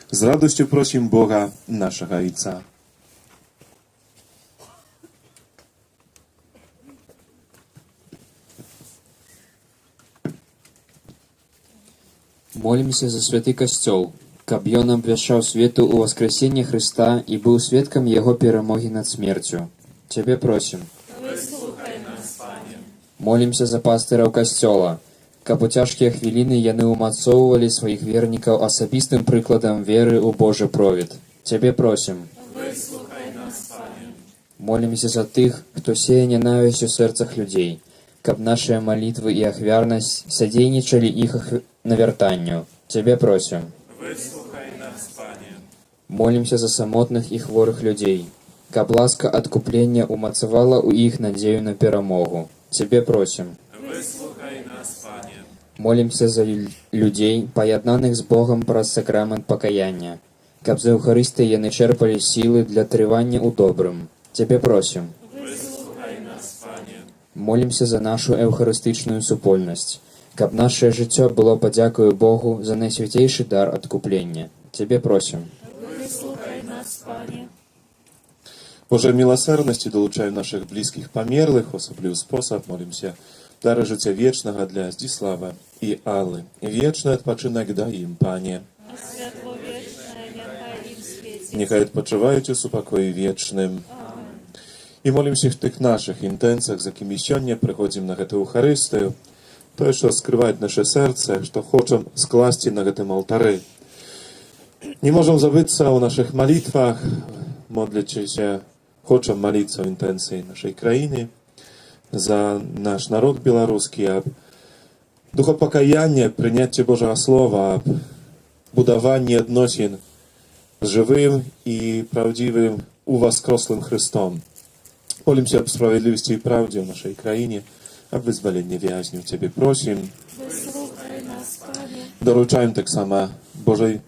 с радостью просим Бога, нашего Отца. Молимся за святый костел, каб ён обвящал свету у воскресения Христа и был сведком Его перемоги над смертью. Тебе просим. Выслухай нас, Пане. Молимся за пастыраў касцёла, каб у цяжкія хвіліны яны умацоўвалі сваіх вернікаў асабістым прыкладам веры ў Божы провід. Цябе просім. Выслухай нас, Пане. Молімся за тых, хто сея ненавісць у сэрцах людзей, каб нашыя малітвы і ахвярнасць садзейнічалі іх навяртанню. Цябе просім. Выслухай нас, Пане. Молімся за самотных і хворых людзей, каб ласка адкуплення умацавала ў іх надзею на перамогу. Цябе просім. Выслухай нас, Пане. Молімся за людзей, паяднаных з Богам праз сакрамент пакаяння, каб за Еўхарыстыяй яны чэрпалі сілы для трывання ў добрым. Цябе просім. Выслухай нас, Пане. Молімся за нашу еўхарыстычную супольнасць, каб нашае жыццё было падзякаю Богу за найсвяцейшы дар адкуплення. Цябе просім. Выслухай нас, Пане. Божа милосердности долучаем наших близких померлых, в особливый способ молимся дары життя вечного для Здислава и Аллы. Вечный odpoczynek дай им, Пане. А святло вечное нехай им светит. Нехай odpoczywają в покое вечным. И молимся в tych наших интенциях, за кем сегодня приходим на эту Евхаристию, то, что скрывает наше сердце, что хотим скласти на этом алтаре. Не можем забыться о наших молитвах, modlicie хочем молиться в интенции нашей краины, за наш народ белорусский, об духопокаяние, принятие Божьего Слова, об будовании относин с живым и правдивым увоскреслым Христом. Молимся об справедливости и правде в нашей краине, об вызволении вязню. Тебе просим. Выслухай нас, Пане. Доручаем так само Божьей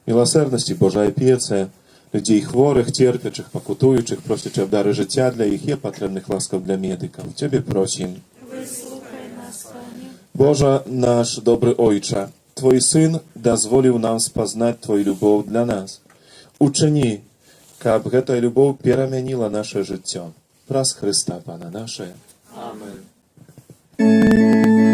милосердности, Божьей опеце, людей хворых, терпячих, покутуючих, просячи об дары життя для їх, є потрібних ласкав для медиків. Тебе просим. Выслухай нас, Пане. Боже наш добрий Ojcze, Twój Syn dozwolił nam spoznać Twoją любов dla nas. Uczyni, kab ta любов переменила наше життя. Праз Христа, Пана наше. Amen. Господь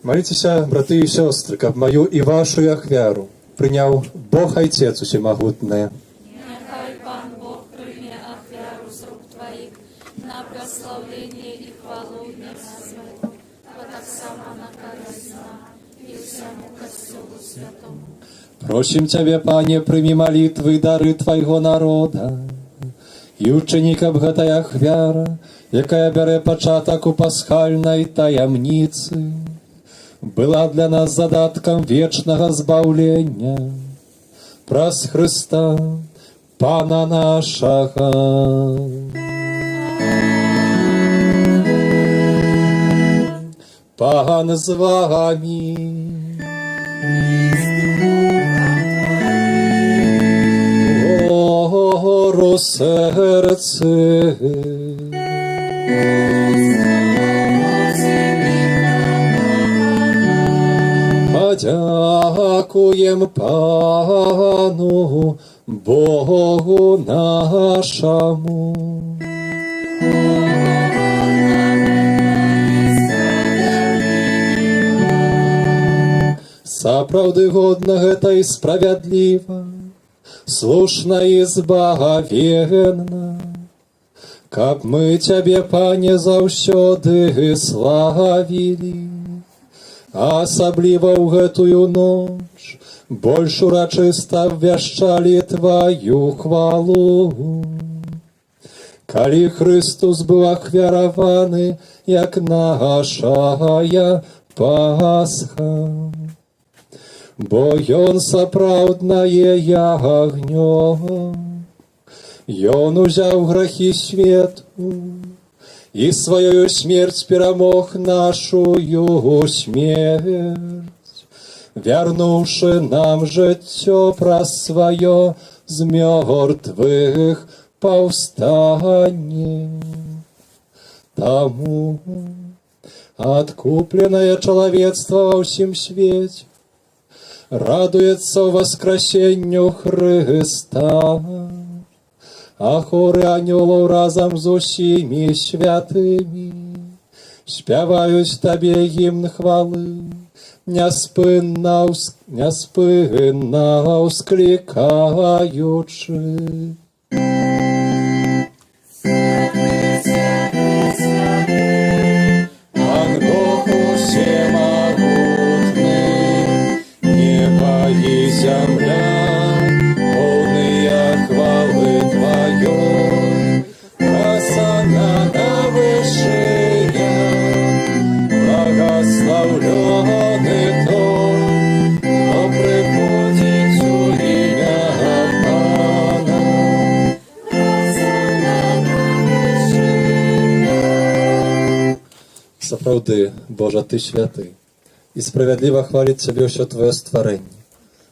Моліться, брати і сестри, каб мою і вашу ахвяру прийняв Бог Отець Усемогутний. Нехай Пан Бог прийме ахвяру з рук Твоїх на прославлення і хвалу ім'я Святого, а так само на користь нам і всьому Костюлу Святому. Просим Тебя, Пане, прими молитвы и дары Твоего народа, и учини, каб гэтая ахвяра, якая бярэ пачатак у пасхальнай таямніцы, была для нас задаткам вечнага збаўлення праз Христа, Пана нашага. Пан з вами. Гору серце. Подякуєм Пану Богу нашому. Сапраўды годна гэта і справядліва, слушна і збагавенна, каб мы Цябе, Пане, заўсёды славілі, асабліва ў гэтую ноч больш урачыста абвяшчалі Тваю хвалу. Калі Христус быў ахвяраваны, як нашая Пасха, бо Ён сапраўднае ягнё, Ён узяў грахі свету і сваёю смерць перамог нашую смерць, вярнуўшы нам жыццё праз сваё з мёртвых паўстанне. Таму адкупленае чалавецтва ва ўсім свеце радуецца воскресенню Христа, а хоры анёлаў разам з усімі святымі спяваюць Табе гімн хвалы, няспынна ўсклікаючы. Пан Бог усемагутны, неба і зямля, полныя хвалы Тваёй, Асана на вышынях, благословлены той, хто приходить у ім'я Пана. Асана на вышынях. Сапраўды, Божа, Ты святы, і справядліва хваліць Цябе ўсё Твоё стварэнне.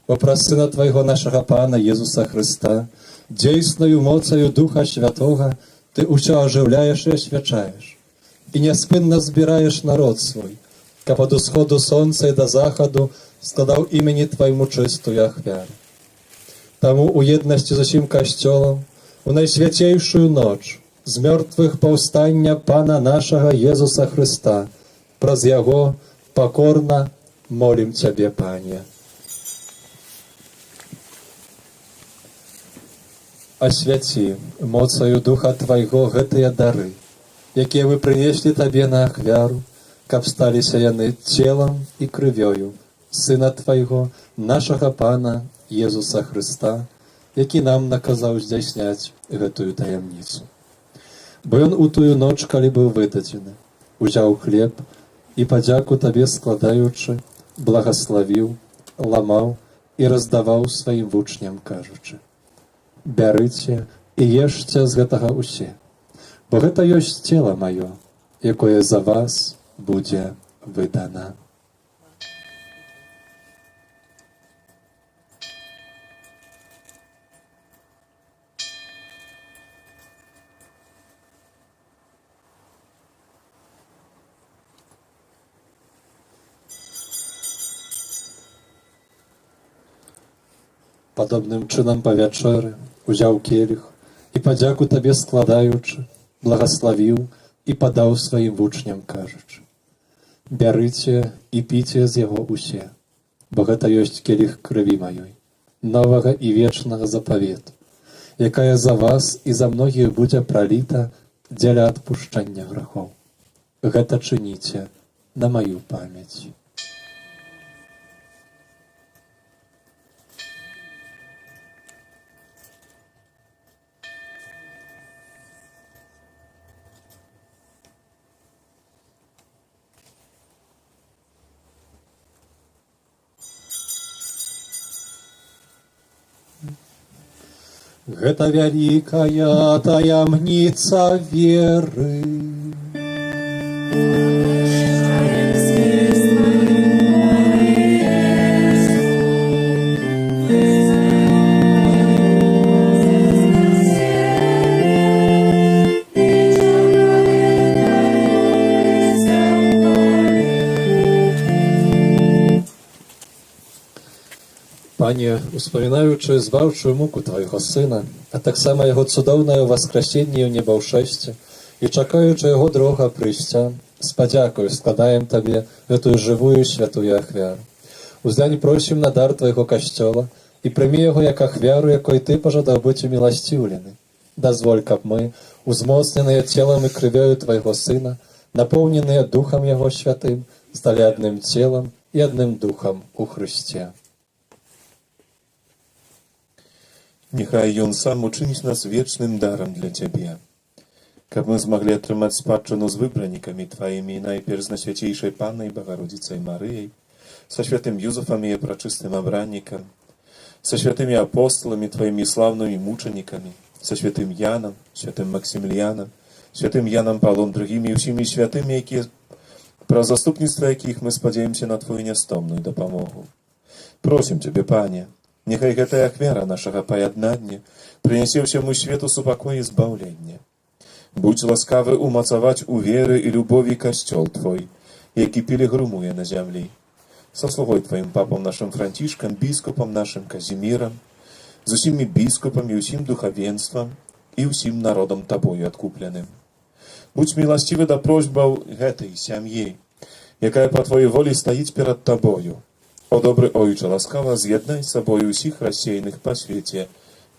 Бо праз Сына Твайго нашага Пана Езуса Христа, дзейсною моцаю Духа Святога, Ты ўсё ажыўляеш і асвячаеш, і няспынна збіраеш народ свой, каб ад усходу сонца і да захаду складаў імені Твайму чыстую ахвяру. Таму у еднасці з усім касцёлам у найсвяцейшую ноч з мёртвых паўстання Пана нашага Езуса Христа праз Яго покорно молим Тебе, Пане. Освяці моцаю Духа Твайго гэтыя дары, якія вы прынеслі Табе на ахвяру, каб сталіся яны целам і крывёю Сына Твайго, нашага Пана Езуса Христа, які нам наказаў здзяйсняць гэтую таямніцу. Бо Ён у тую ноч, калі быў выдадзены, узяў хлеб і падзяку Табе складаючы, благаславіў, ламаў і раздаваў сваім вучням, кажучы: «Бярыце і ешце з гэтага ўсе, бо гэта ёсць цела маё, якое за вас будзе выдана». Падобным чынам па вячэры узяў келіх і падзяку Табе складаючы, благаславіў і падаў сваім вучням, кажучы: Бярыце і піце з яго усе, бо гэта ёсць келіх крыві маёй, новага і вечнага запавету, якая за вас і за многіх будзе праліта дзеля адпушчання грахоў. Гэта чыніце на маю памяць. Гэта вялікая таямніца веры. Пане, успамінаючы збаўчую муку Твайго Сына, а таксама Яго цудоўнае ўваскрасенне ў небаўшэсце і чакаючы Яго другога прыйсця, з падзякаю складаем Табе гэтую жывую святую ахвяру. Уздань просім на дар Твайго касцёла і прымі яго як ахвяру, якой Ты пажадаў быць уміласціўлены. Дазволь, каб мы, узмоцненыя целам і крывёю Твайго Сына, напоўненыя Духам Яго святым, сталі адным целам і адным духам у Хрысце. Няхай Ён сам учыніць нас вечным дарам для Цябе, каб мы змаглі атрымаць спадчыну з выбранікамі Тваімі, найперш з Найсвяцейшай Паннай Багародзіцай Марыяй, са святым Юзафам і прачыстым абраннікам, са святымі апостоламі Тваімі слаўнымі мучанікамі, са святым Янам, святым Максіміліянам, святым Янам Павлом II і ўсімі святымі, якія, праз заступніцтва якіх мы спадзяемся на Твою нястомную дапамогу. Просім Цябе, Пане, няхай гэтая ахвяра нашага паяднання прынясе ўсяму свету супакой і збаўленне. Будзь ласкавы умацаваць у веры і любові касцёл Твой, які пілігрымуе на зямлі. Са слугой Тваім папам нашым Францішкам, біскупам нашым Казімірам, з усімі біскупамі, усім духавенствам і ўсім народам Табою адкупленым. Будзь міласцівы да просьбаў гэтай сям'і, якая па Твоей волі стаіць перад Табою. О добры Ojcze, ласкава з'яднай з сабою ўсіх рассеяных па свеце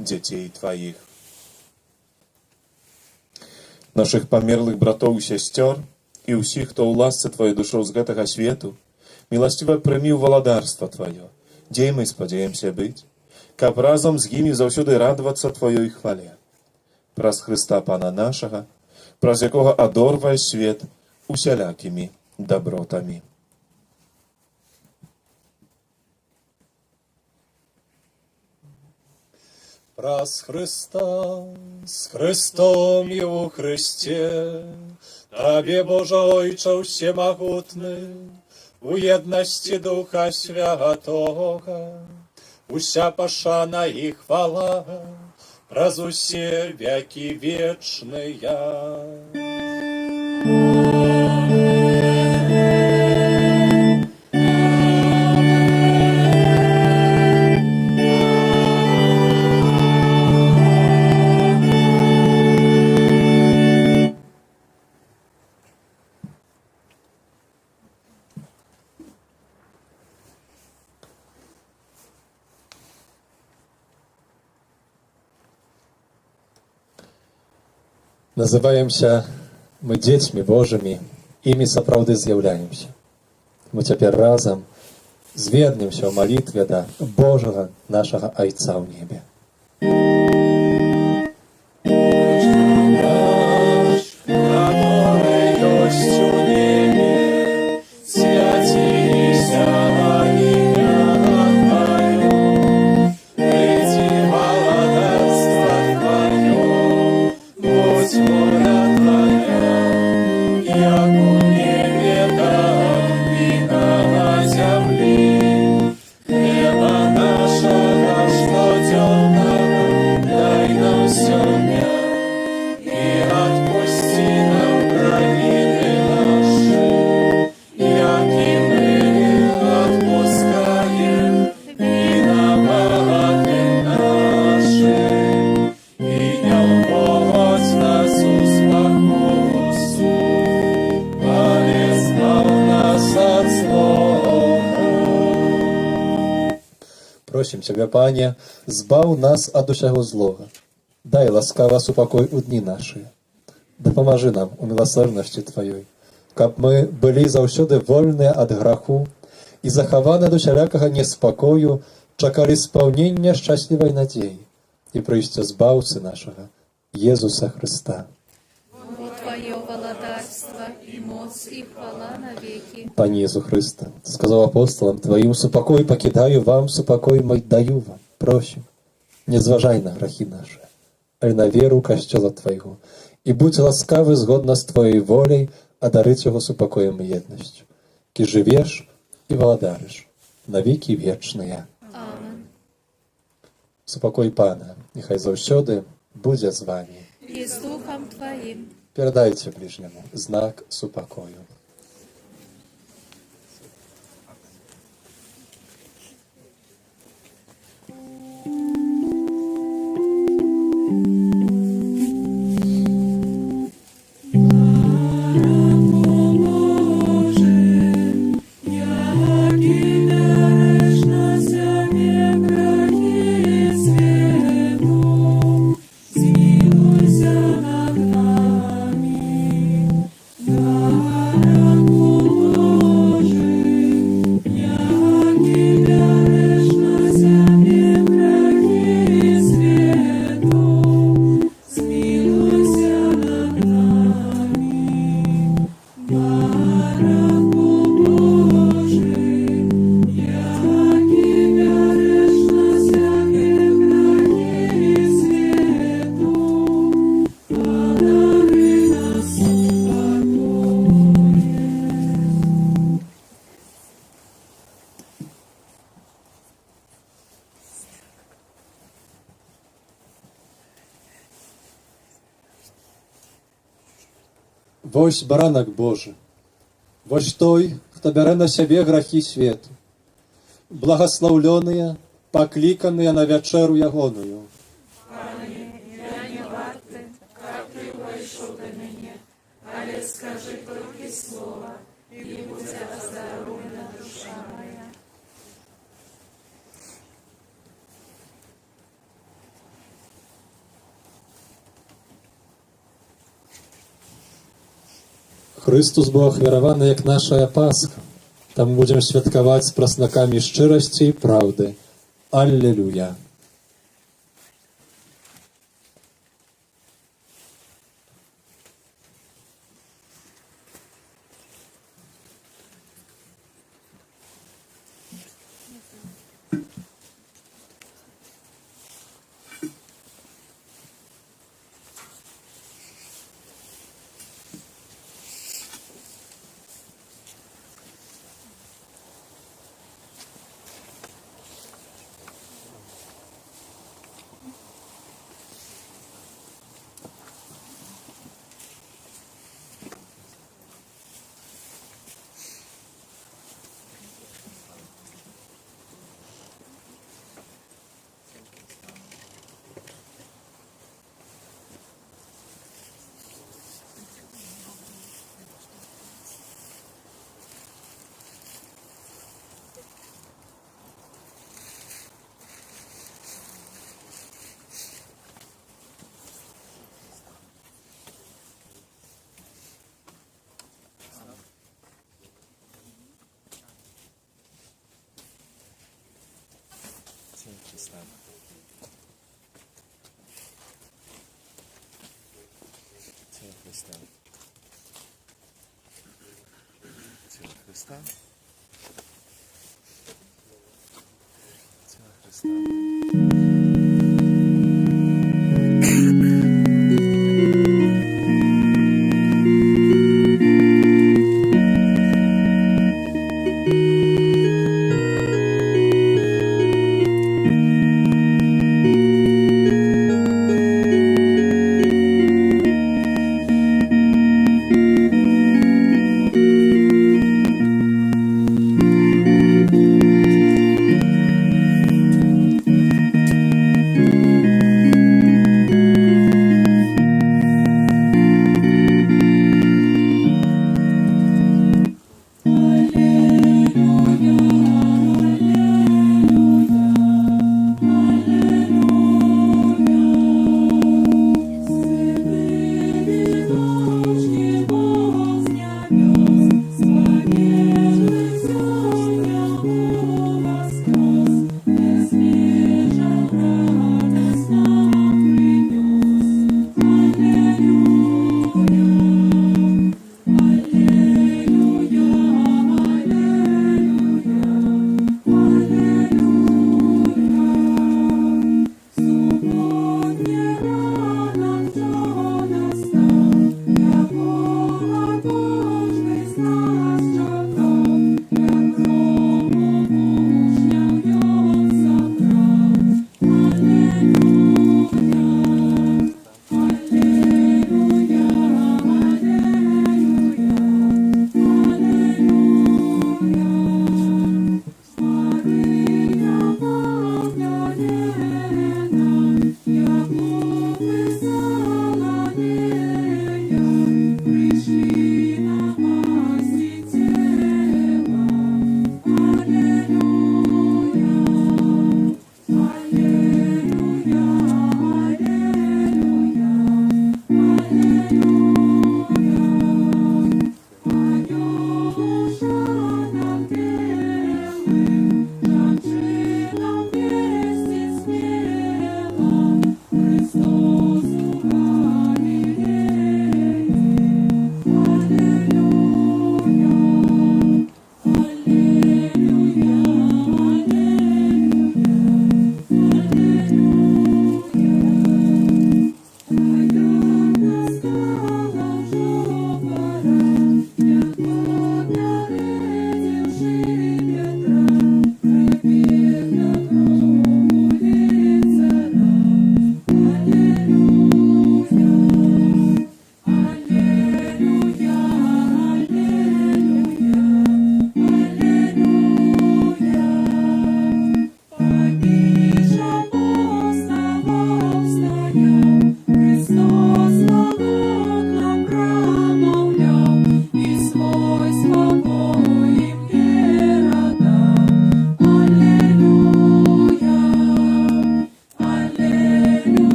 дзяцей Тваіх. Нашых памерлых братоў і сясцёр і ўсіх, хто ў ласцы Твоей душоў з гэтага свету, міласціва прымі ў валадарства Тваё, дзе мы спадзяемся быць, каб разам з імі заўсёды радавацца Тваёй хвале. Праз Хрыста Пана нашага, праз якога адорвае свет усялякімі дабротамі. Праз Христа, з Христом і у Христе, Табе, Боже Ойче всемогутний, у єдності Духа Святого, уся пошана і хвала, праз усе веки вечные. Называемся мы дзецьмі Божымі, імі сапраўды з'яўляемся. Мы цяпер разам звернемся ў малітве да Божага нашага Айца ў небе. Хлеба нашего, что Просім Цябе, Пане, збаў нас ад усяго злога. Дай ласкава супакой у дні нашы. Дапамажы нам у міласэрнасці Тваёй, каб мы былі заўсёды вольныя ад граху і захаваны ад усялякага неспакою, чакалі спаўнення шчаслівай надзеі і прыйсця збаўцы нашага, Езуса Христа. Бо Твое владарство и моц и хвала навеки. Пане Езу Христа, Ты сказал апостолам Твоим: супокой покидаю вам, супокой мой даю вам. Просим, не зважай на грахи наши, але на веру Костела Твоего, и будь ласкавы згодно с Твоей волей одарить его супокоем и едностью, ки живешь и владаришь на веки вечные. Amen. Супокой Пана, нехай заўсёды будзе з вами. И с Духом Твоим. Передайте ближнему знак супокою. Вось баранак Божы, вось той, хто бярэ на сябе грахі свету, благаслаўлёныя, пакліканыя на вячэру ягоную. Пане, я не варты, каб Ты увайшоў да мяне, але скажы толькі слова, і будзе аздароўлена душа моя. Христос быў ахвяраваны як нашая Пасха. Там будзем святкаваць з праснакамі шчырасці і праўды. Аллелуя!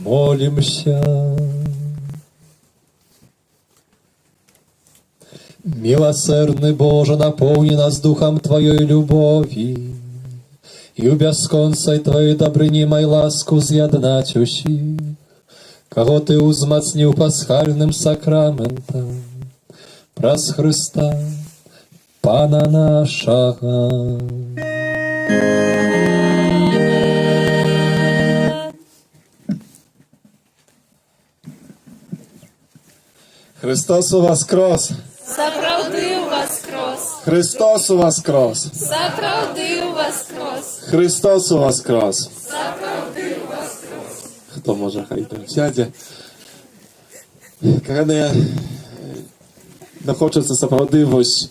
Молимся. Милосердный Боже, наполни нас духом Твоей любови, и в бесконцей Твоей добрыни май ласку з'єднать усіх, кого Ты узмацнил пасхальным сакраментом, праз Христа, Пана нашего. Христос воскрес! Сапраўды воскрес! Христос воскрес! Сапраўды воскрес! Христос воскрес! Сапраўды воскрес! Хто може, хай там сядзе. Калі хочацца сапраўды вось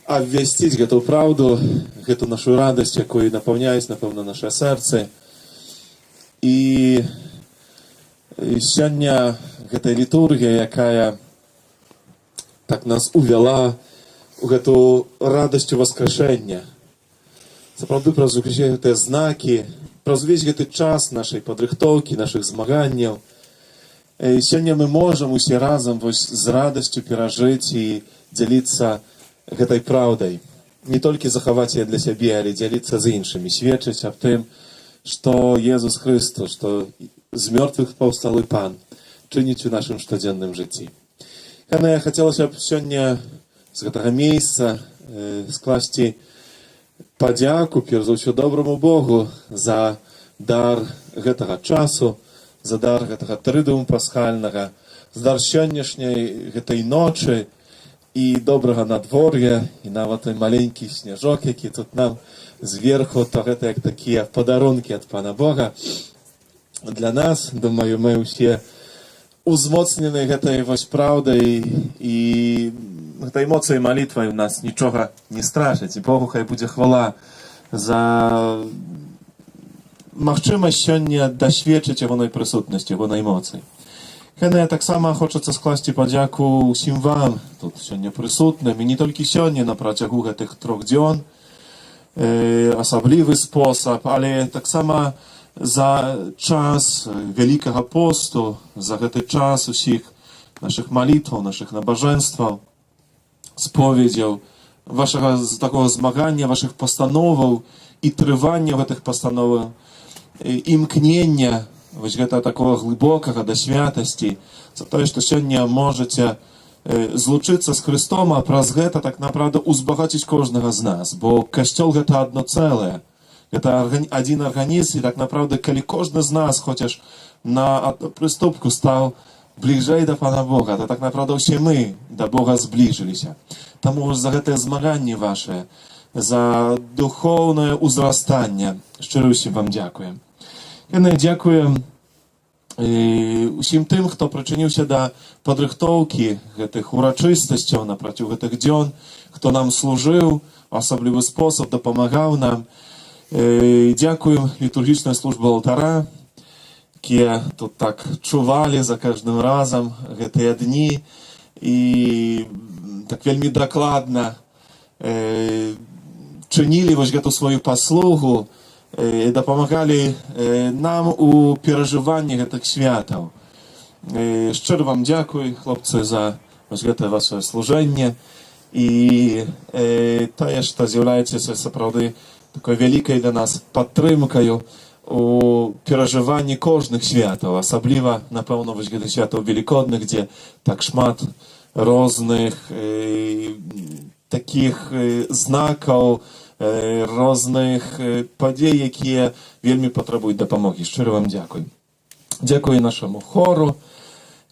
абвясціць гэту праўду, гэту нашу радасць, якой напаўняюць, напэўна, наша сэрцы. І сёння гэтая літургія, якая так нас увяла у гэту радасць воскрешэння. Сапраўды праз гэтыя знакі, праз увесь гэты час нашай падрыхтоўкі, нашых змаганняў. Сёння мы можам усе разам вось з радасцю перажыць і дзяліцца гэтай праўдай. Не толькі захаваць яе для сябе, але дзяліцца з іншымі, сведчыць аб тым, што Езус Христос, што з мёртвых паўсталы Пан, чыніць у нашым штодзенным жыцці. Яна хацелася б сёння з гэтага месца скласці падзяку, перш за ўсё, добраму Богу за дар гэтага часу, за дар гэтага трыдуму пасхальнага, за дар сённяшняй гэтай ночы і добрага надвор'я, і нават і маленькі сняжок, які тут нам зверху, то гэта як такія падарункі ад Пана Бога. Для нас, думаю, мы ўсе узмоцнены гэтай вось праўдай, і гэтай эмоцыяй малітвай у нас нічога не страшыць. І Богу хай будзе хвала за магчымасць сёння дасведчыць ягонай прысутнасці, ягонай эмоцыі. Яна таксама хочацца скласці падзяку ўсім вам, тут сёння прысутным, і не толькі сёння на працягу гэтых 3 дзён, асаблівы спосаб, але таксама за час Вялікага посту, за гэты час усіх нашых малітваў, нашых набажэнстваў, споведзяў, вашага такога змагання, вашых пастановаў і трывання гэтых пастановаў, імкнення вось гэта такого глыбокага да святасці, за тое, што сёння можаце злучыцца з Христом, а праз гэта так направда узбагаціць кожнага з нас, бо касцёл гэта адно цэлае, гэта адзін арганізм, і так направда, калі кожны з нас хочаш на прыступку стаў бліжэй да Пана Бога, то так направда ўсе мы да Бога збліжыліся. Таму за гэтае змаганне вашае, за духоўнае ўзрастанне шчыра ўсім вам дзякуем. Яна дзякуем усім тым, хто прычыніўся да падрыхтоўкі гэтых урачыстасцяў на працягу гэтых дзён, хто нам служыў, асаблівы спосаб дапамагаў нам. Дзякуем літургічнай службе алтара, якія тут так чувалі за кожным разам гэтыя дні і так вельмі дакладна чынілі вось гэту сваю паслугу, дапамагалі нам у перажыванні гэтых святаў. Шчыра вам дзякуй, хлопцы, за вось гэтае вашае служэнне і тое, што з'яўляецца сапраўды такой вялікай для нас падтрымкаю у перажыванні кожных святаў, асабліва, напэўна, вось гэтых святаў велікодных, дзе так шмат розных такіх знакаў, розных падзей, якія вельмі патрабуюць дапамогі. Шчыра вам дзякуй. Дзякуй нашаму хору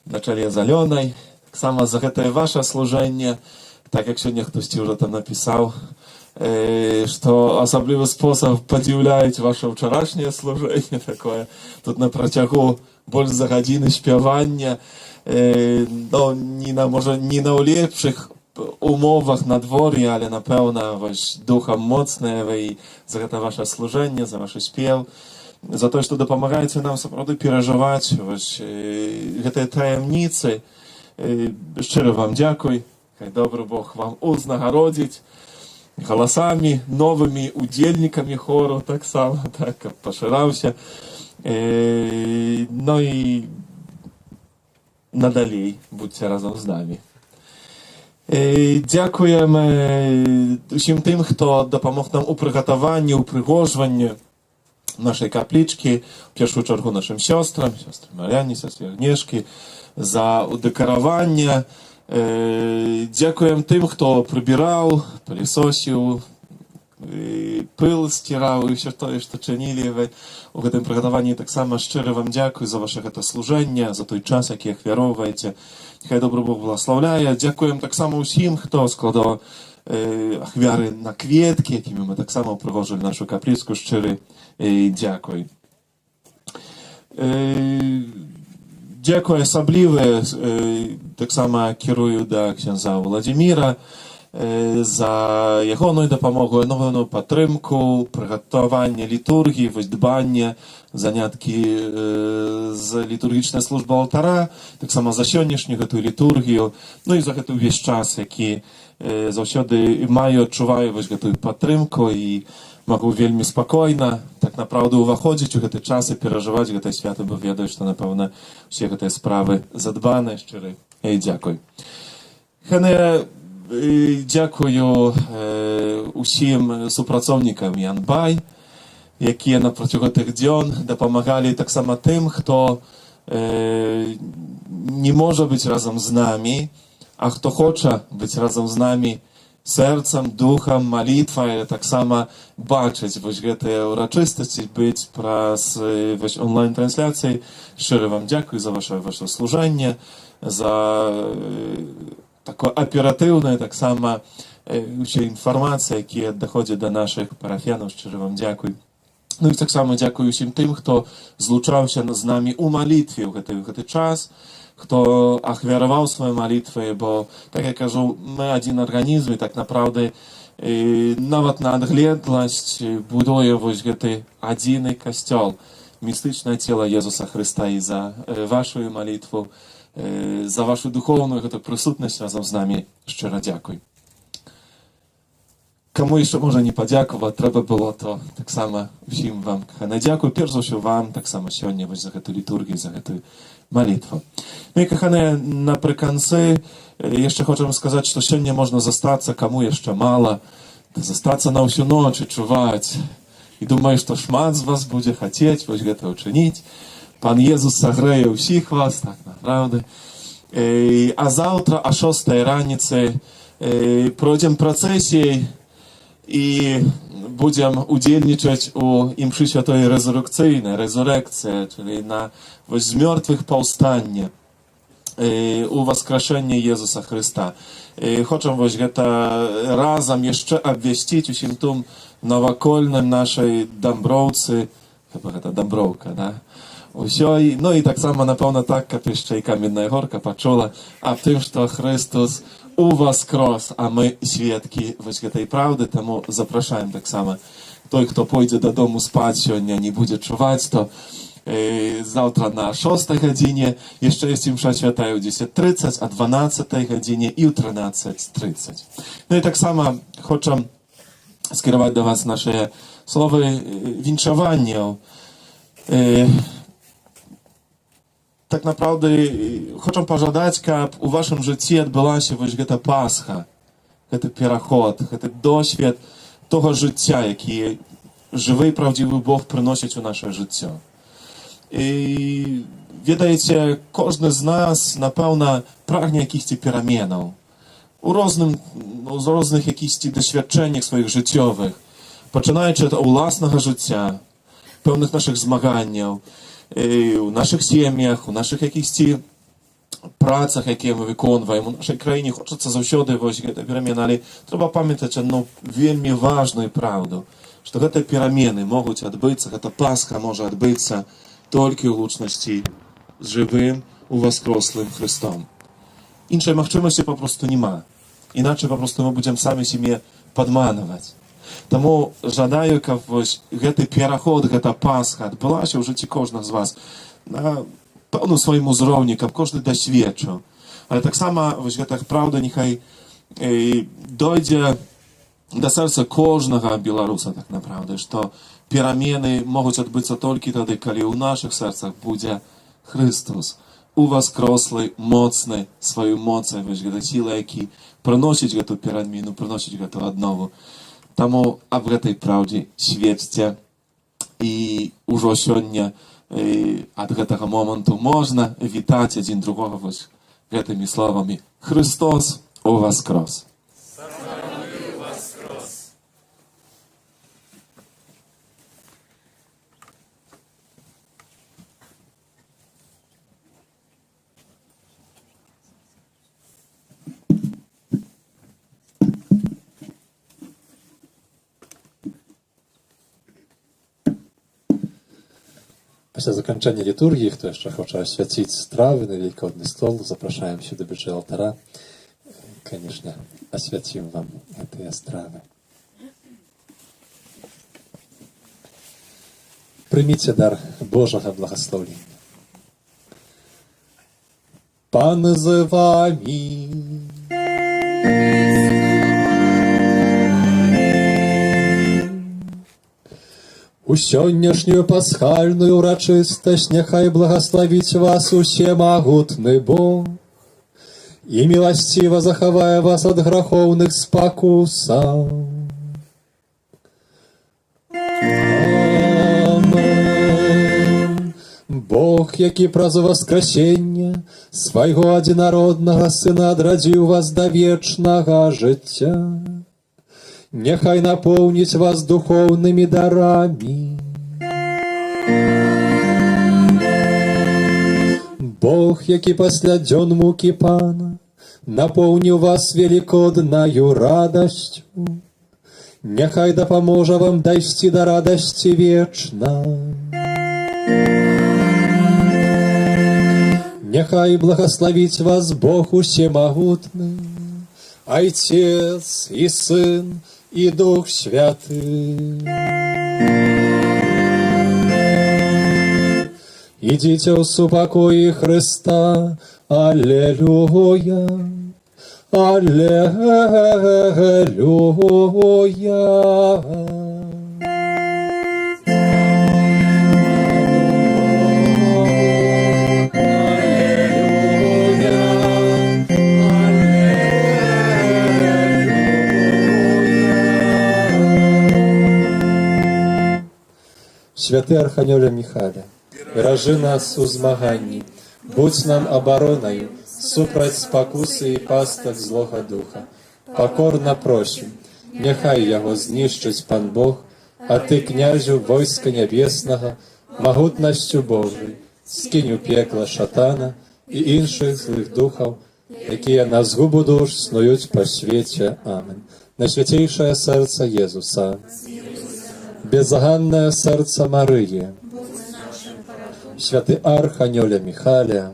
на чале з Алёнай, таксама за гэтае ваше служэнне, так як сёння хтосьці ўжо там напісаў, што асаблівы спосаб падзіўляюць ваше ўчарашняе служэнне такое. Тут на працягу больш за гадзіны спявання, можа, не на лепшых умовах надвор'я, але, напэўна, вось духам моцнае вы, і за гэта ваше служэнне, за ваш спеў, за тое, што дапамагаеце нам сапраўды перажываць вось гэтыя таямніцы. Шчыра вам дзякуй, хай добры Бог вам узнагародзіць галасамі, новымі удзельнікамі хору, таксама, так, каб пашыраўся. Ну і надалей будзьце разам з намі. Дзякуем усім тым, хто дапамог нам у прыгатаванні, упрыгожванні нашай каплічкі, у першую чаргу нашым сёстрам, сёстры Мар'яне, сёстры Агнешкі, за дэкараванне. Дзякуем тым, хто прыбіраў, пылесосіў, пыл сціраў і ўсё тое, што чынілі вы у гэтым прыгатаванні. Таксама шчыра вам дзякуй за ваше гэта служэнне, за той час, які ахвяроўваеце. Хай добры Бог благословляе. Дзякуем таксама ўсім, хто складаў ахвяры на кветкі, якімі мы таксама ўпрыгожылі нашу капліцку. Шчыры дзякуй. Дзякуй асаблівы таксама кірую да ксяндза Владзіміра за ягоную дапамогу, новую падтрымку, прыгатаванне літургіі, вось дбанне, заняткі з літургічнай службы алтара, таксама за сённяшнюю гэтую літургію, ну і за гэты ўвесь час, які заўсёды маю, адчуваю вось гэтую падтрымку і магу вельмі спакойна, так направду уваходзіць у гэты час і перажываць гэтай святы, бо ведаю, што, напэўна, усе гэтыя справы задбаныя. Шчыры дзякуй. Хане Дякую усім супрацовнікам Янбай, які на протягом тих дзён дапамагалі таксама тым, хто не можа быць разам з намі, а хто хоча быць разам з намі сэрцам, духам, малітвай, таксама бачыць вось гэтыя ўрачыстасці, быць праз онлайн-трансляцыі. Шчыра вам дзякую за ваше служэнне, за такое аператыўная таксама ўся інфармацыя, якія даходзяць да нашых парафіянаў. Шчыра вам дзякуй. Ну і таксама дзякую усім тым, хто злучаўся з намі ў малітве ў гэты час, хто ахвяраваў свае малітвы, бо, так я кажу, мы адзін арганізм, і так напраўды нават на адгледласць будуе вось гэты адзіны касцёл, містычнае цела Езуса Хрыста. І за вашу малітву, за вашу духоўную гэту прысутнасць разам з намі шчыра дзякуй. Каму яшчэ можа не падзякаваць трэба было, то таксама усім вам кахана дзякую. Перш за ўсё вам таксама сёння вось за гэту літургію, за гэтую малітву. Ну і каханыя, напрыканцы яшчэ хочам сказаць, што сёння можна застацца, каму яшчэ мала, застацца на ўсю ноч і чуваць. І думаю, што шмат з вас будзе хацець вось гэта ўчыніць. Пан Езус сагрэе ўсіх вас, так напраўды. А заўтра о 6 раніцы пройдзем працэсіяй і будзем удзельнічаць у імшы святой рэзурекцыйнай, рэзурэкцыя, czyli на вось з мёртвых паўстання, у васкрашэнне Езуса Хрыста. Хочам вось гэта разам яшчэ абвясціць усім тым навакольным нашай Дамброўцы, chyba гэта Дамброўка, да? Усёй, ну і таксама, напэўна, так, каб яшчэ і Каменная Горка пачула аб тым, што Хрыстус уваскрос, а мы сведкі вось гэтай праўды, таму запрашаем таксама той, хто пойдзе дадому спаць сёння, не будзе чуваць, то заўтра на 6 гадзіне, яшчэ ёсць імша святая ў 10:30, а 12 гадзіне і ў 13:30. Ну і таксама хочам скіраваць да вас нашы словы віншаванняў. Так напраўды хочам пажадаць, каб у вашым жыцці адбылася вось гэта Пасха, гэты пераход, гэты досвед того жыцця, які жывы і правдзівы Бог прыносіць у нашае жыццё. І ведаеце, кожны з нас, напэўна, прагне якіхсьці пераменаў у розных якіхсьці дасвядчэннях сваіх жыццёвых, пачынаючы ад уласнага жыцця, пэўных нашых змаганняў, у наших сем'ях, у наших якіхсьці працах, якія мы выконваем, у нашай краіне хочацца заўсёды вось гэта перамена, але трэба памятаць одну вельмі важную праўду, што гэтыя перамены могуць адбыцца, гэта Пасха можа адбыцца толькі ў лучнасці з жывым уваскрослым Хрыстом. Іншай магчымасці папросту няма. Іначай папросту мы будзем самі сябе падманваць. Таму жадаю, каб вось гэты пераход, гэта Пасха адбылася ў жыцці кожнага з вас на пэўным сваім узроўні, каб кожны дасведчыў. Але таксама вось гэта праўда няхай дойдзе да сэрца кожнага беларуса, так напраўды, што перамены могуць адбыцца толькі тады, калі ў нашых сэрцах будзе Хрыстус, уваскрослы, моцны, сваю моцай, вось гэта сіла, які прыносіць гэту перамену, прыносіць гэту аднову. Таму аб гэтай праўдзе сведчце, і ўжо сёння ад гэтага моманту можна вітаць адзін другога вось гэтымі словамі: Христос уваскрос! Пасля заканчэння літургіі, хто яшчэ хоча асвяціць стравы на вялікодны стол, запрашаем сюды бліжэй алтара. Канешне, асвяцім вам гэтыя стравы. Прыміце дар Божага благасловення. Пан з вамі. У сённяшнюю пасхальную урачыстасць няхай благаславіць вас усемагутны Бог і міласціва захавае вас ад грахоўных спакусаў. Амен. Бог, які праз воскресенне свайго адзінароднага Сына адрадзіў вас да вечнага жыцця, няхай напоўніць вас духоўнымі дарамі. Бог, які пасля дзён мукі Пана напоўніў вас велікоднаю радасцю, няхай дапаможа вам дайсці да радасці вечнай. Няхай благословіць вас Бог усемагутны, Отец і Сын і Дух Святы. Ідзіце ў супакоі Христа. Аллилуйя. Аллилуйя. Святы Арханёле Міхале, беражы нас у змаганні, будь нам абаронаю супраць спакусы і пастак злога духа. Пакорна просім, няхай яго знішчыць Пан Бог, а ты, князю войска нябеснага, магутнасцю Божай, скінь у пекла шатана і іншых злых духаў, якія на згубу душ снуюць па свеце. Амен. Найсвяцейшае сэрца Езуса, безганнае сэрца Марыі, святы Арханёле Міхале,